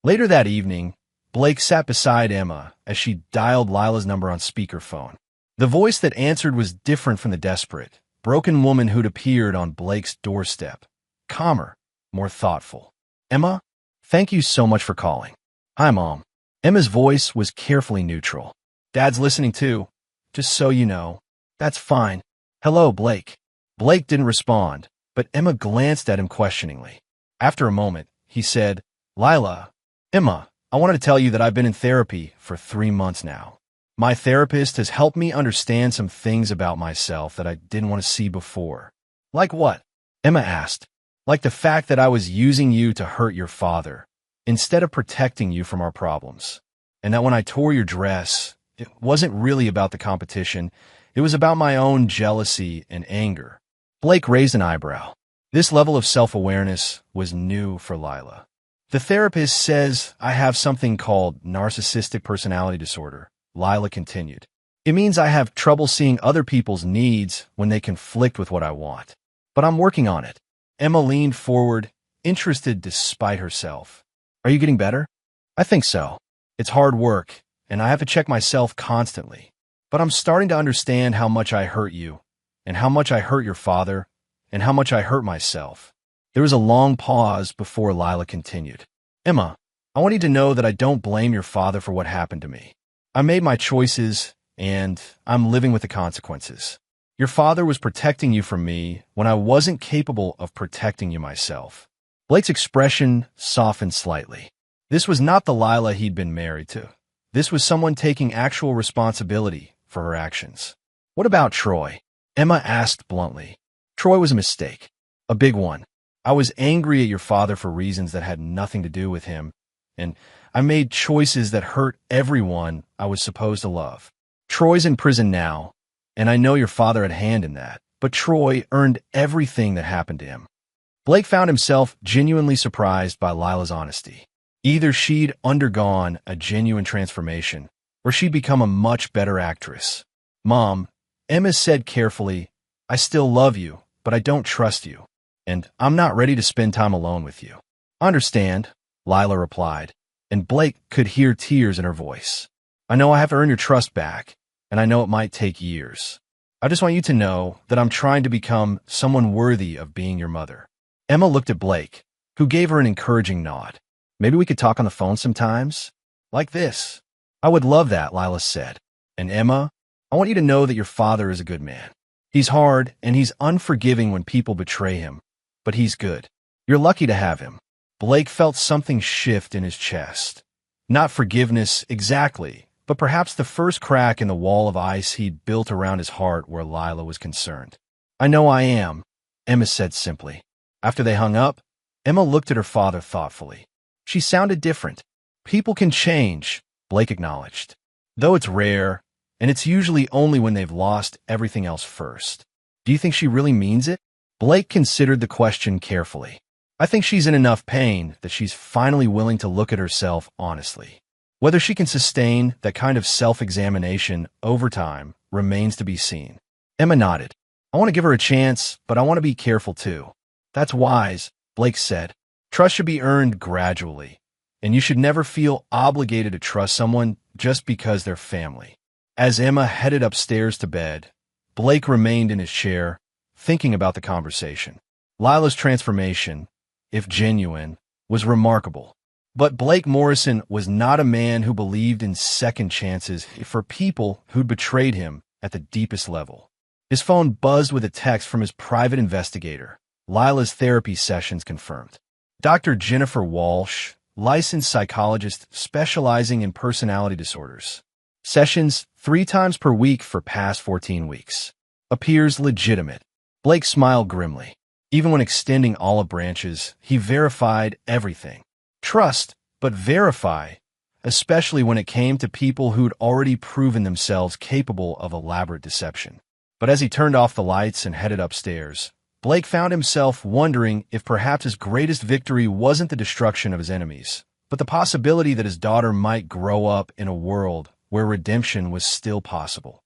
Later that evening, Blake sat beside Emma as she dialed Lila's number on speakerphone. The voice that answered was different from the desperate, broken woman who'd appeared on Blake's doorstep. Calmer, more thoughtful. "Emma, thank you so much for calling. Hi, Mom." Emma's voice was carefully neutral. "Dad's listening too, just so you know." "That's fine. Hello, Blake." Blake didn't respond, but Emma glanced at him questioningly. After a moment, he said, "Lila, Emma, I wanted to tell you that I've been in therapy for 3 months now. My therapist has helped me understand some things about myself that I didn't want to see before." "Like what?" Emma asked. "Like the fact that I was using you to hurt your father, instead of protecting you from our problems. And that when I tore your dress, it wasn't really about the competition. It was about my own jealousy and anger." Blake raised an eyebrow. This level of self-awareness was new for Lila. "The therapist says I have something called narcissistic personality disorder," Lila continued. "It means I have trouble seeing other people's needs when they conflict with what I want. But I'm working on it." Emma leaned forward, interested despite herself. "Are you getting better?" "I think so. It's hard work, and I have to check myself constantly. But I'm starting to understand how much I hurt you, and how much I hurt your father, and how much I hurt myself." There was a long pause before Lila continued. "Emma, I want you to know that I don't blame your father for what happened to me. I made my choices, and I'm living with the consequences. Your father was protecting you from me when I wasn't capable of protecting you myself." Blake's expression softened slightly. This was not the Lila he'd been married to. This was someone taking actual responsibility for her actions. "What about Troy?" Emma asked bluntly. "Troy was a mistake. A big one. I was angry at your father for reasons that had nothing to do with him, and I made choices that hurt everyone I was supposed to love. Troy's in prison now, and I know your father had a hand in that, but Troy earned everything that happened to him." Blake found himself genuinely surprised by Lila's honesty. Either she'd undergone a genuine transformation, or she'd become a much better actress. "Mom," Emma said carefully, "I still love you, but I don't trust you, and I'm not ready to spend time alone with you." "I understand," Lila replied, and Blake could hear tears in her voice. "I know I have to earn your trust back, and I know it might take years. I just want you to know that I'm trying to become someone worthy of being your mother." Emma looked at Blake, who gave her an encouraging nod. "Maybe we could talk on the phone sometimes? Like this." "I would love that," Lila said. "And Emma, I want you to know that your father is a good man. He's hard, and he's unforgiving when people betray him, but he's good. You're lucky to have him." Blake felt something shift in his chest. Not forgiveness exactly, but perhaps the first crack in the wall of ice he'd built around his heart where Lila was concerned. "I know I am," Emma said simply. After they hung up, Emma looked at her father thoughtfully. She sounded different. "People can change," Blake acknowledged. "Though it's rare, and it's usually only when they've lost everything else first." "Do you think she really means it?" Blake considered the question carefully. "I think she's in enough pain that she's finally willing to look at herself honestly. Whether she can sustain that kind of self-examination over time remains to be seen." Emma nodded. "I want to give her a chance, but I want to be careful too." "That's wise," Blake said. "Trust should be earned gradually, and you should never feel obligated to trust someone just because they're family." As Emma headed upstairs to bed, Blake remained in his chair, thinking about the conversation. Lila's transformation, if genuine, was remarkable. But Blake Morrison was not a man who believed in second chances for people who'd betrayed him at the deepest level. His phone buzzed with a text from his private investigator. Lila's therapy sessions confirmed. Dr. Jennifer Walsh, licensed psychologist specializing in personality disorders. Sessions 3 times per week for past 14 weeks. Appears legitimate. Blake smiled grimly. Even when extending olive branches, he verified everything. Trust, but verify, especially when it came to people who'd already proven themselves capable of elaborate deception. But as he turned off the lights and headed upstairs, Blake found himself wondering if perhaps his greatest victory wasn't the destruction of his enemies, but the possibility that his daughter might grow up in a world where redemption was still possible,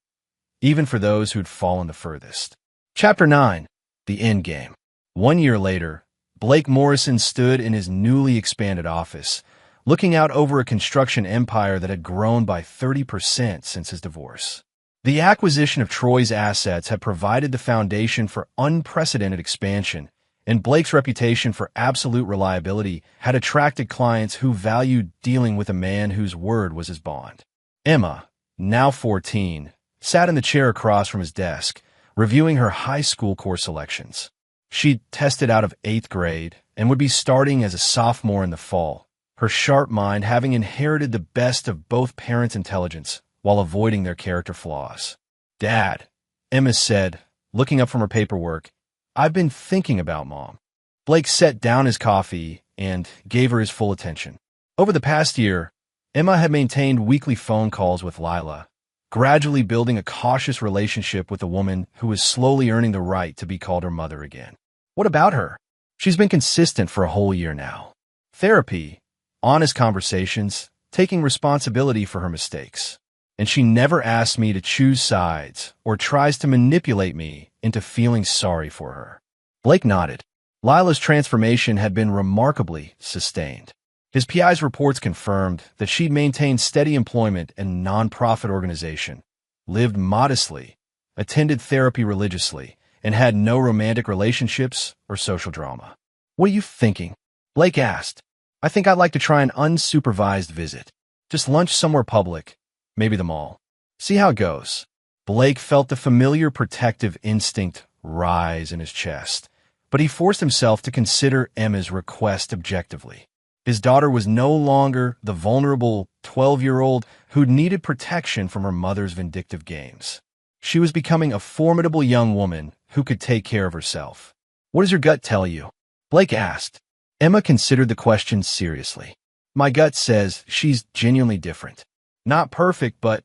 even for those who'd fallen the furthest. Chapter 9. The Endgame. 1 year later, Blake Morrison stood in his newly expanded office, looking out over a construction empire that had grown by 30% since his divorce. The acquisition of Troy's assets had provided the foundation for unprecedented expansion, and Blake's reputation for absolute reliability had attracted clients who valued dealing with a man whose word was his bond. Emma, now 14, sat in the chair across from his desk, reviewing her high school course selections. She'd tested out of 8th grade and would be starting as a sophomore in the fall, her sharp mind having inherited the best of both parents' intelligence while avoiding their character flaws. "Dad," Emma said, looking up from her paperwork, "I've been thinking about Mom." Blake set down his coffee and gave her his full attention. Over the past year, Emma had maintained weekly phone calls with Lila, gradually building a cautious relationship with a woman who was slowly earning the right to be called her mother again. What about her? She's been consistent for a whole year now. Therapy, honest conversations, taking responsibility for her mistakes. And she never asks me to choose sides or tries to manipulate me into feeling sorry for her. Blake nodded. Lila's transformation had been remarkably sustained. His PI's reports confirmed that she'd maintained steady employment in a non-profit organization, lived modestly, attended therapy religiously, and had no romantic relationships or social drama. "What are you thinking?" Blake asked. "I think I'd like to try an unsupervised visit. Just lunch somewhere public, maybe the mall. See how it goes." Blake felt the familiar protective instinct rise in his chest, but he forced himself to consider Emma's request objectively. His daughter was no longer the vulnerable 12-year-old who needed protection from her mother's vindictive games. She was becoming a formidable young woman who could take care of herself. "What does your gut tell you?" Blake asked. Emma considered the question seriously. "My gut says she's genuinely different. Not perfect, but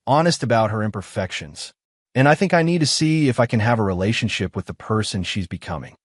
honest about her imperfections. And I think I need to see if I can have a relationship with the person she's becoming."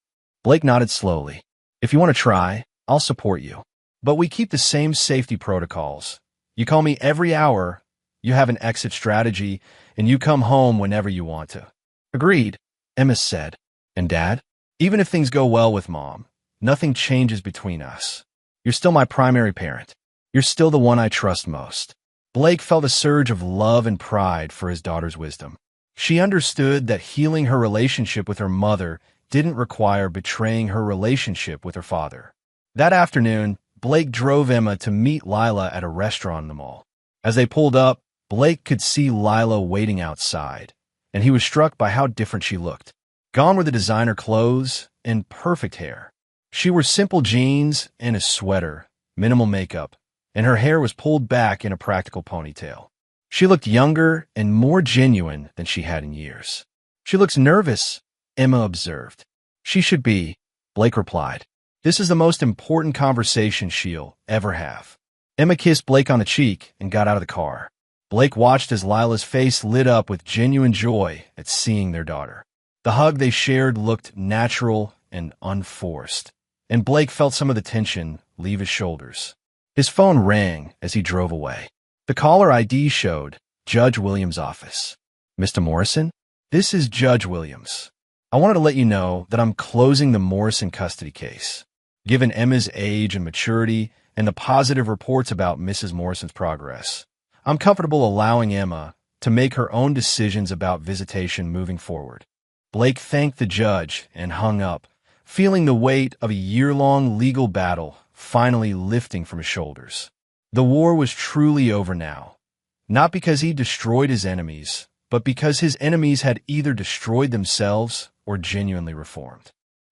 Blake nodded slowly. "If you want to try, I'll support you. But we keep the same safety protocols. You call me every hour, you have an exit strategy, and you come home whenever you want to." "Agreed," Emma said. "And Dad? Even if things go well with Mom, nothing changes between us. You're still my primary parent. You're still the one I trust most." Blake felt a surge of love and pride for his daughter's wisdom. She understood that healing her relationship with her mother didn't require betraying her relationship with her father. That afternoon, Blake drove Emma to meet Lila at a restaurant in the mall. As they pulled up, Blake could see Lila waiting outside, and he was struck by how different she looked. Gone were the designer clothes and perfect hair. She wore simple jeans and a sweater, minimal makeup, and her hair was pulled back in a practical ponytail. She looked younger and more genuine than she had in years. "She looks nervous," Emma observed. "She should be," Blake replied. "This is the most important conversation she'll ever have." Emma kissed Blake on the cheek and got out of the car. Blake watched as Lila's face lit up with genuine joy at seeing their daughter. The hug they shared looked natural and unforced, and Blake felt some of the tension leave his shoulders. His phone rang as he drove away. The caller ID showed Judge Williams' office. "Mr. Morrison? This is Judge Williams. I wanted to let you know that I'm closing the Morrison custody case. Given Emma's age and maturity and the positive reports about Mrs. Morrison's progress, I'm comfortable allowing Emma to make her own decisions about visitation moving forward." Blake thanked the judge and hung up, feeling the weight of a year-long legal battle finally lifting from his shoulders. The war was truly over now, not because he destroyed his enemies, but because his enemies had either destroyed themselves or genuinely reformed.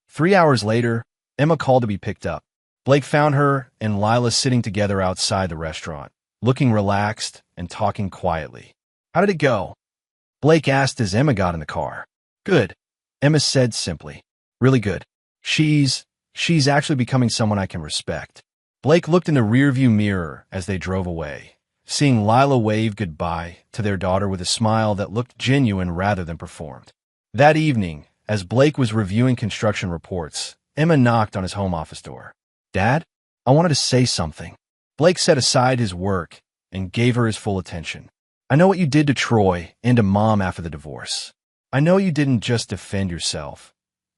3 hours later, Emma called to be picked up. Blake found her and Lila sitting together outside the restaurant, looking relaxed and talking quietly. "How did it go?" Blake asked as Emma got in the car. "Good," Emma said simply. "Really good. She's actually becoming someone I can respect." Blake looked in the rearview mirror as they drove away, seeing Lila wave goodbye to their daughter with a smile that looked genuine rather than performed. That evening, as Blake was reviewing construction reports, Emma knocked on his home office door. "Dad, I wanted to say something." Blake set aside his work and gave her his full attention. "I know what you did to Troy and to Mom after the divorce. I know you didn't just defend yourself.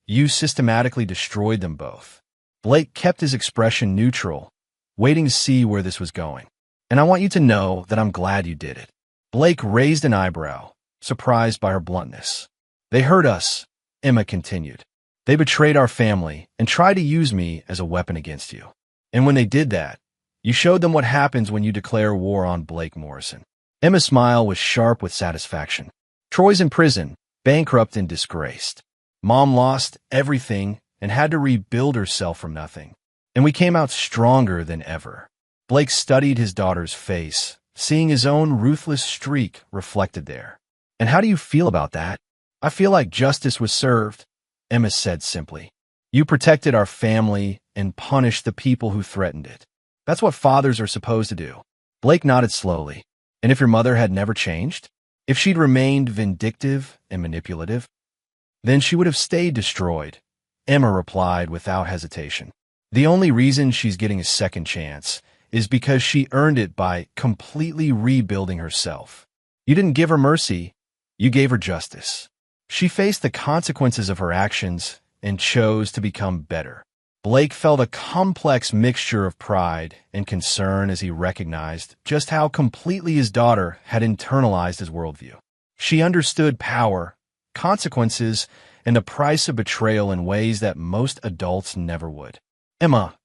You systematically destroyed them both." Blake kept his expression neutral, waiting to see where this was going. And I want you to know that I'm glad you did it. Blake raised an eyebrow, surprised by her bluntness. They hurt us, Emma continued. They betrayed our family and tried to use me as a weapon against you. And when they did that, you showed them what happens when you declare war on Blake Morrison. Emma's smile was sharp with satisfaction. Troy's in prison, bankrupt and disgraced. Mom lost everything and had to rebuild herself from nothing. And we came out stronger than ever. Blake studied his daughter's face, seeing his own ruthless streak reflected there. And how do you feel about that? I feel like justice was served, Emma said simply. You protected our family and punished the people who threatened it. That's what fathers are supposed to do. Blake nodded slowly. And if your mother had never changed? If she'd remained vindictive and manipulative? Then she would have stayed destroyed, Emma replied without hesitation. The only reason she's getting a second chance is because she earned it by completely rebuilding herself. You didn't give her mercy, you gave her justice. She faced the consequences of her actions and chose to become better. Blake felt a complex mixture of pride and concern as he recognized just how completely his daughter had internalized his worldview. She understood power, consequences, and the price of betrayal in ways that most adults never would. Emma,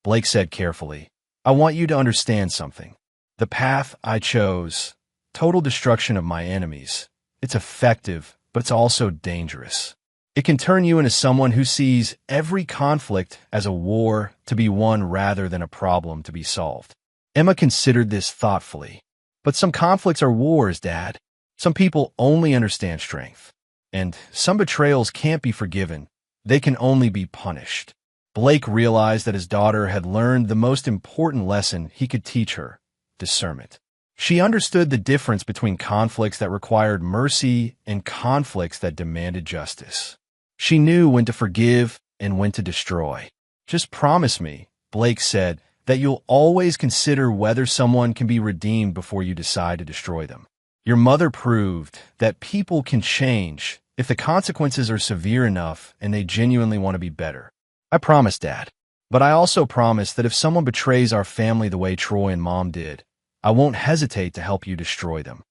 Blake said carefully, I want you to understand something. The path I chose, total destruction of my enemies, it's effective, but it's also dangerous. It can turn you into someone who sees every conflict as a war to be won rather than a problem to be solved. Emma considered this thoughtfully. But some conflicts are wars, Dad. Some people only understand strength. And some betrayals can't be forgiven. They can only be punished. Blake realized that his daughter had learned the most important lesson he could teach her, discernment. She understood the difference between conflicts that required mercy and conflicts that demanded justice. She knew when to forgive and when to destroy. Just promise me, Blake said, that you'll always consider whether someone can be redeemed before you decide to destroy them. Your mother proved that people can change if the consequences are severe enough and they genuinely want to be better. I promise, Dad. But I also promise that if someone betrays our family the way Troy and Mom did, I won't hesitate to help you destroy them.